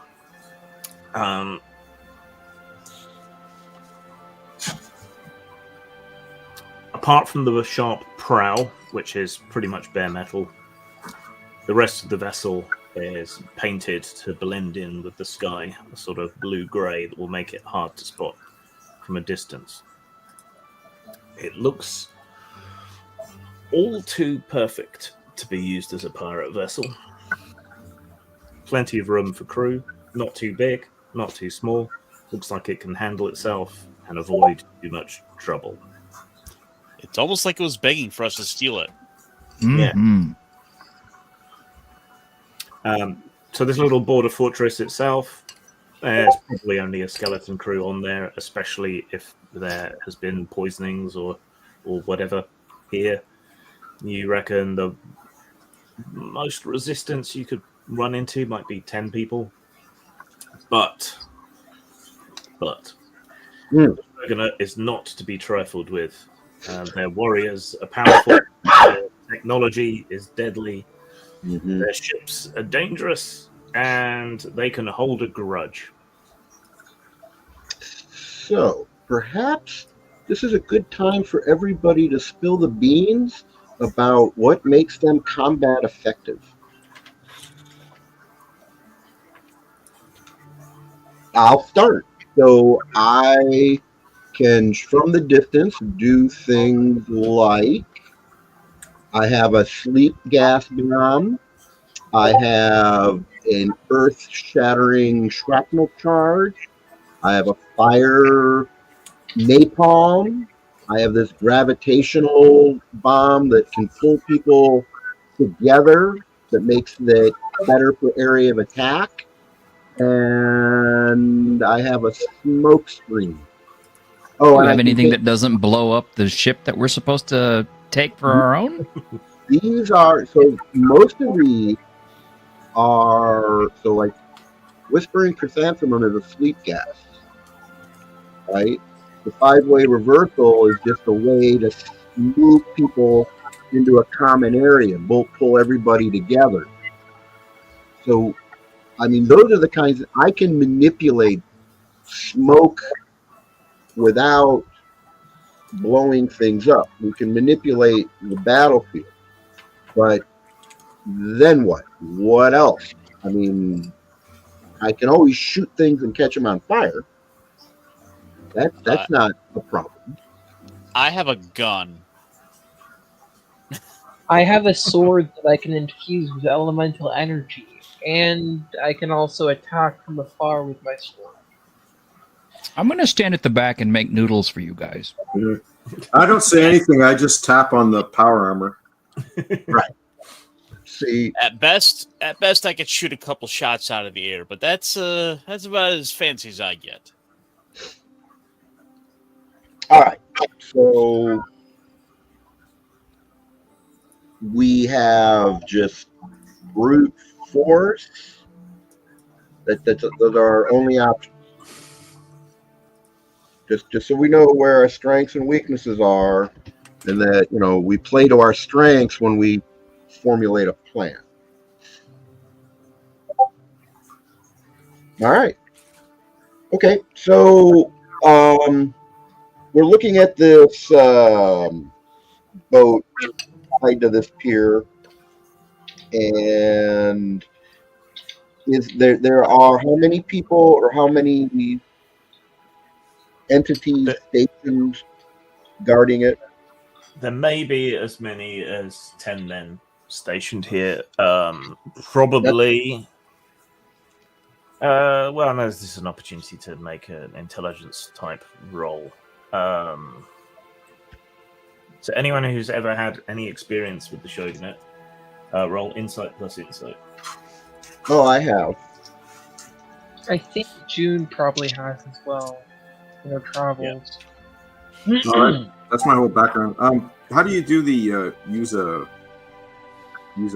Apart from the sharp prow, which is pretty much bare metal, the rest of the vessel is painted to blend in with the sky, a sort of blue-grey that will make it hard to spot from a distance. It looks all too perfect to be used as a pirate vessel. Plenty of room for crew, not too big, not too small. Looks like it can handle itself and avoid too much trouble. It's almost like it was begging for us to steal it. Mm-hmm. So this little border fortress itself, there's probably only a skeleton crew on there, especially if there has been poisonings or whatever here. You reckon the most resistance you could run into might be 10 people? But the Dragoner is not to be trifled with. Their warriors are powerful, their technology is deadly, their ships are dangerous, and they can hold a grudge. So, perhaps this is a good time for everybody to spill the beans about what makes them combat effective. I'll start. So, I can, from the distance, do things like I have a sleep gas bomb. I have an earth-shattering shrapnel charge. I have a fire napalm. I have this gravitational bomb that can pull people together that makes it better for area of attack. And I have a smoke screen. Do you have anything that doesn't blow up the ship that we're supposed to take for our own? These are, so most of these are, so like Whispering Chrysanthemum is a sleep gas, right? The five-way reversal is just a way to move people into a common area, pull everybody together. So, I mean, those are the kinds that I can manipulate smoke without blowing things up. We can manipulate the battlefield. But then what? What else? I mean, I can always shoot things and catch them on fire. That's not a problem. I have a gun. I have a sword that I can infuse with elemental energy, and I can also attack from afar with my sword. I'm going to stand at the back and make noodles for you guys. I don't say anything. I just tap on the power armor. Right. See, At best, I could shoot a couple shots out of the air, but that's about as fancy as I get. all right. So we have just brute force. Those are our only options. Just so we know where our strengths and weaknesses are, and that we play to our strengths when we formulate a plan. All right. Okay. So we're looking at this boat tied to this pier, and there are how many people or how many entities stationed guarding it? There may be as many as 10 men stationed here. Probably Well, no, this is an opportunity to make an intelligence type roll. So anyone who's ever had any experience with the shogunate, roll insight plus insight. Oh, I have. I think June probably has as well in her travels. All right. That's my whole background. How do you do the use a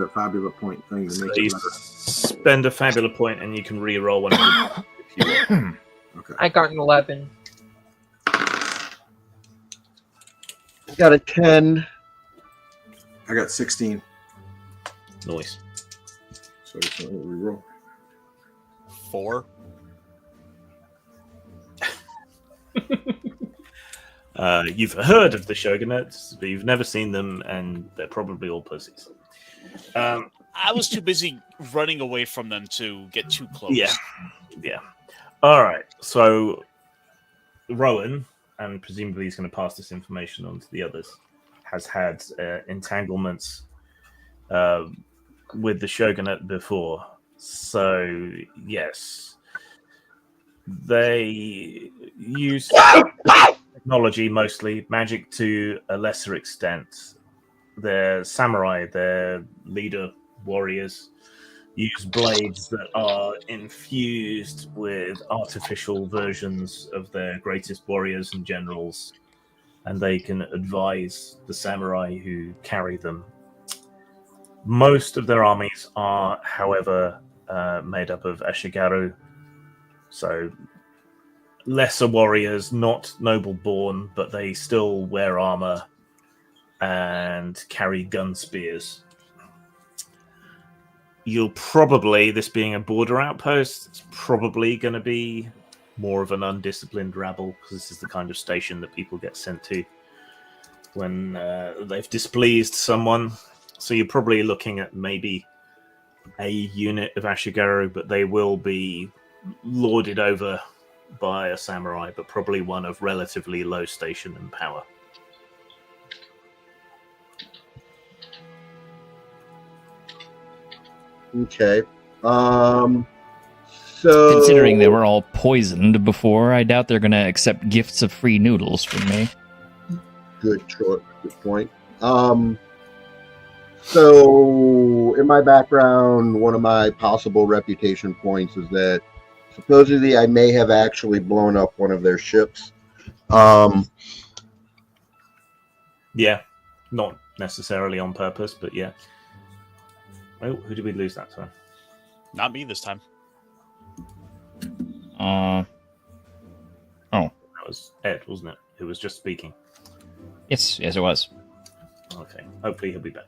Fabula point thing to So make you it better? spend a Fabula point and you can re-roll one of them if you want. Okay. I got an 11. Got a 10. I got 16. Nice. So I just want to reroll. 4. You've heard of the shogunates, but you've never seen them, and they're probably all pussies. I was too busy running away from them to get too close. Yeah. All right. So Rowan, and presumably he's going to pass this information on to the others, has had entanglements with the shogunate before. So yes, they use technology, mostly magic to a lesser extent. Their samurai, their leader warriors, use blades that are infused with artificial versions of their greatest warriors and generals, and they can advise the samurai who carry them. Most of their armies are, however, made up of ashigaru, so lesser warriors, not noble born, but they still wear armor and carry gun spears. You'll probably, this being a border outpost, it's probably going to be more of an undisciplined rabble, because this is the kind of station that people get sent to when they've displeased someone. So you're probably looking at maybe a unit of ashigaru, but they will be lorded over by a samurai, but probably one of relatively low station and power. Okay. So Considering they were all poisoned before, I doubt they're going to accept gifts of free noodles from me. Good choice. Good point. So in my background, one of my possible reputation points is that supposedly I may have actually blown up one of their ships. Yeah, not necessarily on purpose, but yeah. Oh, who did we lose that time? Not me this time. Oh. That was Ed, wasn't it? Who was just speaking. Yes, it was. Okay, hopefully he'll be back.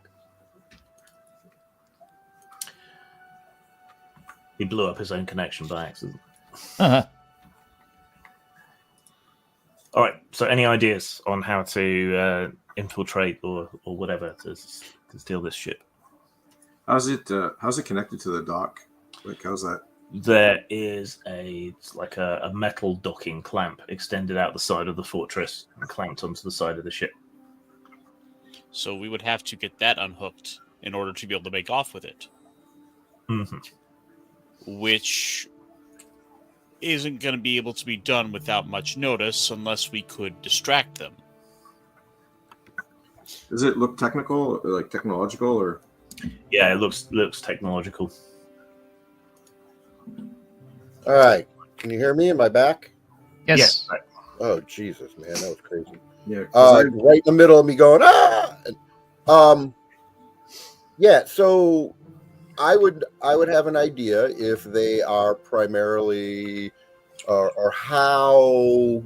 He blew up his own connection by accident. Uh-huh. All right, so any ideas on how to infiltrate or whatever to steal this ship? How's it connected to the dock? Like, how's that? There is a metal docking clamp extended out the side of the fortress and clamped onto the side of the ship. So we would have to get that unhooked in order to be able to make off with it. Mm-hmm. Which isn't going to be able to be done without much notice unless we could distract them. Does it look technical, or like technological, or? Yeah, it looks technological. All right. Can you hear me? Am I back? Yes. Yes. Right. Oh, Jesus, man. That was crazy. Yeah. Right in the middle of me going, ah! Yeah, so I would have an idea if they are primarily or how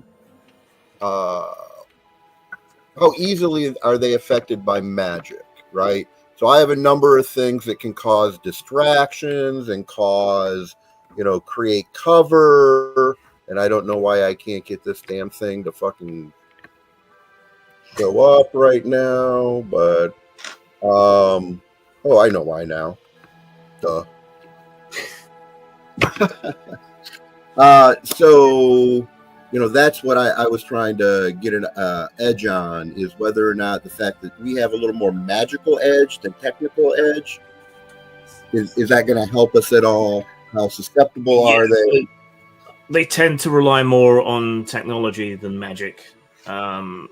easily are they affected by magic, right? So I have a number of things that can cause distractions and create cover, and I don't know why I can't get this damn thing to fucking show up right now, but I know why now. Duh. So that's what I was trying to get an edge on, is whether or not the fact that we have a little more magical edge than technical edge is that going to help us at all? How susceptible are they? They tend to rely more on technology than magic. Though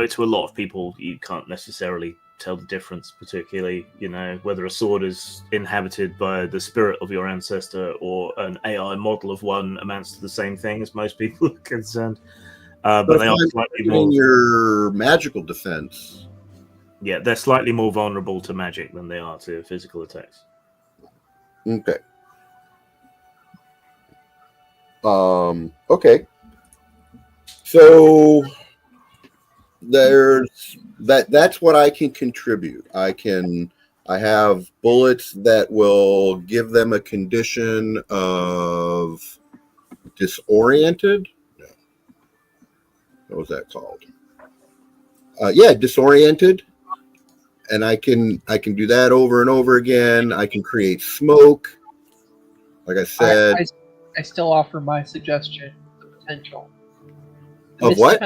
to a lot of people, you can't necessarily tell the difference, particularly, whether a sword is inhabited by the spirit of your ancestor or an AI model of one amounts to the same thing as most people are concerned. But they are slightly more... your magical defense. Yeah, they're slightly more vulnerable to magic than they are to physical attacks. Okay. Okay. So that's what I can contribute. I have bullets that will give them a condition of disoriented. No. What was that called? Disoriented. And I can do that over and over again. I can create smoke. Like I said. I still offer my suggestion, the potential. Of what?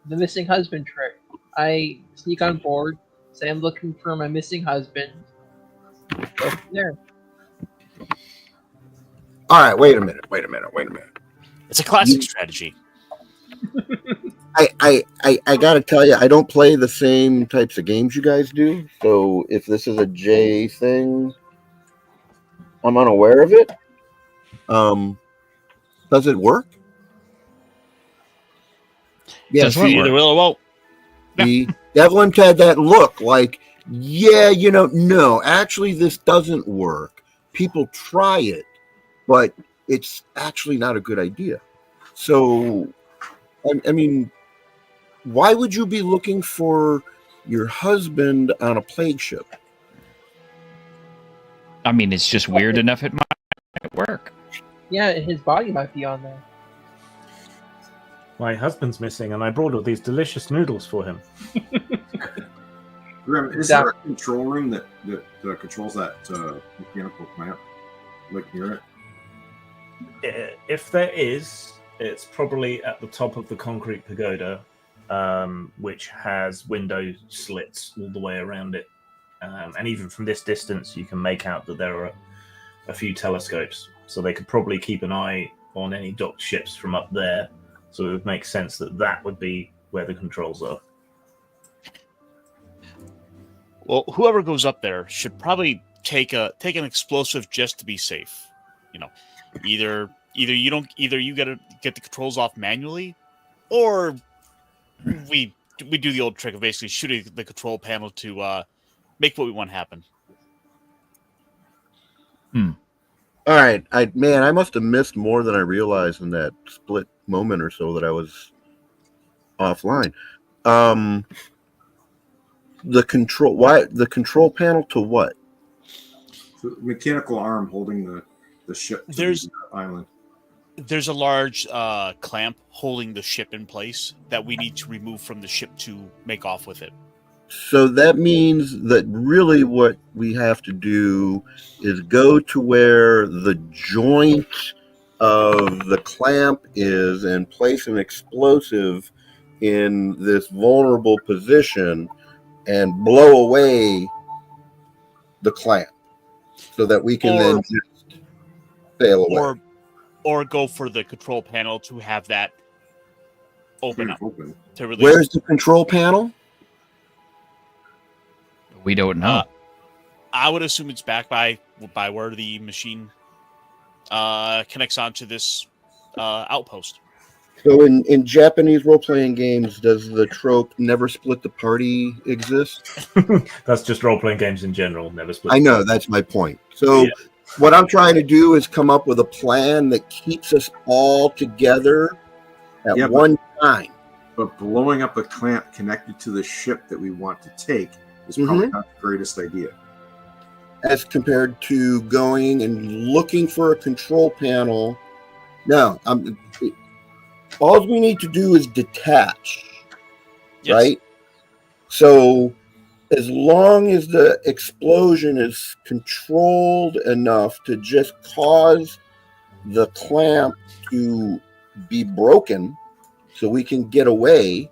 The missing husband trick. I sneak on board, say I'm looking for my missing husband. Go from there. All right, wait a minute. It's a classic strategy. I gotta tell you, I don't play the same types of games you guys do. So if this is a J thing, I'm unaware of it. Does it work? Yes, either will or won't. The Devlin had that look like, no, actually this doesn't work. People try it, but it's actually not a good idea. So, I mean, why would you be looking for your husband on a plague ship? I mean, it's just weird enough it might work. Yeah, his body might be on there. My husband's missing, and I brought all these delicious noodles for him. Grim, is there a control room that controls that mechanical plant? Like near it? If there is, it's probably at the top of the concrete pagoda, which has window slits all the way around it. And even from this distance, you can make out that there are a few telescopes. So they could probably keep an eye on any docked ships from up there. So it would make sense that would be where the controls are. Well, whoever goes up there should probably take an explosive just to be safe. Either you gotta get the controls off manually, or we do the old trick of basically shooting the control panel to make what we want happen. All right, I must have missed more than I realized in that split moment or so that I was offline. The control panel to what? The mechanical arm holding the ship to the island. There's a large clamp holding the ship in place that we need to remove from the ship to make off with it. So that means that really what we have to do is go to where the joint of the clamp is and place an explosive in this vulnerable position and blow away the clamp so that we can then just sail away. Or go for the control panel to have that open up. To release. Where's the control panel? We don't know. I would assume it's back by where the machine connects onto this outpost. So in Japanese role-playing games, does the trope never split the party exist? That's just role-playing games in general, never split. I know, that's my point. So what I'm trying to do is come up with a plan that keeps us all together at one time. But blowing up a clamp connected to the ship that we want to take is probably not the greatest idea. As compared to going and looking for a control panel. No, all we need to do is detach, right? So as long as the explosion is controlled enough to just cause the clamp to be broken so we can get away,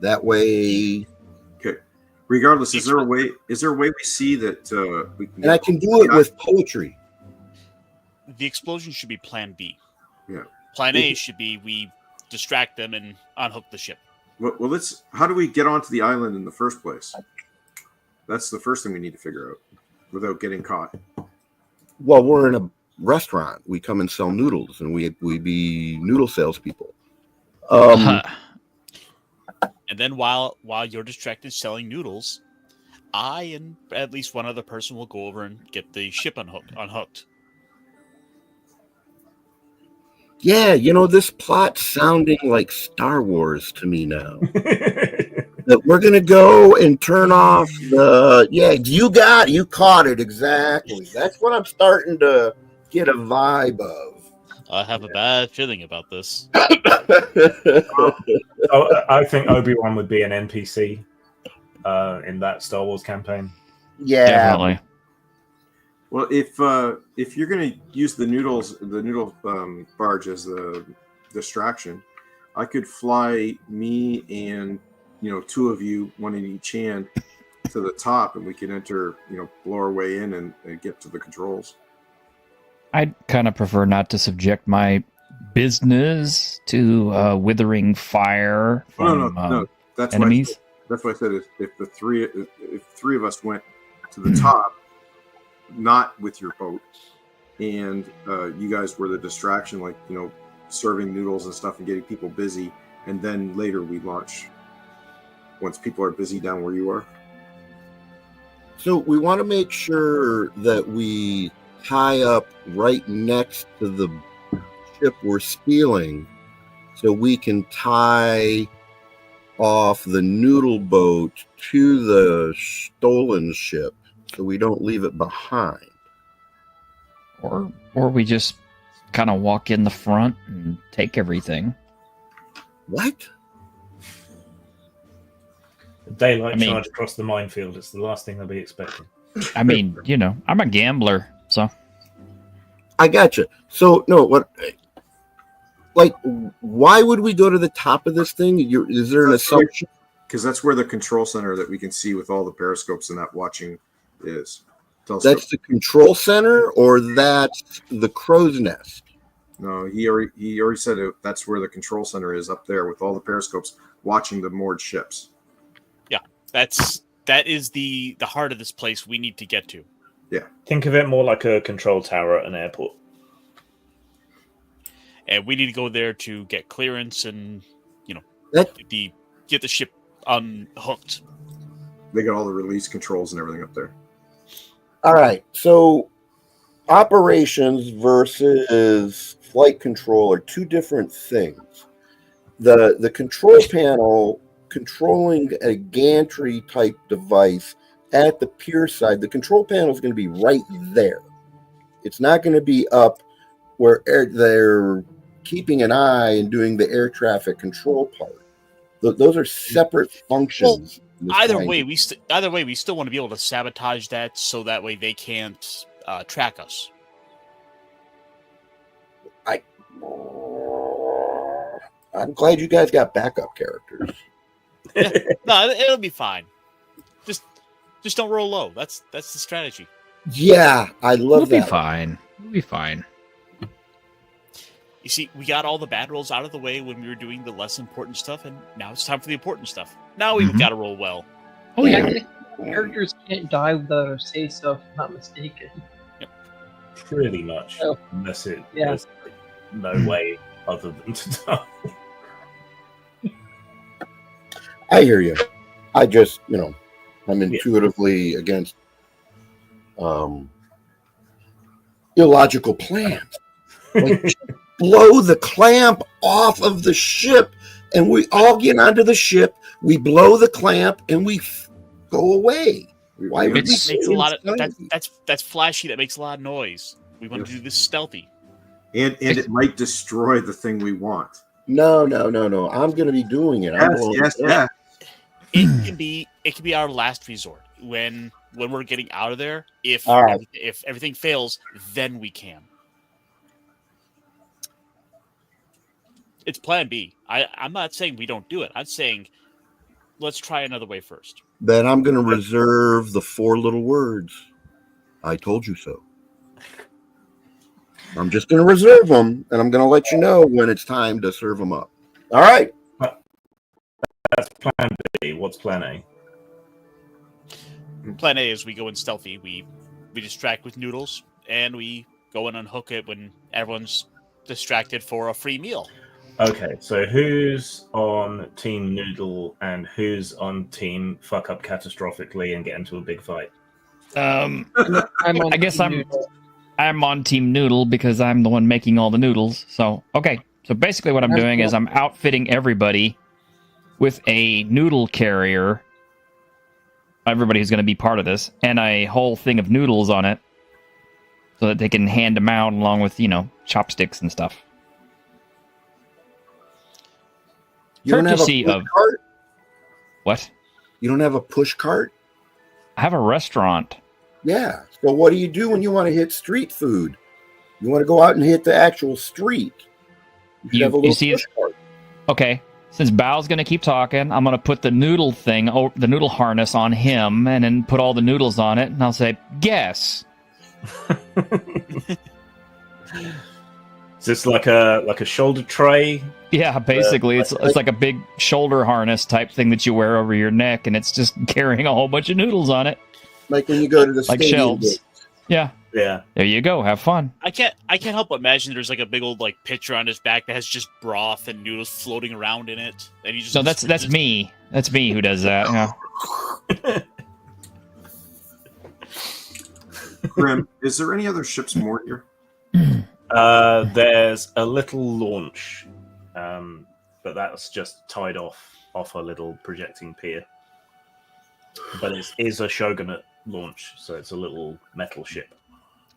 that way... Regardless, is there a way we see that we can? And I can do it with poetry. the explosion should be Plan B. Yeah. Plan A should be we distract them and unhook the ship. Well, let's. How do we get onto the island in the first place? That's the first thing we need to figure out without getting caught. Well, we're in a restaurant. We come and sell noodles, and we be noodle salespeople. And then while you're distracted selling noodles, I and at least one other person will go over and get the ship unhooked. Yeah, this plot's sounding like Star Wars to me now. That we're gonna go and turn off the. Yeah, you caught it exactly. That's what I'm starting to get a vibe of. I have a bad feeling about this. I think Obi-Wan would be an NPC in that Star Wars campaign. Yeah, Definitely. Well, if you're going to use the noodle barge as the distraction, I could fly me and two of you, one in each hand, to the top, and we can enter, blow our way in and get to the controls. I'd kind of prefer not to subject my business to withering fire from No. That's enemies. That's why I said if three of us went to the top, not with your boat, and you guys were the distraction, like serving noodles and stuff and getting people busy, and then later we launch once people are busy down where you are. So we want to make sure that we tie up right next to the ship we're stealing, so we can tie off the noodle boat to the stolen ship, so we don't leave it behind. Or we just kind of walk in the front and take everything. What? Daylight charge across the minefield. It's the last thing they'll be expecting. I mean, I'm a gambler, so. I gotcha. So, no, why would we go to the top of this thing? Is there an assumption? Because that's where the control center that we can see with all the periscopes and that watching is. That's the control center, or that's the crow's nest? No, he already said that's where the control center is, up there with all the periscopes watching the moored ships. Yeah, that is the heart of this place we need to get to. Yeah. Think of it more like a control tower at an airport. And we need to go there to get clearance and, get the ship unhooked. They got all the release controls and everything up there. All right. So operations versus flight control are two different things. The control panel controlling a gantry type device at the pier side, the control panel is going to be right there. It's not going to be up where they're keeping an eye and doing the air traffic control part. Those are separate functions. Well, either way, we still want to be able to sabotage that so that way they can't track us. I'm glad you guys got backup characters. Yeah, no, it'll be fine. Just don't roll low. That's the strategy. Yeah, I love that. We'll be fine. We'll be fine. You see, we got all the bad rolls out of the way when we were doing the less important stuff, and now it's time for the important stuff. Now we've got to roll well. Oh, yeah. Characters can't die without our say so, if I'm not mistaken. Pretty much. Oh. Unless Yeah. there's no way other than to die. I hear you. I just, I'm intuitively against illogical plans. Like, blow the clamp off of the ship, and we all get onto the ship. We blow the clamp, and we go away. Why would we? Makes a lot of that's flashy. That makes a lot of noise. We want to do this stealthy, and it might destroy the thing we want. No. I'm going to be doing it. Yes. It can be our last resort when we're getting out of there. If everything fails, then we can. It's plan B. I'm not saying we don't do it. I'm saying let's try another way first. Then I'm going to reserve the 4 little words. I told you so. I'm just going to reserve them, and I'm going to let you know when it's time to serve them up. All right. That's plan B. What's plan A? Plan A is we go in stealthy. We distract with noodles, and we go and unhook it when everyone's distracted for a free meal. Okay, so who's on Team Noodle and who's on Team Fuck Up Catastrophically and get into a big fight? I'm on I guess Team I'm Noodle. I'm on Team Noodle because I'm the one making all the noodles. So okay. So basically, what I'm doing is I'm outfitting everybody with a noodle carrier. Everybody who's going to be part of this, and a whole thing of noodles on it, so that they can hand them out along with chopsticks and stuff. You don't have a Courtesy push of cart? what? You don't have a push cart? I have a restaurant. Yeah. So what do you do when you want to hit street food? You want to go out and hit the actual street. You should have a little push cart. Okay. Since Bao's going to keep talking, I'm going to put the noodle thing, the noodle harness on him, and then put all the noodles on it, and I'll say, guess. Is this like a shoulder tray? Yeah, basically, it's like a big shoulder harness type thing that you wear over your neck, and it's just carrying a whole bunch of noodles on it. Like when you go to the like stadium shelves. game. Yeah. Yeah. There you go. Have fun. I can't help but imagine there's like a big old picture on his back that has just broth and noodles floating around in it, and you just So that's me. That's me who does that. Yeah. Grim, is there any other ships moored here? There's a little launch, but that's just tied off a little projecting pier. But it is a Shogunate launch, so it's a little metal ship.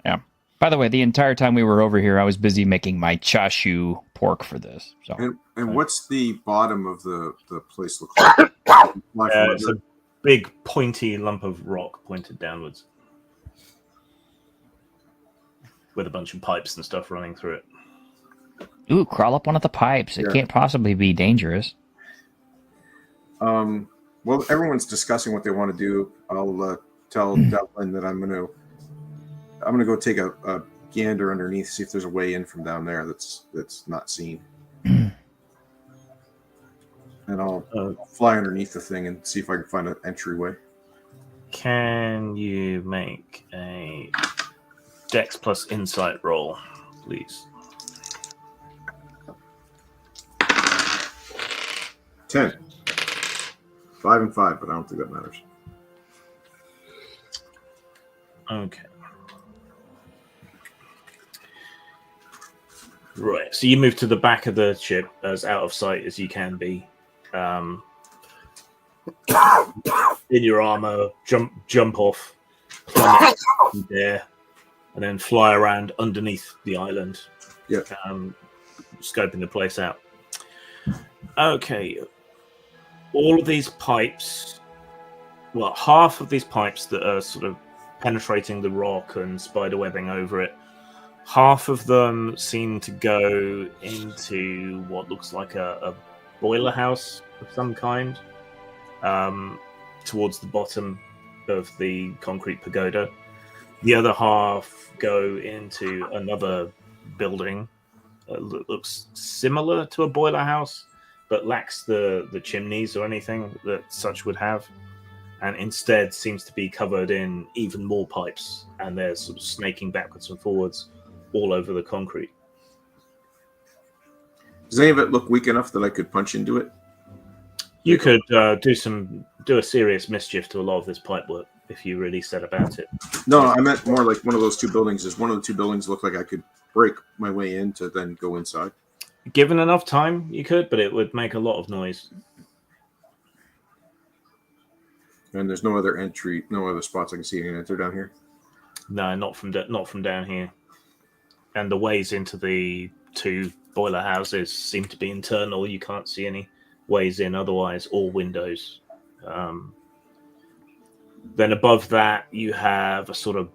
Yeah. By the way, the entire time we were over here, I was busy making my chashu pork for this. So. And what's the bottom of the place look like? It's a big pointy lump of rock pointed downwards, with a bunch of pipes and stuff running through it. Ooh, crawl up one of the pipes. It can't possibly be dangerous. Well, everyone's discussing what they want to do. I'll tell Devlin that I'm gonna go take a gander underneath, see if there's a way in from down there that's not seen. And I'll fly underneath the thing and see if I can find an entryway. Can you make a Dex plus Insight roll, please? 10. 5 and 5, but I don't think that matters. Okay. Right, so you move to the back of the ship as out of sight as you can be. In your armor, jump off, plummet there, and then fly around underneath the island. Yeah. Scoping the place out. Okay. All of these pipes, well, half of these pipes that are sort of penetrating the rock and spiderwebbing over it, half of them seem to go into what looks like a boiler house of some kind, towards the bottom of the concrete pagoda. The other half go into another building that looks similar to a boiler house, but lacks the chimneys or anything that such would have, and instead seems to be covered in even more pipes, and they're sort of snaking backwards and forwards all over the concrete. Does any of it look weak enough that I could punch into it? You could do a serious mischief to a lot of this pipe work if you really set about it. No, I meant more like one of those two buildings. Does one of the two buildings look like I could break my way in to then go inside? Given enough time, you could, but it would make a lot of noise. And there's no other entry, no other spots I can see you can enter down here? No, not from down here. And the ways into the two boiler houses seem to be internal. You can't see any ways in otherwise, or windows. Then above that, you have a sort of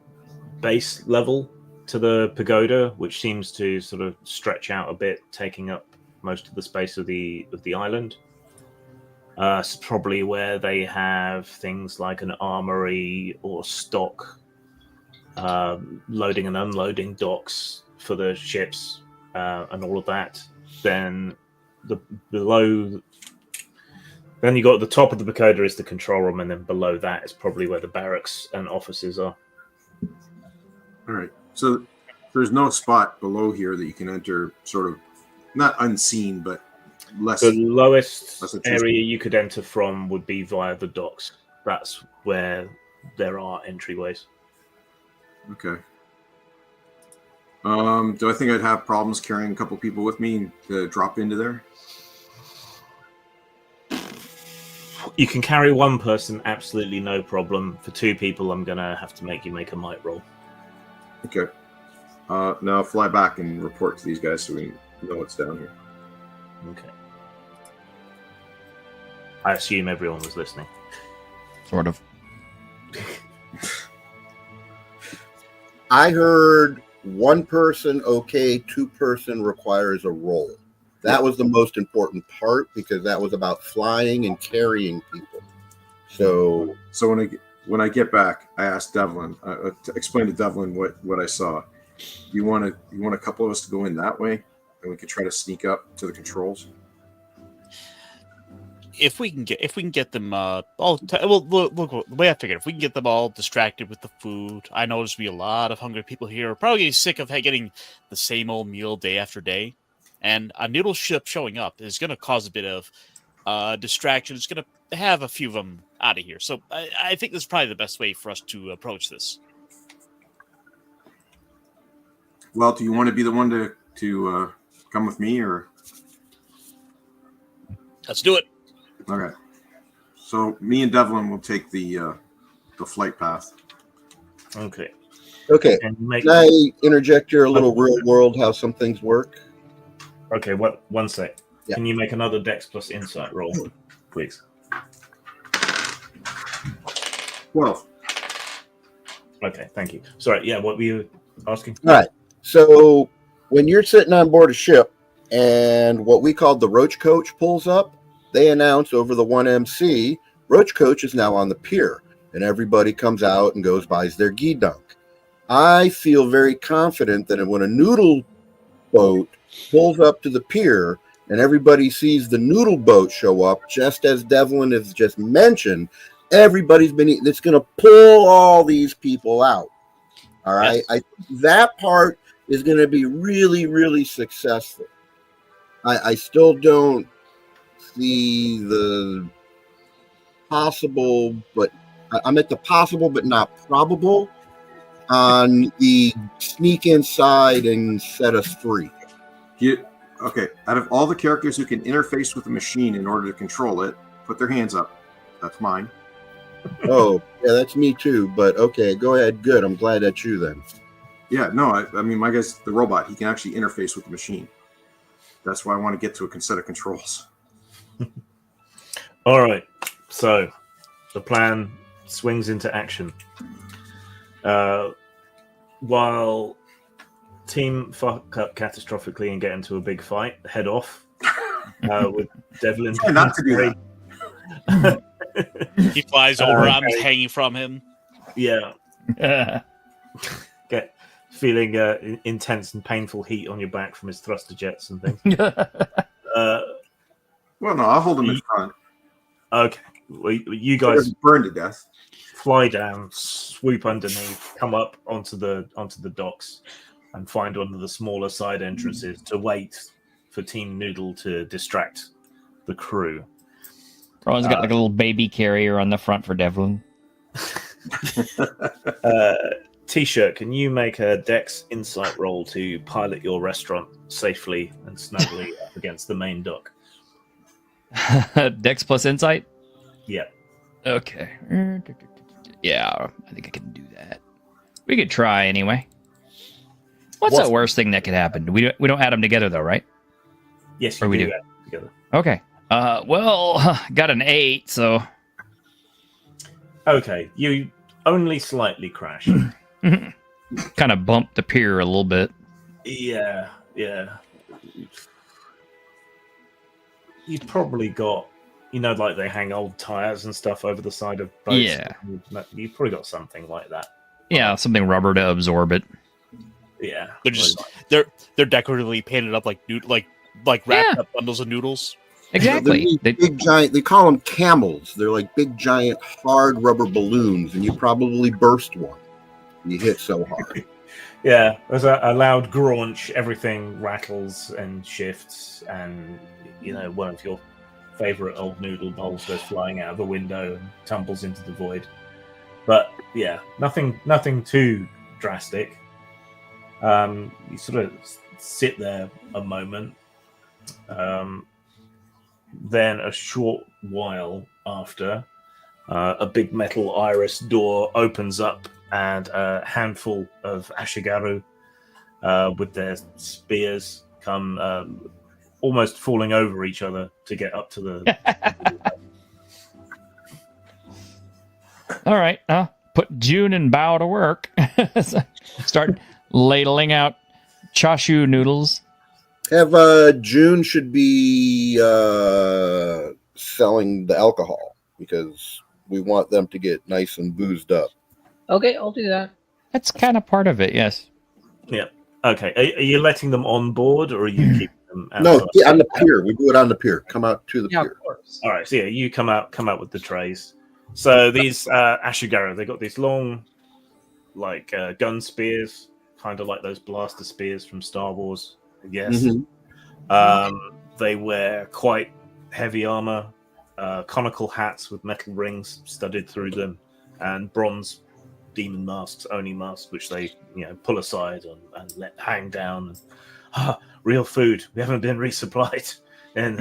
base level to the pagoda, which seems to sort of stretch out a bit, taking up most of the space of the island. It's probably where they have things like an armory or stock, loading and unloading docks, for the ships and all of that, then below. Then you got at the top of the pagoda is the control room, and then below that is probably where the barracks and offices are. All right. So there's no spot below here that you can enter, sort of not unseen, but less. The lowest less area you could enter from would be via the docks. That's where there are entryways. Okay. Do I think I'd have problems carrying a couple people with me to drop into there? You can carry one person, absolutely no problem. For two people, I'm going to have to make you make a might roll. Okay. Now fly back and report to these guys so we know what's down here. Okay. I assume everyone was listening. Sort of. I heard one person okay, two person requires a roll. That was the most important part because that was about flying and carrying people. So when I get back, I asked Devlin, to explain to Devlin what I saw. You want a couple of us to go in that way, and we could try to sneak up to the controls. If we can get them look, the way I figured, if we can get them all distracted with the food, I know there's gonna be a lot of hungry people here, probably getting sick of getting the same old meal day after day, and a noodle ship showing up is gonna cause a bit of distraction. It's gonna have a few of them out of here. So I think this is probably the best way for us to approach this. Well, do you want to be the one to come with me, or? Let's do it. Okay. So me and Devlin will take the flight path. Okay. Okay. And Can I interject here a little real world how some things work? Okay, one sec. Yeah. Can you make another Dex plus Insight roll, please? 12. Okay, thank you. Sorry, yeah, what were you asking? All right. So when you're sitting on board a ship and what we call the Roach Coach pulls up, they announce over the 1MC, Roach Coach is now on the pier, and everybody comes out and goes buys their Geedunk. I feel very confident that when a noodle boat pulls up to the pier and everybody sees the noodle boat show up, just as Devlin has just mentioned, everybody's been eating. It's going to pull all these people out. All right. Yes. That part is going to be really, really successful. I still don't see the possible, but I'm at the possible but not probable on the sneak inside and set us free. Okay, out of all the characters who can interface with the machine in order to control it, put their hands up. That's mine. Oh, yeah, that's me too. But okay, go ahead. Good. I'm glad that's you then. Yeah, no, I mean, my guy's the robot. He can actually interface with the machine. That's why I want to get to a set of controls. All right, so the plan swings into action. While team fuck up catastrophically and get into a big fight, head off with Devlin. Try not to do that. He flies over. I'm hanging from him. Yeah. Get feeling intense and painful heat on your back from his thruster jets and things. Well, no, I'll hold him in front. Okay. Well, you guys burn to death. Fly down, swoop underneath, come up onto the docks, and find one of the smaller side entrances to wait for Team Noodle to distract the crew. Ron's got like a little baby carrier on the front for Devlin. T-shirt, can you make a Dex Insight roll to pilot your restaurant safely and snugly up against the main dock? Dex plus Insight? Yeah. Okay. Yeah, I think I can do that. We could try anyway. What's the worst thing that could happen? We don't add them together though, right? Yes, or we do add them together. Okay. Well, got an 8, so okay. You only slightly crash. kind of bumped the pier a little bit. Yeah. You've probably got, like they hang old tires and stuff over the side of boats. Yeah. You've probably got something like that. Yeah, something rubber to absorb it. Yeah, They're just they're decoratively painted up like wrapped up bundles of noodles. Exactly. They're these big giant. They call them camels. They're like big giant hard rubber balloons, and you probably burst one. You hit so hard. Yeah, there's a loud graunch. Everything rattles and shifts, and one of your favorite old noodle bowls goes flying out of the window and tumbles into the void. But yeah, nothing too drastic. You sort of sit there a moment. Then a short while after, a big metal iris door opens up, and a handful of Ashigaru with their spears come almost falling over each other to get up to the... All right. Put June and Bao to work. Start ladling out chashu noodles. Have June should be selling the alcohol because we want them to get nice and boozed up. Okay, I'll do that. That's kind of part of it, yes. Yeah. Okay. Are you letting them on board, or are you keeping them outside? No, on the pier. We do it on the pier. Come out to the pier. Of course. All right. So yeah, you come out with the trays. So these Ashigaru, they got these long, like gun spears, kind of like those blaster spears from Star Wars. Yes. Mm-hmm. They wear quite heavy armor, conical hats with metal rings studded through them, and bronze demon masks, Oni masks, which they pull aside and let hang down. Real food. We haven't been resupplied in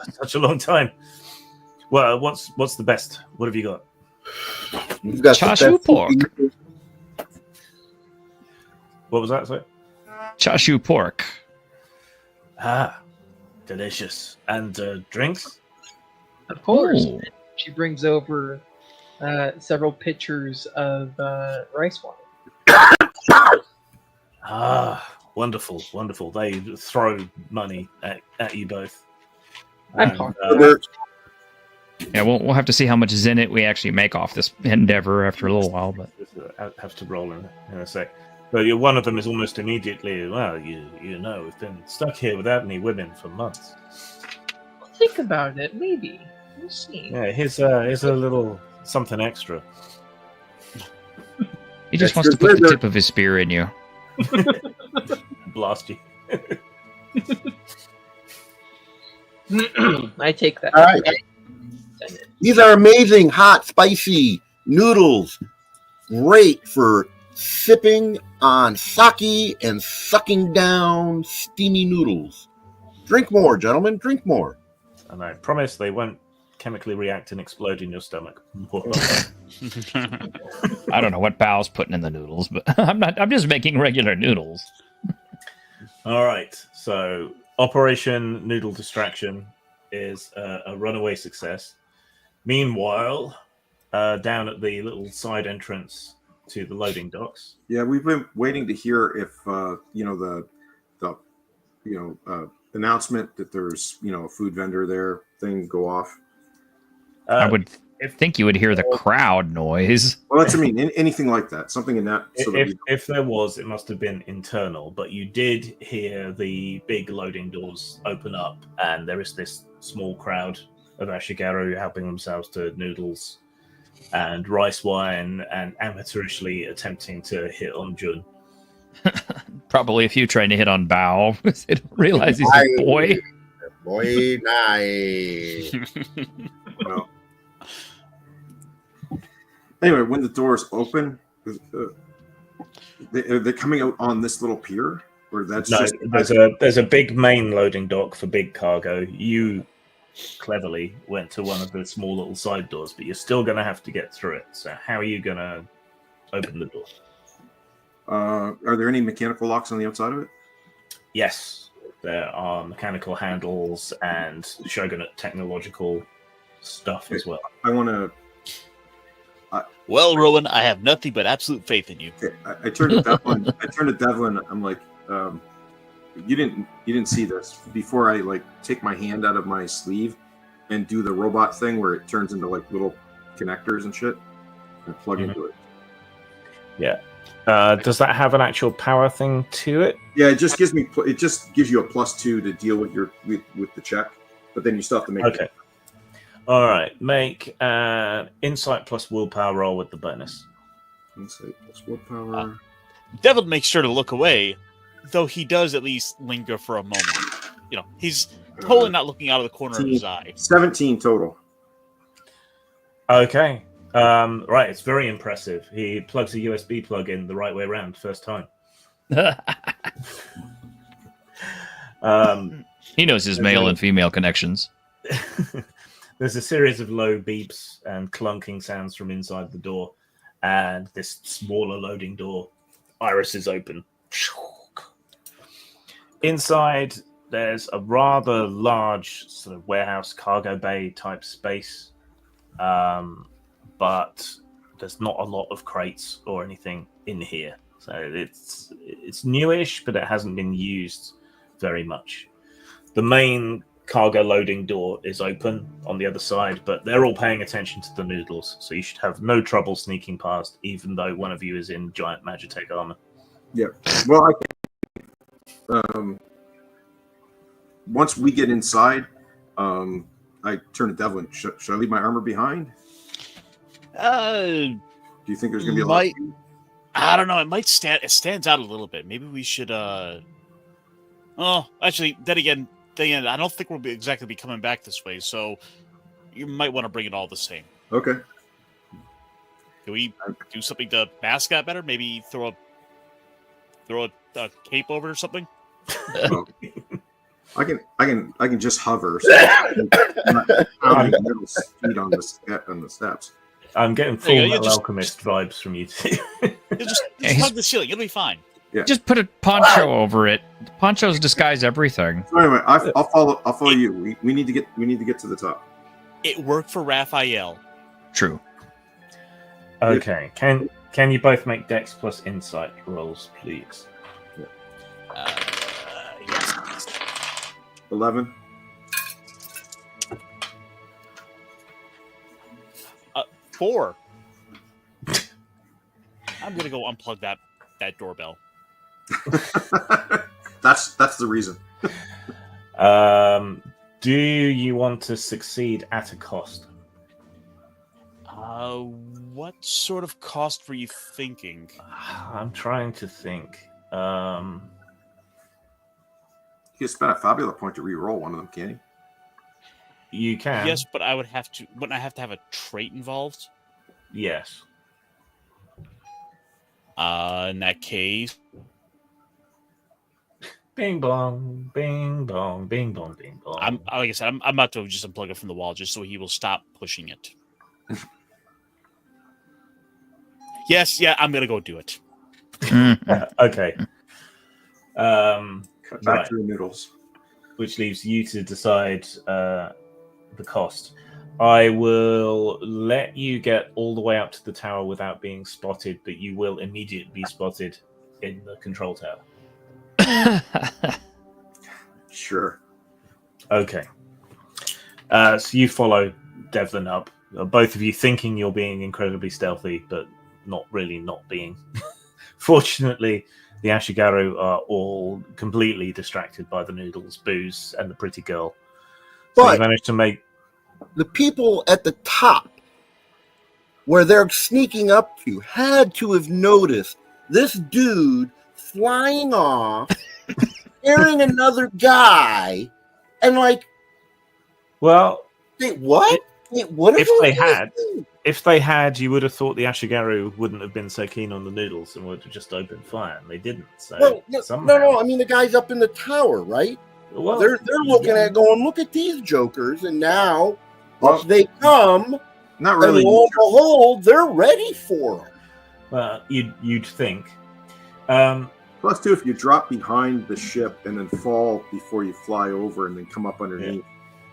such a long time. Well, what's the best? What have you got? We've got chashu pork. What was that? Sorry? Chashu pork. Delicious. And drinks? Of course. Ooh. She brings over several pitchers of rice wine. Wonderful, wonderful. They throw money at you both. I'm And, talking. Yeah, we'll have to see how much zenit we actually make off this endeavor after a little while. But I have to roll in a sec. But one of them is almost immediately, well, we've been stuck here without any women for months. Think about it, maybe. We'll see. Yeah, here's a little something extra. he just wants to put the tip of his spear in you. Blast you. I take that. All right. These are amazing, hot, spicy noodles. Great for sipping on sake and sucking down steamy noodles. Drink more, gentlemen. Drink more. And I promise they won't chemically react and explode in your stomach. I don't know what Bao's putting in the noodles, but I'm just making regular noodles. All right. So Operation Noodle Distraction is a runaway success. Meanwhile, down at the little side entrance to the loading docks. Yeah, we've been waiting to hear if the announcement that there's a food vendor there thing go off. I would think you would hear the crowd noise. Well, that's anything like that, something in that. If there was, it must have been internal. But you did hear the big loading doors open up, and there is this small crowd of Ashigaru helping themselves to noodles and rice wine, and amateurishly attempting to hit on Jun. Probably a few trying to hit on Bao. They don't realize he's a boy. Boy, nice. Well, anyway, when the doors open, they're coming out on this little pier, or that's No, just there's a big main loading dock for big cargo. You cleverly went to one of the small little side doors, but you're still going to have to get through it. So how are you going to open the door? Are there any mechanical locks on the outside of it? Yes, there are mechanical handles and Shogunate technological stuff as well. I want to. Well, Rowan, I have nothing but absolute faith in you. Okay, I turned to Devlin. I'm like, you didn't see this before. I take my hand out of my sleeve and do the robot thing where it turns into little connectors and shit and plug into it. Yeah. Does that have an actual power thing to it? Yeah, it just gives me. It just gives you a +2 to deal with with the check, but then you still have to make. Okay. All right. Make an insight plus willpower roll with the bonus. Insight plus willpower. Devil makes sure to look away, though he does at least linger for a moment. He's totally not looking out of the corner of his eye. 17 total. Okay. Right. It's very impressive. He plugs a USB plug in the right way around first time. He knows his male and female connections. There's a series of low beeps and clunking sounds from inside the door, and this smaller loading door. Iris is open. Inside, there's a rather large sort of warehouse cargo bay type space, but there's not a lot of crates or anything in here. So it's newish, but it hasn't been used very much. The main cargo loading door is open on the other side, but they're all paying attention to the noodles, so you should have no trouble sneaking past, even though one of you is in giant Magitech armor. Yeah. Well, once we get inside, I turn to Devlin. Should I leave my armor behind? Do you think there's going to be a lot? I don't know. It might stand. It stands out a little bit. Maybe we should. Oh, actually, then again, I don't think we'll exactly be coming back this way. So you might want to bring it all the same. Okay. Can we do something to mask that better? Maybe throw a cape over it or something. I can just hover. So I'm speed on the steps. I'm getting full Metal Alchemist vibes from you two. just hug the ceiling. It'll be fine. Yeah. Just put a poncho over it. Ponchos disguise everything. So anyway, I'll follow you. We need to get to the top. It worked for Raphael. True. Okay. Can you both make Dex plus Insight rolls, please? Yes. 11. 4. I'm gonna go unplug that doorbell. That's the reason. Do you want to succeed at a cost? What sort of cost were you thinking? I'm trying to think. You can spend a Fabula point to re-roll one of them, can you? You can. Yes, but I would have to. Wouldn't I have to have a trait involved? Yes. In that case, bing bong, bing bong, bing bong, bing bong. Like I said, I'm about to just unplug it from the wall just so he will stop pushing it. Yes, yeah, I'm gonna go do it. Okay. Cut back to the noodles. Which leaves you to decide the cost. I will let you get all the way up to the tower without being spotted, but you will immediately be spotted in the control tower. Sure. Okay. So you follow Devlin up, both of you thinking you're being incredibly stealthy, but not really not being. Fortunately, the Ashigaru are all completely distracted by the noodles, booze, and the pretty girl. So But you managed to make... the people at the top, where they're sneaking up to, had to have noticed this dude flying off, scaring another guy, and Well... wait, what? Wait, what If they had, you would have thought the Ashigaru wouldn't have been so keen on the noodles and would have just opened fire, and they didn't. So no. I mean, the guy's up in the tower, right? Well, they're looking at going, look at these jokers, and now up they come. Not really. And lo and behold, they're ready for them. Well, you'd think. +2 if you drop behind the ship and then fall before you fly over and then come up underneath. Yeah.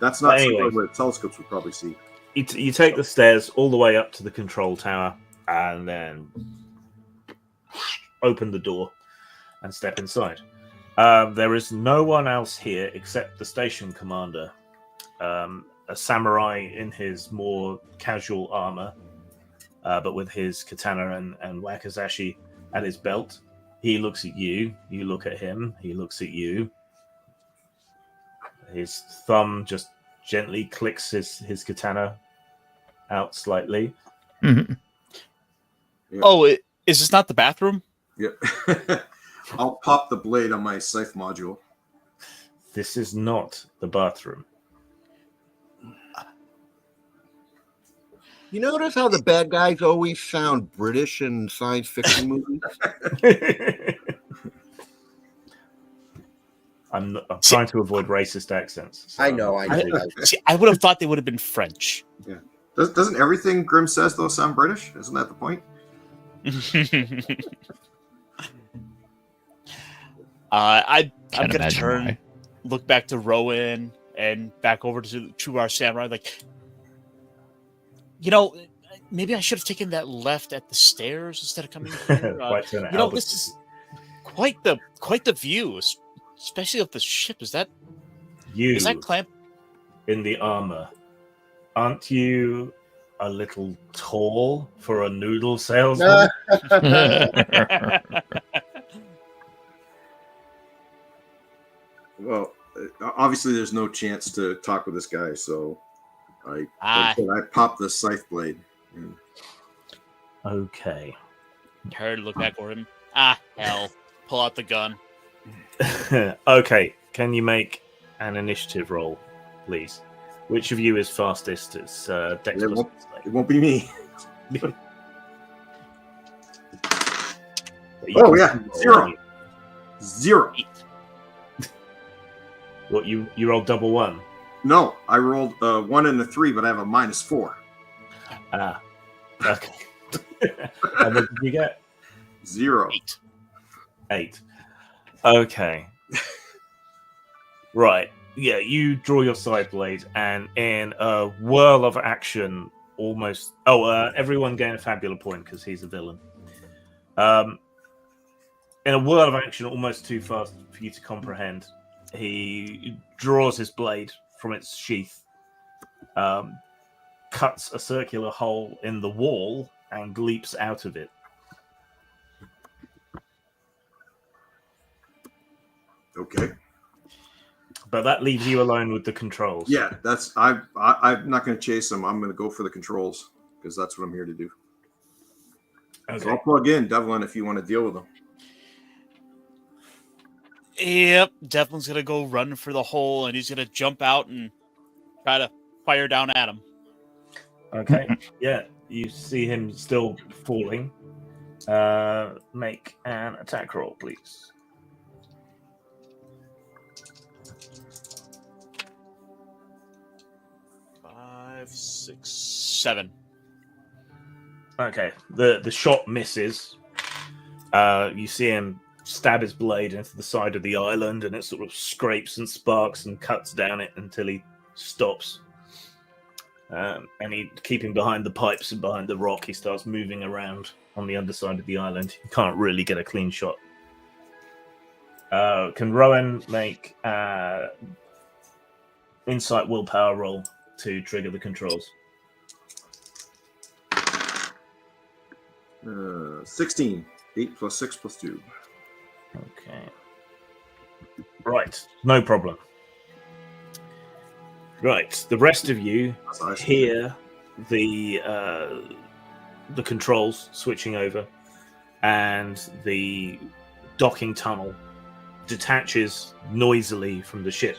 That's not something where telescopes would probably see. You take the stairs all the way up to the control tower and then open the door and step inside. There is no one else here except the station commander, a samurai in his more casual armor, but with his katana and wakizashi, at his belt. He looks at you. You look at him. He looks at you. His thumb just gently clicks his katana out slightly. Mm-hmm. Yeah. Oh, is this not the bathroom? Yeah. I'll pop the blade on my scythe module. This is not the bathroom. You notice how the bad guys always sound British in science fiction movies? I'm trying to avoid racist accents. So I know. See, I would have thought they would have been French. Yeah. Doesn't everything Grimm says though sound British? Isn't that the point? I'm Can't gonna imagine turn, why. look back to Rowan and back over to our samurai. Like, maybe I should have taken that left at the stairs instead of coming here. This is quite the view, especially of the ship. Is that Clamp? In the armor? Aren't you a little tall for a noodle salesman? Well, obviously there's no chance to talk with this guy, so I popped the scythe blade. Okay. Her look back for him. Hell! Pull out the gun. Okay. Can you make an initiative roll, please? Which of you is fastest? It's Dex. It won't be me. Oh yeah, 0. What, you rolled double one? No, I rolled 1 and a 3, but I have a -4. Okay. And what did you get? 0. 8. Okay. Right. Yeah, you draw your side blade, and in a whirl of action, almost... everyone gain a Fabula point, because he's a villain. In a whirl of action, almost too fast for you to comprehend, he draws his blade from its sheath, cuts a circular hole in the wall, and leaps out of it. Okay. But that leaves you alone with the controls. Yeah, I'm not going to chase him. I'm going to go for the controls because that's what I'm here to do. Okay. So I'll plug in Devlin if you want to deal with him. Yep, Devlin's going to go run for the hole, and he's going to jump out and try to fire down at him. Okay. Yeah, you see him still falling. Make an attack roll, please. 5, 6, 7. Okay. The shot misses. You see him stab his blade into the side of the island, and it sort of scrapes and sparks and cuts down it until he stops. And he, keeping behind the pipes and behind the rock, he starts moving around on the underside of the island. You can't really get a clean shot. Can Rowan make insight willpower roll to trigger the controls? 16. 8 plus 6 plus 2. Okay. Right. No problem. Right. The rest of you hear the controls switching over, and the docking tunnel detaches noisily from the ship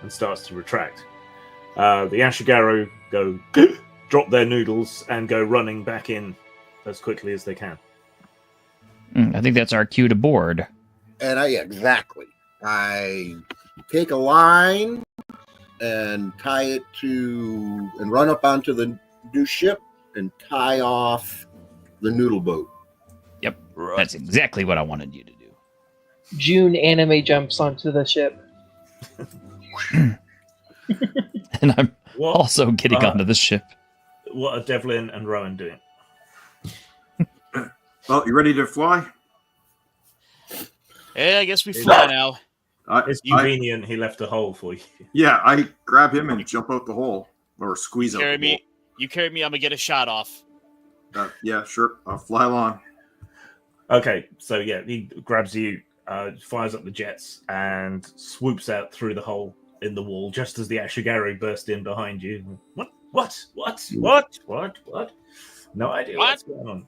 and starts to retract. The Ashigaru go drop their noodles and go running back in as quickly as they can. I think that's our cue to board. And exactly. I take a line and tie it to, and run up onto the new ship and tie off the noodle boat. Yep, that's exactly what I wanted you to do. June anime jumps onto the ship. And I'm also getting onto the ship. What are Devlin and Rowan doing? Well, you ready to fly? Yeah, I guess we fly now. It's convenient he left a hole for you. Yeah, I grab him and jump out the hole. Or squeeze out the hole. You carry me, I'm going to get a shot off. Yeah, sure. I'll fly along. Okay, so yeah, he grabs you, fires up the jets, and swoops out through the hole in the wall just as the Ashigaru burst in behind you. What? No idea what's going on.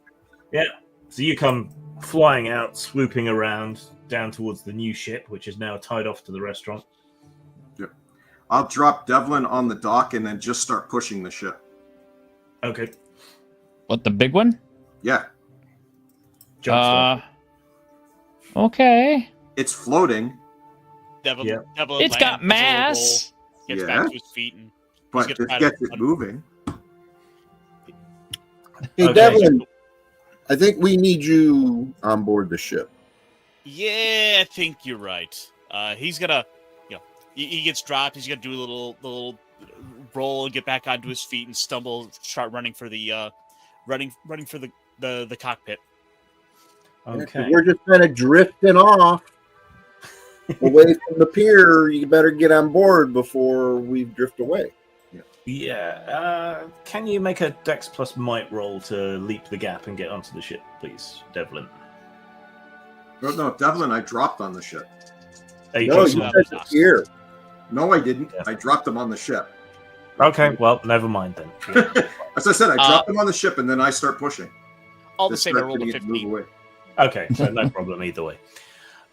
Yeah, so you come flying out, swooping around down towards the new ship, which is now tied off to the restaurant. Yep. I'll drop Devlin on the dock and then just start pushing the ship. Okay. What, the big one? Yeah. Okay. It's floating. Devil, Yeah. Devil It's got mass. Gets Yeah. back to his feet and But gets it out gets of- it moving. Hey, Okay. Devlin, I think we need you on board the ship. Yeah, I think you're right. He's gonna, he gets dropped. He's gonna do a little roll and get back onto his feet and stumble, start running for the running for the cockpit. Okay. We're just kind of drifting off away from the pier. You better get on board before we drift away. Yeah. Can you make a Dex plus Might roll to leap the gap and get onto the ship, please, Devlin? No, Devlin, I dropped on the ship. Are you No, close you enough? said the pier. No, I didn't. Yeah. I dropped them on the ship. Okay, well, never mind then. Yeah. As I said, I dropped them on the ship and then I start pushing. All the This same, I start rolled a getting it to move 15. away. Okay, so no problem either way.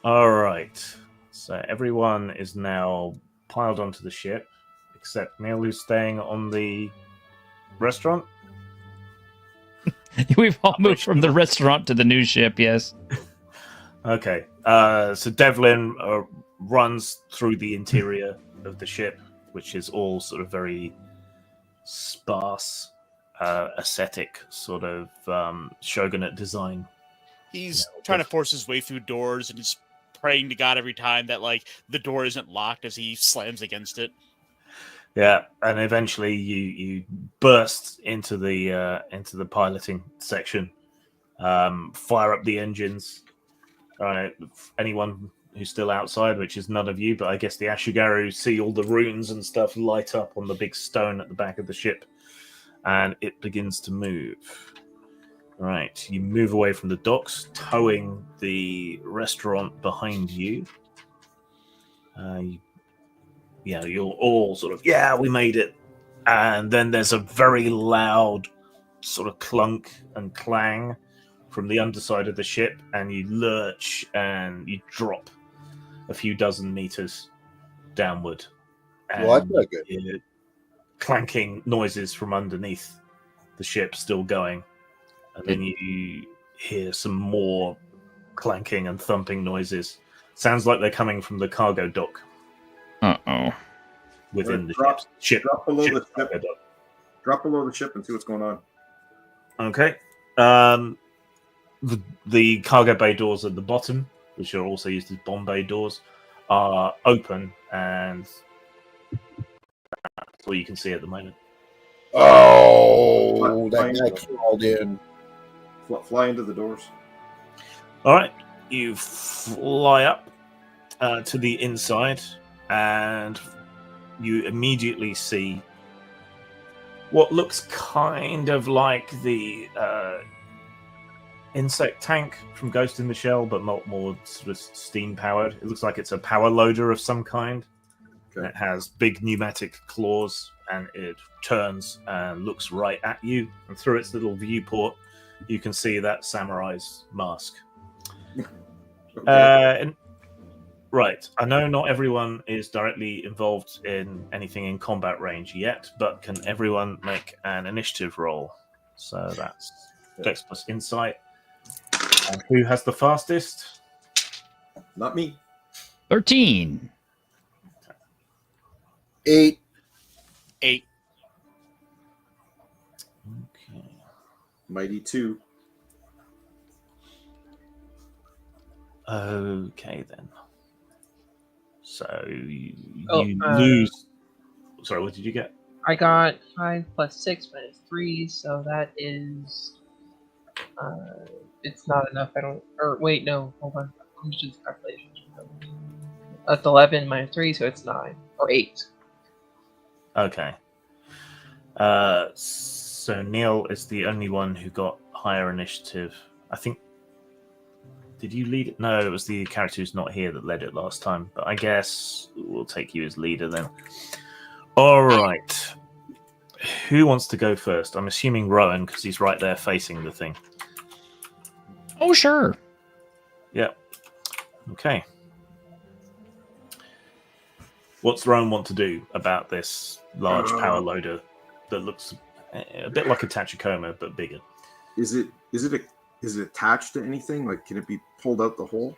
All right. So everyone is now piled onto the ship, except Neil, who's staying on the restaurant. We've all moved from the restaurant to the new ship, yes. Okay. So Devlin runs through the interior of the ship, which is all sort of very sparse, ascetic sort of shogunate design. He's trying to force his way through doors and he's praying to God every time that the door isn't locked as he slams against it. Yeah, and eventually you burst into the piloting section, fire up the engines. Anyone who's still outside, which is none of you, but I guess the Ashigaru see all the runes and stuff light up on the big stone at the back of the ship, and it begins to move. Right, you move away from the docks, towing the restaurant behind you. You're all sort of, we made it. And then there's a very loud sort of clunk and clang from the underside of the ship, and you lurch and you drop a few dozen meters downward. And Well, that's not good. you hear clanking noises from underneath the ship still going. And then you hear some more clanking and thumping noises. Sounds like they're coming from the cargo dock Uh-oh. within the Drop- ship. Drop below the cargo ship. dock. Drop below the ship and see what's going on. Okay. The cargo bay doors at the bottom, which are also used as bomb bay doors, are open, and that's all you can see at the moment. Oh, that Fine. guy crawled in. Fly into the doors. All right, you fly up to the inside, and you immediately see what looks kind of like the insect tank from Ghost in the Shell, but more sort of steam powered. It looks like it's a power loader of some kind. Okay. It has big pneumatic claws, and it turns and looks right at you. And through its little viewport, you can see that samurai's mask. Okay. Right. I know not everyone is directly involved in anything in combat range yet, but can everyone make an initiative roll? So that's Dex plus Insight. And who has the fastest? Not me. 13. 8. 8. Okay. Mighty 2. Okay, then. So you Oh, lose. Sorry, what did you get? I got 5 plus 6 minus 3, so that is. It's not enough. I don't. Or wait, no. Hold on. I'm just doing calculations. That's 11 minus 3, so it's 9 or 8. Okay. So Neil is the only one who got higher initiative. I think Did you lead it? No, it was the character who's not here that led it last time. But I guess we'll take you as leader then. All right. Who wants to go first? I'm assuming Rowan, because he's right there facing the thing. Oh, sure. Yep. Okay. What's Rowan want to do about this large power loader that looks a bit like a Tachikoma, but bigger? Is it attached to anything? Like, can it be pulled out the hole?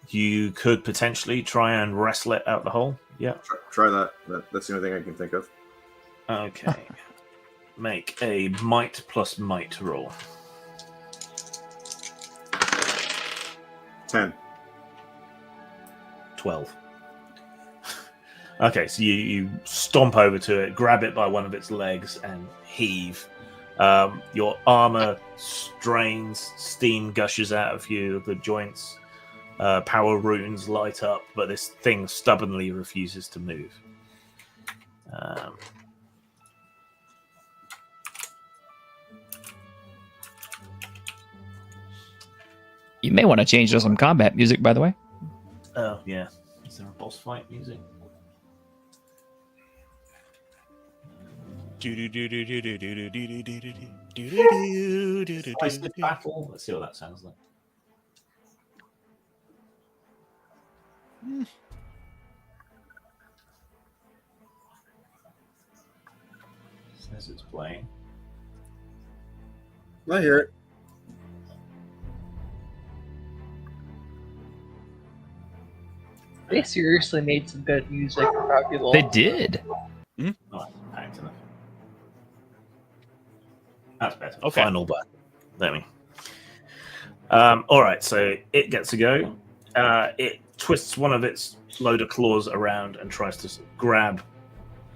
You could potentially try and wrestle it out the hole. Yeah. Try that. That's the only thing I can think of. Okay. Make a might plus might roll. 10. 12. Okay, so you stomp over to it, grab it by one of its legs, and heave. Your armor strains, steam gushes out of you, the joints, power runes light up, but this thing stubbornly refuses to move. You may want to change to some combat music, by the way. Oh, yeah. Is there a boss fight music? Decisive battle. Let's see what that sounds like. Says it's playing. I hear it. They seriously made some good music for Fabula. They did. Oh, packed enough. That's better. Okay. Final battle. There we go. All right, so it gets a go. It twists one of its loader claws around and tries to grab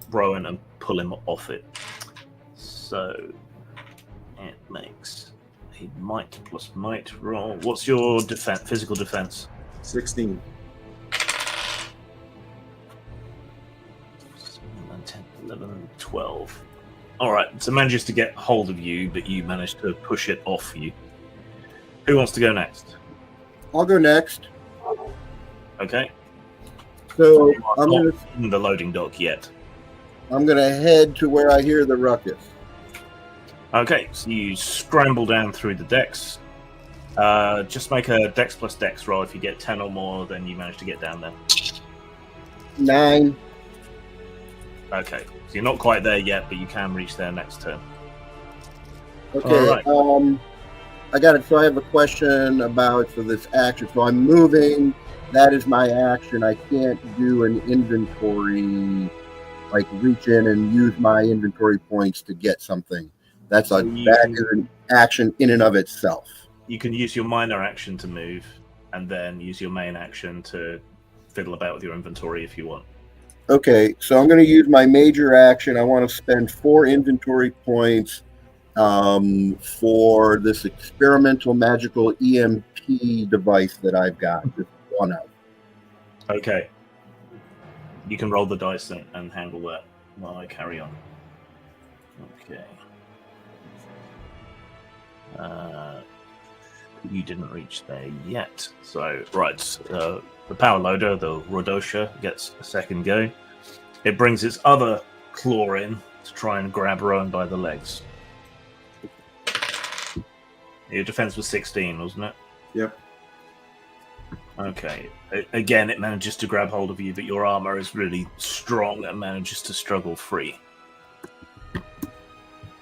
Rowan and pull him off it. So it makes a might plus might roll. What's your physical defense? 16. 10, 11, 12. All right, so it manages to get hold of you, but you manage to push it off you. Who wants to go next? I'll go next. Okay. So You are I'm not gonna in the loading dock yet. head to where I hear the ruckus. Okay, so you scramble down through the decks. Just make a dex plus dex roll. If you get 10 or more, then you manage to get down there. 9. Okay, so you're not quite there yet, but you can reach there next turn. Okay. All right. I got it. So I have a question about this action. So I'm moving. That is my action. I can't do an inventory, like reach in and use my inventory points to get something. That is an action in and of itself. You can use your minor action to move, and then use your main action to fiddle about with your inventory if you want. Okay, so I'm going to use my major action. I want to spend 4 inventory points for this experimental magical EMP device that I've got. Just one out. Okay. You can roll the dice and handle that while I carry on. Okay. You didn't reach there yet. So, right. The power loader, the Rodosha, gets a second go. It brings its other claw in to try and grab Rowan by the legs. Your defense was 16, wasn't it? Yep. Okay. Again, it manages to grab hold of you, but your armor is really strong and manages to struggle free.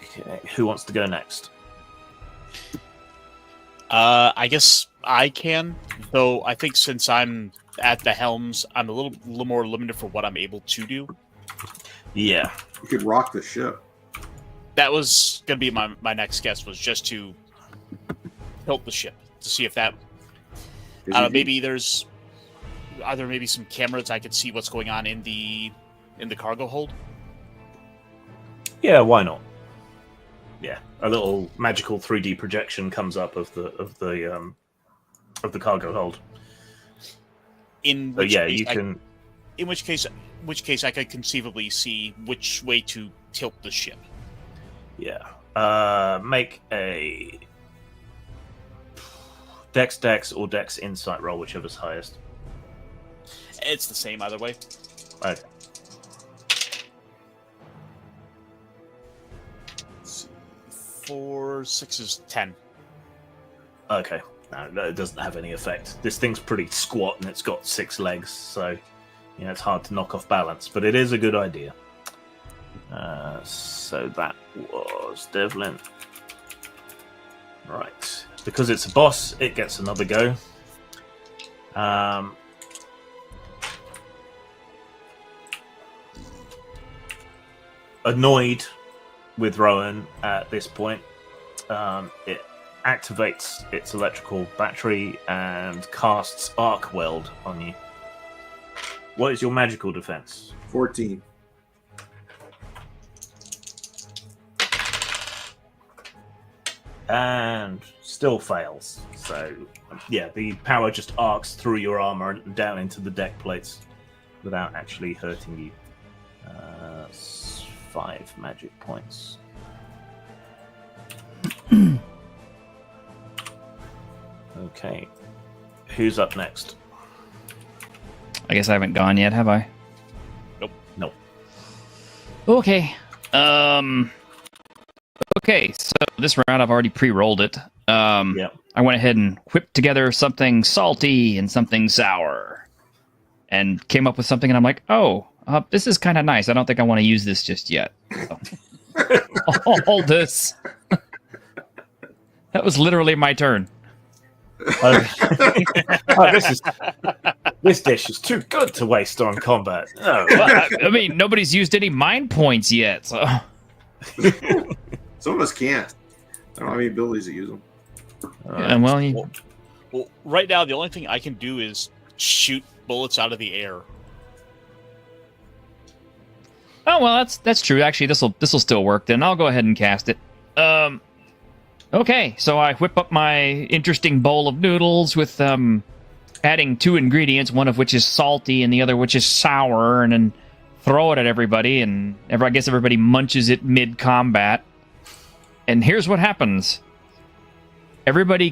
Okay. Who wants to go next? I guess I can, though I think since I'm at the helms, I'm a little more limited for what I'm able to do. Yeah. You could rock the ship. That was going to be my next guess, was just to tilt the ship to see if that... maybe are there maybe some cameras I could see what's going on in the cargo hold? Yeah, why not? Yeah, a little magical 3D projection comes up of the cargo hold. In which case you can. In which case I could conceivably see which way to tilt the ship. Yeah. Make a Dex, or Dex Insight roll, whichever's highest. It's the same either way. Okay. Let's see. 4, 6 is 10. Okay. No, it doesn't have any effect. This thing's pretty squat and it's got 6 legs, so it's hard to knock off balance, but it is a good idea. So that was Devlin. Right. Because it's a boss, it gets another go. Annoyed with Rowan at this point, it activates its electrical battery and casts Arc Weld on you. What is your magical defense? 14. And still fails. So, yeah, the power just arcs through your armor and down into the deck plates without actually hurting you. 5 magic points. Okay. Who's up next? I guess I haven't gone yet, have I? Nope. Okay. Okay, so this round I've already pre-rolled it. Yeah. I went ahead and whipped together something salty and something sour. And came up with something, and I'm like, this is kind of nice. I don't think I want to use this just yet. So. All this. That was literally my turn. This dish is too good to waste on combat. No. Well, I mean, nobody's used any mind points yet, so... Some of us can't. I don't have any abilities to use them. Yeah, well, Well, right now, the only thing I can do is shoot bullets out of the air. Oh, well, that's true. Actually, this'll still work. Then I'll go ahead and cast it. Okay, so I whip up my interesting bowl of noodles with adding 2 ingredients, one of which is salty and the other which is sour, and then throw it at everybody, and I guess everybody munches it mid-combat. And here's what happens. Everybody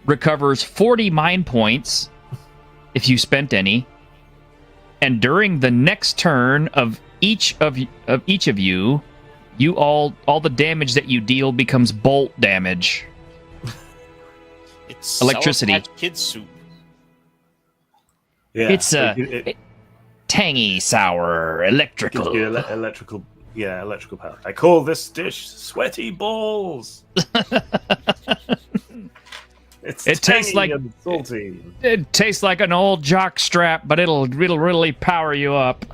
recovers 40 mind points if you spent any. And during the next turn of each of you, all the damage that you deal becomes bolt damage. It's electricity. Sour Patch Kid soup. Yeah. It's tangy, sour, electrical. Electrical power. I call this dish sweaty balls. It tastes like and salty. It tastes like an old jock strap, but it'll really power you up.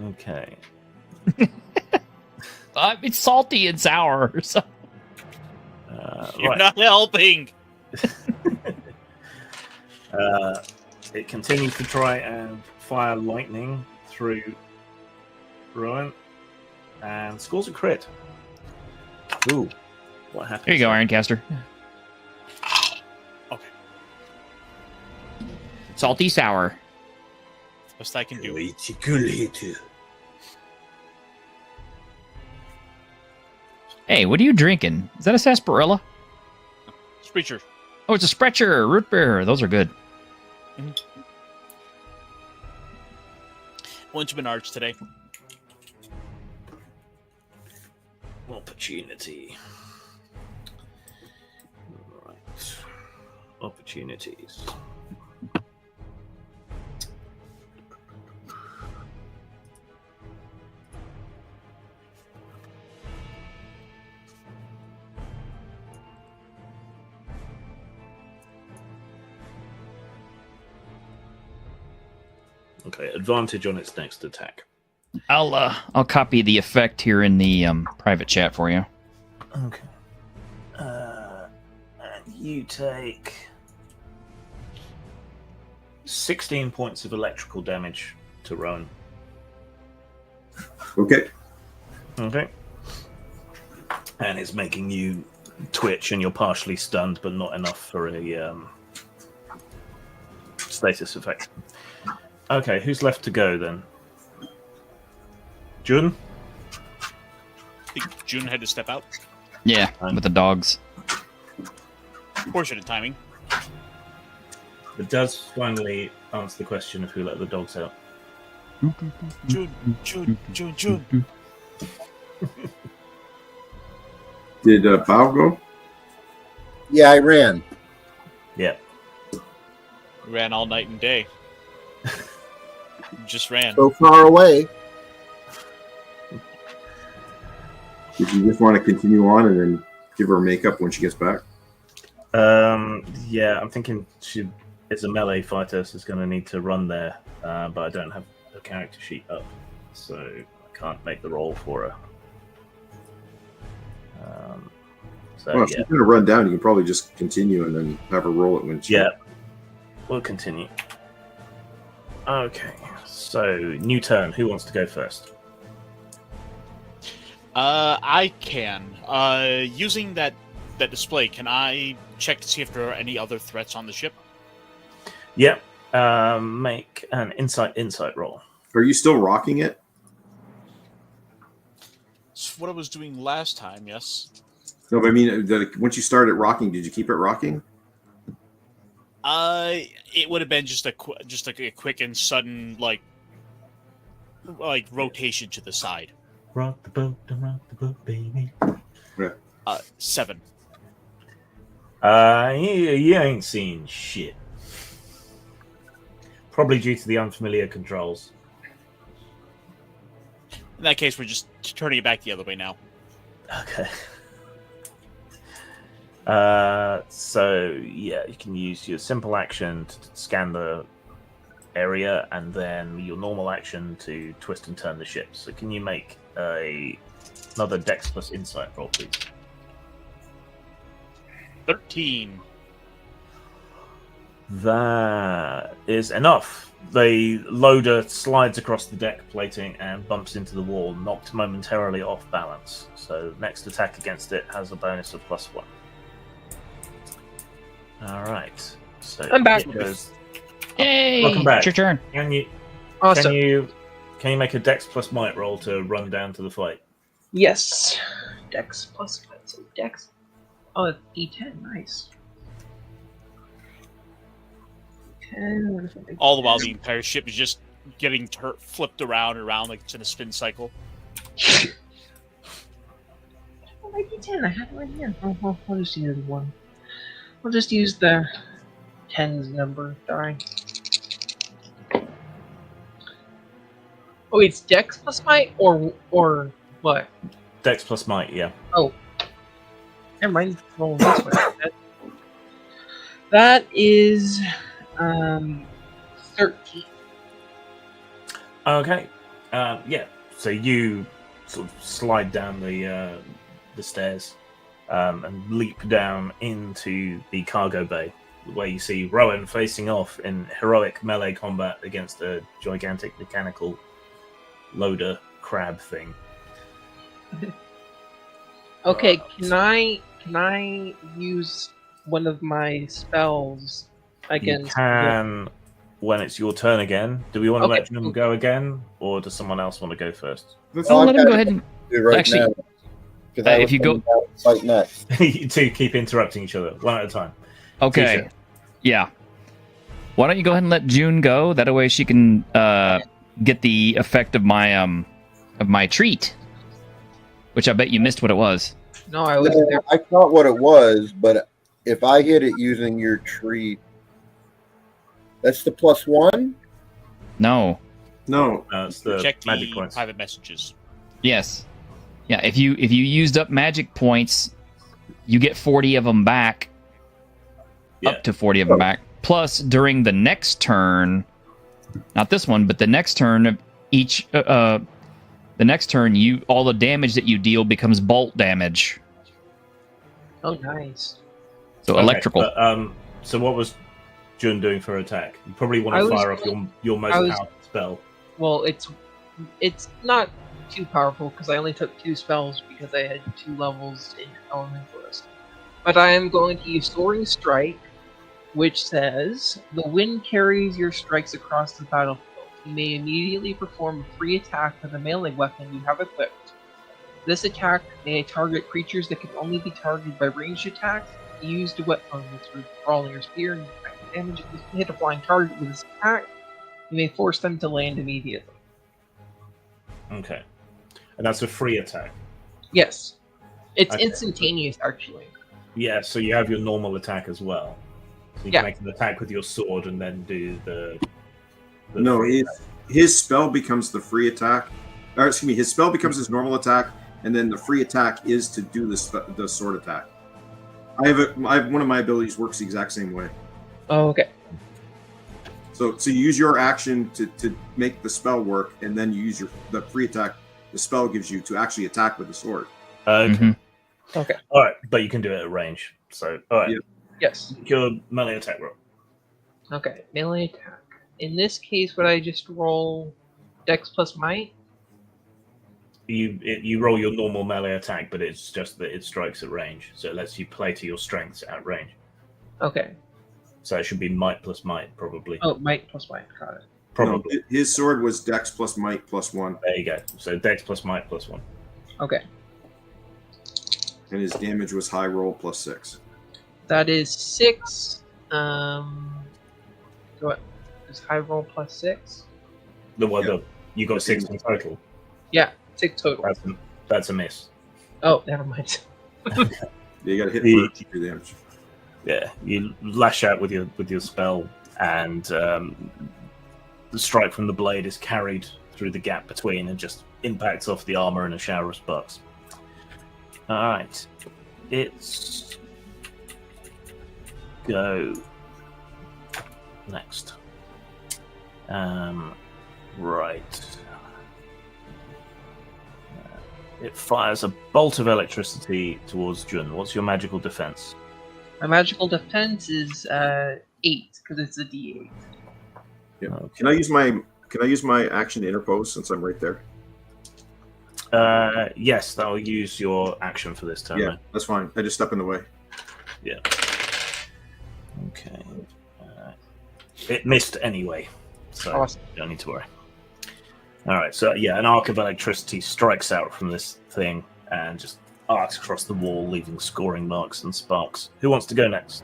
Okay. It's salty and sour. So. You're not helping. It continues to try and fire lightning through Rowan and scores a crit. Ooh, what happened? Here you go, Ironcaster. Okay. Salty sour. Best I can do. Hey, what are you drinking? Is that a sarsaparilla? Spreacher. Oh, it's a Sprecher, root beer. Those are good. Went to Menards today. Opportunity. Right. Opportunities. Okay, advantage on its next attack. I'll copy the effect here in the private chat for you. Okay. And you take 16 points of electrical damage to Rowan. Okay. Okay. And it's making you twitch, and you're partially stunned, but not enough for a status effect. Okay, who's left to go then? Jun? I think June had to step out. Yeah, with the dogs. Fortunate timing. It does finally answer the question of who let the dogs out. June. Did Bao go? Yeah, I ran. Yeah. Ran all night and day. Just ran. So far away. Did you just want to continue on and then give her makeup when she gets back? Yeah, I'm thinking she is a melee fighter, so it's going to need to run there. But I don't have a character sheet up, so I can't make the roll for her. So Well, if she's going to run down, you can probably just continue and then have her roll it when she... Yeah, we'll continue. Okay, so new turn. Who wants to go first? I can. Using that display, can I check to see if there are any other threats on the ship? Yep. Make an insight roll. Are you still rocking it? It's what I was doing last time, yes. No, but I mean, once you started rocking, did you keep it rocking? It would have been just like a quick and sudden like rotation to the side. Rock the boat, baby. Yeah. 7. You ain't seen shit. Probably due to the unfamiliar controls. In that case, we're just turning it back the other way now. Okay. So yeah, you can use your simple action to scan the area, and then your normal action to twist and turn the ship. So can you make another Dex plus Insight roll, please? 13. That is enough. The loader slides across the deck plating and bumps into the wall, knocked momentarily off balance. So next attack against it has a bonus of +1. All right. So I'm back. Yay! Welcome back. It's your turn. Can you Awesome. can you make a Dex plus Might roll to run down to the fight? Yes. Dex plus so Dex. Oh, it's D10. Nice. 10. What if I do All the while, 10? the entire ship is just getting flipped around and around like it's in a spin cycle. Oh, my D10. I have it right here. I'll just use one. I'll just use the 10's number. Sorry. Oh, it's Dex plus Might or what? Dex plus Might, yeah. Oh. Never mind. Roll this way. That is 13. Okay. Yeah. So you sort of slide down the stairs and leap down into the cargo bay, where you see Rowan facing off in heroic melee combat against a gigantic mechanical loader crab thing. Okay, can I use one of my spells against? You can when it's your turn again. Do we want to Okay. let them go again, or does someone else want to go first? Oh, let him go ahead and Right Actually, now, 'cause I if was you go- thinking about fight next. You two keep interrupting each other, one at a time. Okay. T-shirt. Yeah. Why don't you go ahead and let June go? That way she can get the effect of my treat, which I bet you missed what it was. No, I wasn't there. I thought what it was, but if I hit it using your treat, that's the +1. No. No. It's the Check magic the points. private messages. Yes. Yeah. If you used up magic points, you get 40 of them back. Yeah. Up to 40 of them back. Plus, during the next turn, not this one, but the next turn of each. The next turn, all the damage that you deal becomes bolt damage. Oh, nice. So Okay, electrical. but, so what was Jun doing for attack? You probably want I to was- fire off your most I was- powerful spell. Well, it's not too powerful because I only took 2 spells because I had 2 levels in Elementalist. But I am going to use Soaring Strike, which says the wind carries your strikes across the battlefield. You may immediately perform a free attack with a melee weapon you have equipped. This attack may target creatures that can only be targeted by ranged attacks used a weapon with brawling or spear and damage if you hit a flying target with this attack, you may force them to land immediately. Okay. And that's a free attack. Yes. It's Okay. instantaneous, actually. Yeah, so you have your normal attack as well. So you Yeah. can make an attack with your sword and then do the No, free his spell becomes the free attack. Or excuse me, his spell becomes his normal attack, and then the free attack is to do the sword attack. I have one of my abilities works the exact same way. Oh, okay. So you use your action to make the spell work, and then you use the free attack the spell gives you to actually attack with the sword. Okay. Mhm. Okay. All right, but you can do it at range. So, all right. Yeah. Yes. Your melee attack roll. Okay. Melee attack. In this case, would I just roll Dex plus Might? You roll your normal melee attack, but it's just that it strikes at range, so it lets you play to your strengths at range. Okay. So it should be might plus might, probably. Oh, Might plus Might. Got it. Probably. No, his sword was Dex plus Might plus 1, There you go. So Dex plus might plus 1. Okay. and his damage was high roll plus 6. That is 6. What? Is high roll plus 6? You got 6 in total. Yeah, 6 total. That's a miss. Oh, never mind. You got to hit The- for your damage. Yeah, you lash out with your spell, and the strike from the blade is carried through the gap between and just impacts off the armor in a shower of sparks. All right, it's go next. Right. It fires a bolt of electricity towards Jun. What's your magical defense? My magical defense is 8 because it's a D8. Yeah. Okay. Can I use my action to interpose since I'm right there? Yes, that'll use your action for this turn. Yeah, Right? that's fine. I just step in the way. Yeah. Okay. It missed anyway, so Awesome. you don't need to worry. All right. So yeah, an arc of electricity strikes out from this thing and just arcs across the wall, leaving scoring marks and sparks. Who wants to go next?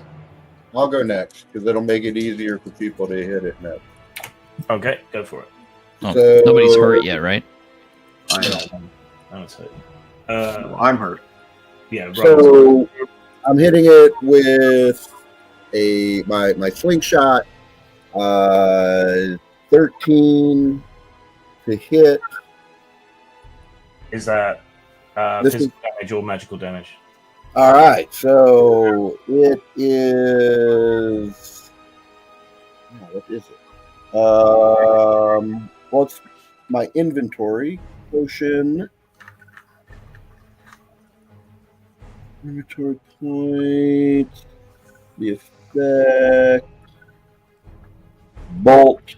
I'll go next because it'll make it easier for people to hit it next. Okay, go for it. Oh, So- nobody's hurt yet, right? That's it. I'm hurt. Yeah. Right. So I'm hitting it with my slingshot. 13 to hit. Is that This physical damage or magical damage? All right, so it is. What is it? What's my inventory potion? Inventory points. The effect. Bolt.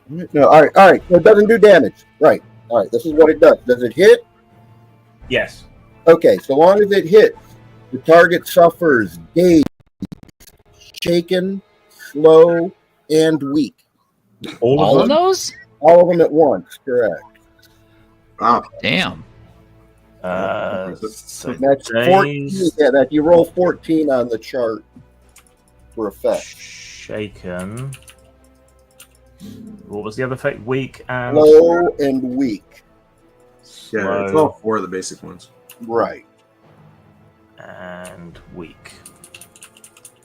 No, all right. So it doesn't do damage. Right. All right. This is what it does. Does it hit? Yes. Okay. So long as it hits, the target suffers dazed, shaken, slow, and weak. All of those? All of them at once. Correct. Wow. Damn. So That's 14. Yeah, that you roll 14 on the chart for effect. Shaken. What was the other effect? Weak and Slow and weak. Yeah, it's slow all 4 of the basic ones. Right. and weak.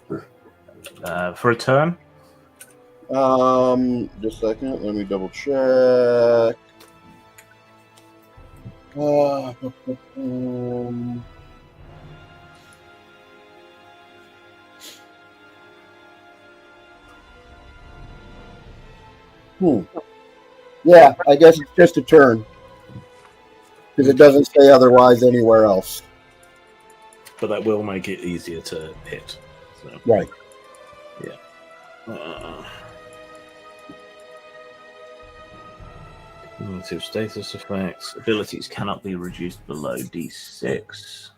For a turn? Just a second. Let me double check. Yeah, I guess it's just a turn. Because it doesn't say otherwise anywhere else. But that will make it easier to hit. So. Right. Yeah. Cumulative status effects. Abilities cannot be reduced below D6.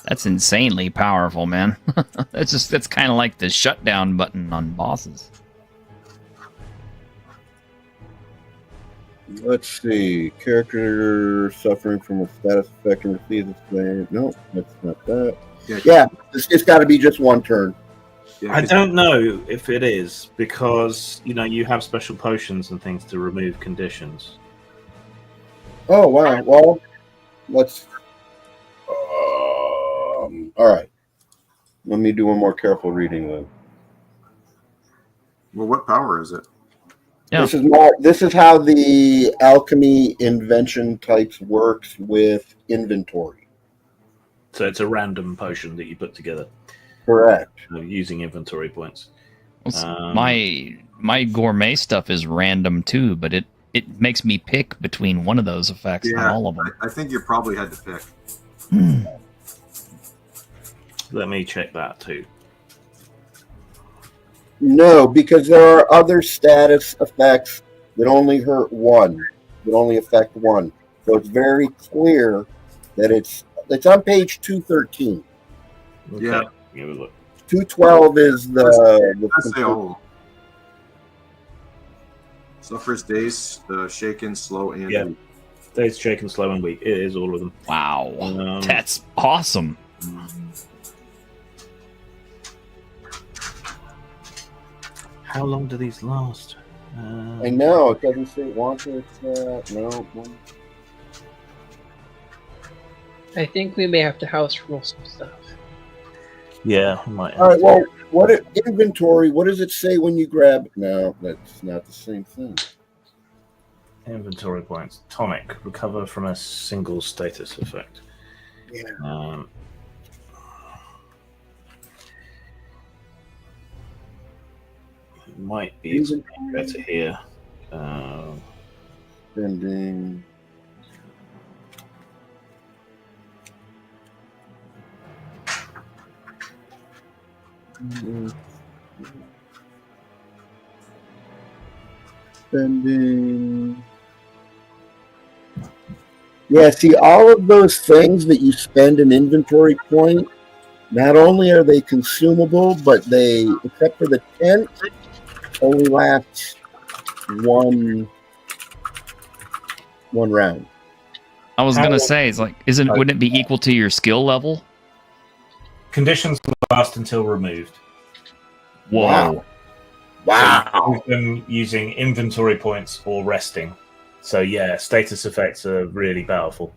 That's insanely powerful, man. That's kind of like the shutdown button on bosses. Let's see. Character suffering from a status effect and receives its claim. No, that's not that. Yeah, it's got to be just one turn. Yeah, I don't know if it is because you have special potions and things to remove conditions. Oh wow. Well, let's. All right. Let me do one more careful reading then. Well, what power is it? Yeah. This is how the alchemy invention types works with inventory. So it's a random potion that you put together. Correct. Using inventory points. My gourmet stuff is random too, but it makes me pick between one of those effects, not all of them. I think you probably had to pick. Let me check that too. No, because there are other status effects that only hurt one, that only affect one. So it's very clear that it's on page 213. Okay. Yeah. Give it a look. 212 is Let's say all. Suffers days, shaken, slow, and weak. Days shaken, slow, and weak. It is all of them. Wow, that's awesome. How long do these last? I know, it doesn't say wanted. No. I think we may have to house rule some stuff. Yeah, we might. All right, well, inventory, what does it say when you grab? No, that's not the same thing. Inventory points. Tonic. Recover from a single status effect. Yeah. Might be better here. Spending. Spending. Yeah, see, all of those things that you spend an inventory point, not only are they consumable, but they, except for the tent, only last one round. I was gonna say, it's like, wouldn't it be equal to your skill level? Conditions last until removed. Whoa. Wow. Use them using inventory points or resting. So yeah, status effects are really powerful.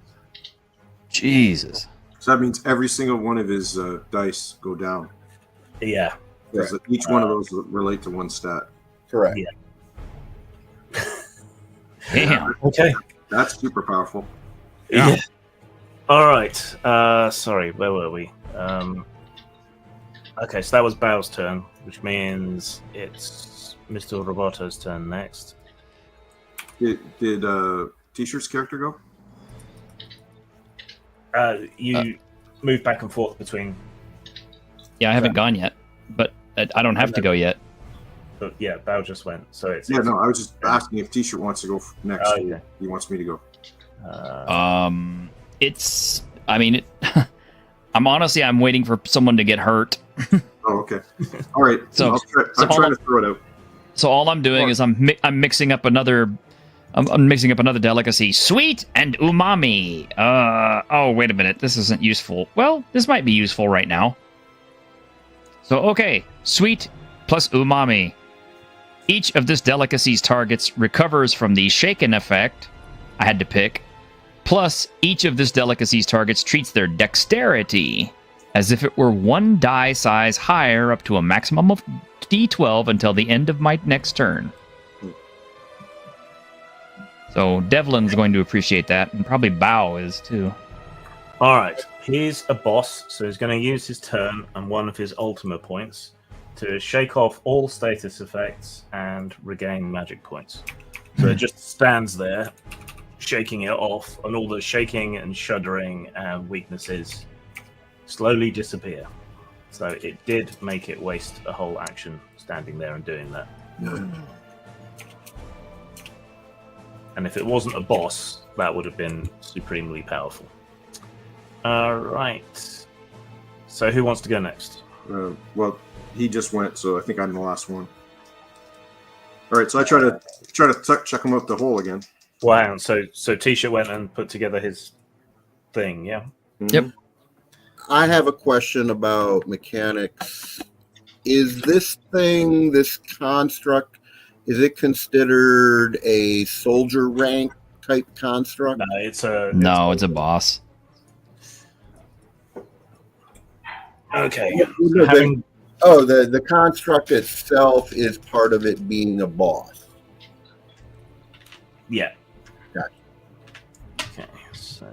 Jesus. So that means every single one of his dice go down. Yeah. Because each one of those relate to one stat. Correct. Yeah. Damn. Okay. That's super powerful. Yeah. All right. Sorry, where were we? Okay, so that was Bao's turn, which means it's Mr. Roboto's turn next. Did T-shirt's character go? You move back and forth between. Yeah, I haven't gone yet, but I don't have to go yet. But yeah, Bao just went. So it's. Yeah, no, I was just asking if T-shirt wants to go next. Oh, yeah. He wants me to go. It's. I mean, I'm waiting for someone to get hurt. Oh, okay. All right. So I'm trying to throw it out. So all I'm doing is I'm mixing up another. I'm mixing up another delicacy. Sweet and umami. Oh, wait a minute. This isn't useful. Well, this might be useful right now. So, okay. Sweet plus umami. Each of this delicacy's targets recovers from the shaken effect I had to pick. Plus, each of this delicacy's targets treats their dexterity as if it were one die size higher up to a maximum of D12 until the end of my next turn. So Devlin's going to appreciate that, and probably Bao is too. All right, he's a boss, so he's going to use his turn and one of his ultimate points to shake off all status effects and regain magic points. So it just stands there, shaking it off, and all the shaking and shuddering and weaknesses slowly disappear. So it did make it waste a whole action standing there and doing that. And if it wasn't a boss, that would have been supremely powerful. All right. So who wants to go next? Well, he just went, so I think I'm the last one. All right, so I try to check him out the hole again. Wow. So T-shirt went and put together his thing. Yeah. Yep. I have a question about mechanics. Is this thing, this construct, is it considered a soldier rank type construct? No, it's a boss. Okay. No, Having the construct itself is part of it being a boss. yeah. Gotcha. Okay. So.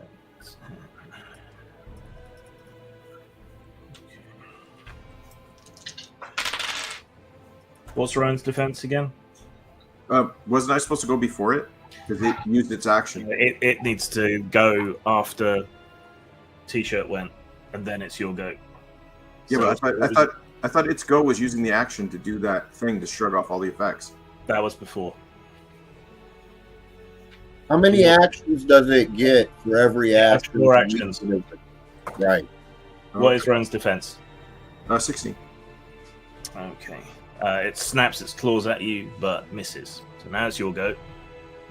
What's Ryan's defense again? Wasn't I supposed to go before it? Because it used its action. It needs to go after T-shirt went, and then it's your go. Yeah, So but I thought its go was using the action to do that thing to shrug off all the effects. that was before. How many actions does it get for every action? 4 actions. Right. What is Ryan's defense? 16. Okay. It snaps its claws at you, but misses. So now it's your go.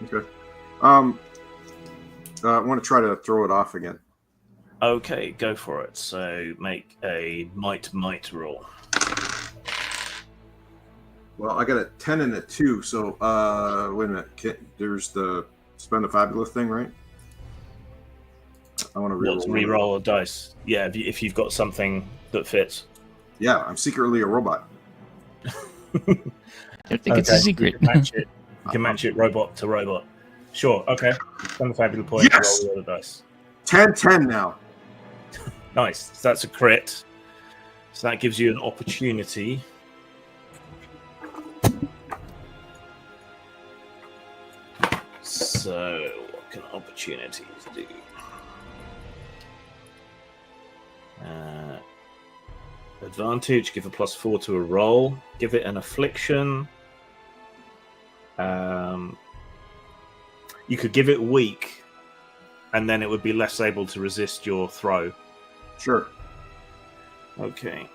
Okay. I want to try to throw it off again. Okay, go for it. So make a might roll. Well, I got a 10 and a 2, so wait a minute. There's the spend the Fabula thing, right? I want to Re-roll a dice. Yeah, if you've got something that fits. Yeah, I'm secretly a robot. I think it's a secret. You can match it. You can match it robot to robot. Sure. Okay. Spend the Fabula point. Yes! Roll the other dice. 10 now. Nice. So that's a crit. So that gives you an opportunity. So, what can opportunities do? Advantage, give a +4 to a roll. Give it an affliction. You could give it weak, and then it would be less able to resist your throw. Sure. Okay.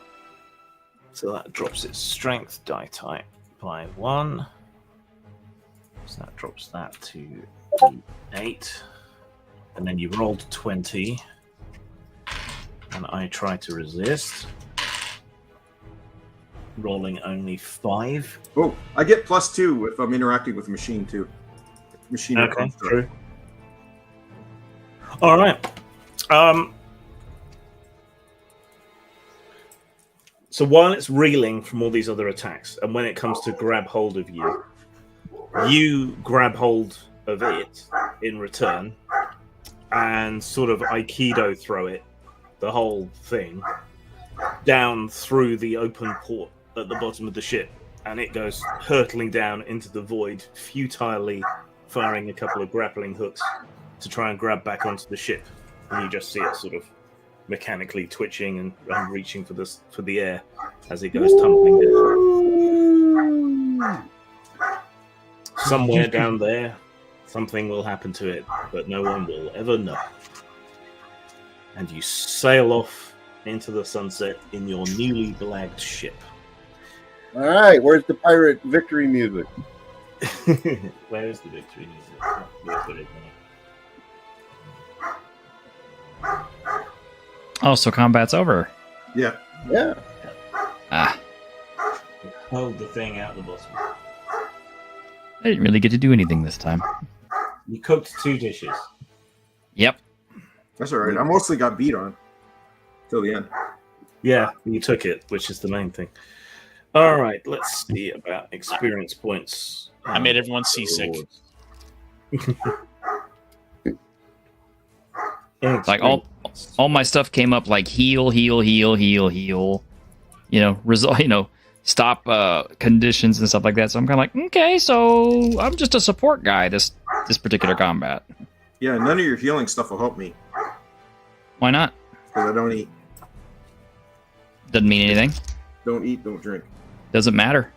So that drops its strength die type by 1. So that drops that to 8. And then you rolled 20. And I try to resist. Rolling only 5. Oh, I get +2 if I'm interacting with a machine too. Machine. Okay, true. All right. So while it's reeling from all these other attacks, and when it comes to grab hold of you, you grab hold of it in return and sort of Aikido throw it, the whole thing, down through the open port at the bottom of the ship, and it goes hurtling down into the void, futilely firing a couple of grappling hooks to try and grab back onto the ship. And you just see it sort of mechanically twitching and reaching for the air as it goes tumbling down. Somewhere down there, something will happen to it, but no one will ever know. And you sail off into the sunset in your newly blagged ship. All right, where's the pirate victory music? Where is the victory music? Oh, so combat's over. Yeah. Yeah. Ah, Hold the thing out the bottom. I didn't really get to do anything this time. You cooked 2 dishes. Yep. That's all right. I mostly got beat on till the end. Yeah, you took it, which is the main thing. All right, let's see about experience points. I made everyone seasick. Like all my stuff came up like heal. You know, stop conditions and stuff like that. So I'm kind of like, okay, so I'm just a support guy this particular combat. Yeah, none of your healing stuff will help me Why not? because I don't eat. Doesn't mean anything. Don't eat, don't drink. Doesn't matter.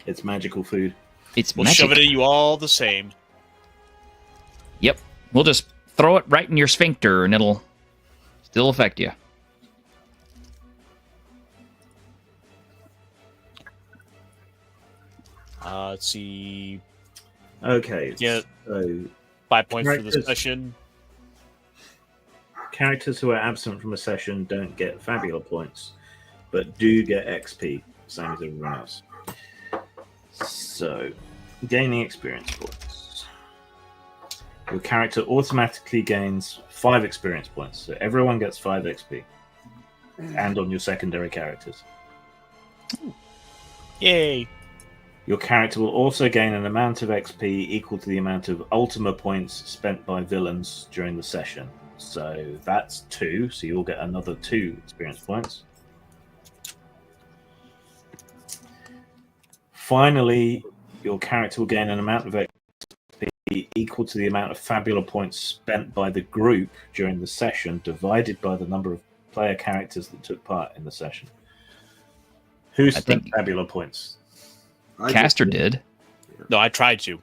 It's magical food. It's We'll magic. shove it in you all the same. Yep. We'll just throw it right in your sphincter and it'll still affect you. Let's see. Okay. Yeah. So 5 points for the Characters. session. characters who are absent from a session don't get Fabula points, but do get XP, same as everyone else. So, gaining experience points. Your character automatically gains 5 experience points, so everyone gets 5 XP, and on your secondary characters. Yay! Your character will also gain an amount of XP equal to the amount of Ultima points spent by villains during the session. So that's 2, so you'll get another 2 experience points. Finally, your character will gain an amount of XP equal to the amount of Fabula points spent by the group during the session, divided by the number of player characters that took part in the session. Who spent Fabula points? Caster did. No, I tried to.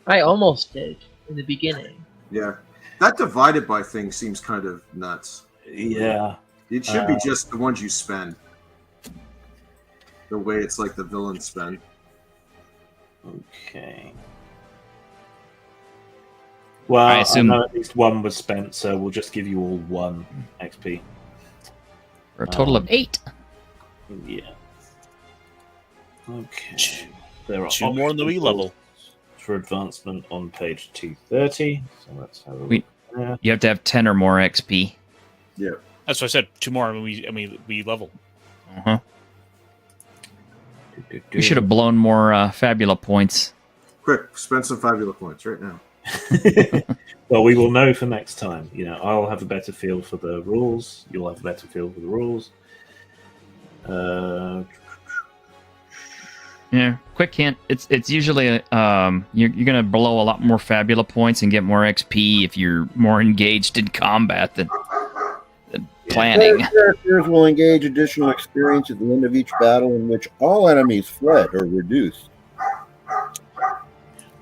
I almost did in the beginning. Yeah. That divided by thing seems kind of nuts. Yeah. It should be just the ones you spend. The way it's like the villains spend. Okay. Well, I assume know at least one was spent, so we'll just give you all 1 XP. for a total of 8. Yeah. Okay. There are 2 more in the Wii level. For advancement on page 230. So let's have a look. You have to have 10 or more XP. Yeah. That's what I said. 2 more and we level. Uh-huh. We should have blown more Fabula points. Quick, spend some Fabula points right now. Well, we will know for next time. You know, I'll have a better feel for the rules. You'll have a better feel for the rules. Yeah, quick hint. It's usually you're gonna blow a lot more Fabula points and get more XP if you're more engaged in combat than planning. Characters will engage additional experience at the end of each battle in which all enemies fled or reduced.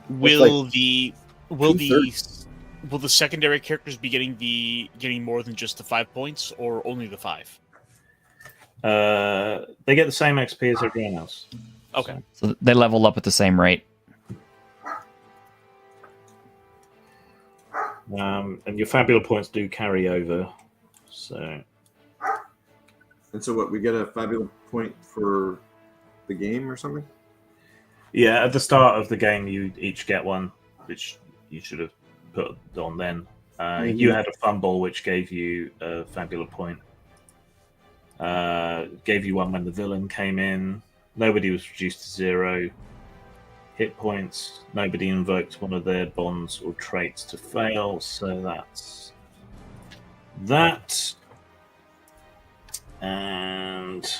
Will the secondary characters be getting more than just the 5 points, or only the 5? They get the same XP as everyone else. Okay. So they level up at the same rate. And your Fabula points do carry over. So. And so what, we get a Fabula point for the game or something? Yeah, at the start of the game, you each get one, which you should have put on then. You had a fumble, which gave you a Fabula point. Gave you one when the villain came in. Nobody was reduced to 0 hit points. Nobody invoked one of their bonds or traits to fail. So that's that. And at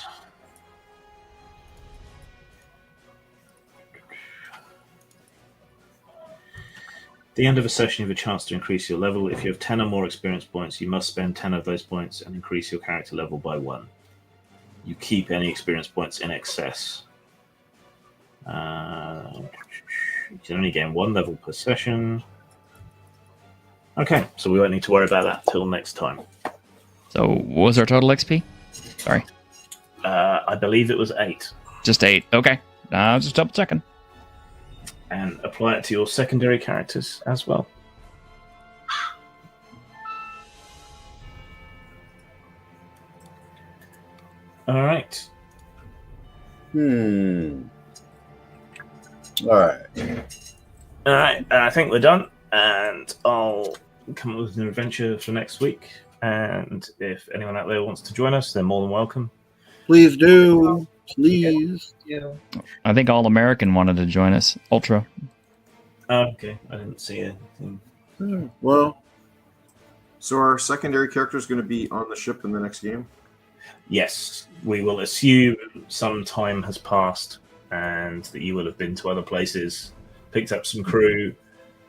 the end of a session, you have a chance to increase your level. If you have 10 or more experience points, you must spend 10 of those points and increase your character level by 1. You keep any experience points in excess. You can only gain 1 level per session. Okay, so we won't need to worry about that till next time. So what was our total XP? Sorry. I believe it was 8. Just 8. Okay. I was just double checking. And apply it to your secondary characters as well. All right. All right. All right. I think we're done. And I'll come up with an adventure for next week. And if anyone out there wants to join us, they're more than welcome. Please do. Please. Yeah. I think All American wanted to join us. Ultra. Okay. I didn't see anything. Well, so our secondary character is going to be on the ship in the next game? Yes. We will assume some time has passed and that you will have been to other places, picked up some crew,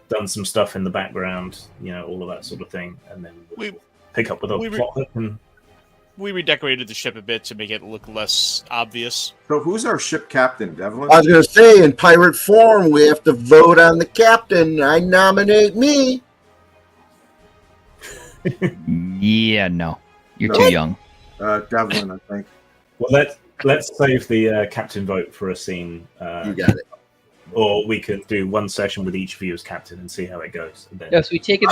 done some stuff in the background, you know, all of that sort of thing. And then we'll pick up with a plot hook and we redecorated the ship a bit to make it look less obvious. So who's our ship captain, Devlin? I was going to say, in pirate form, we have to vote on the captain. I nominate me. Yeah, no. You're No. too young. Devlin, I think. Well, let's save the captain vote for a scene. You got it. Or we could do one session with each of you as captain and see how it goes. And then... Yes, we take it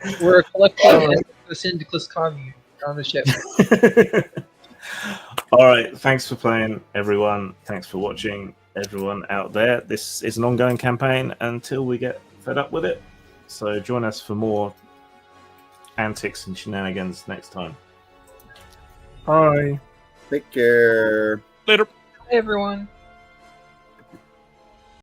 in. We're a collective syndicalist commune on the ship. All right. Thanks for playing, everyone. Thanks for watching, everyone out there. This is an ongoing campaign until we get fed up with it. So join us for more antics and shenanigans next time. Bye. Take care. Later. Hey, everyone.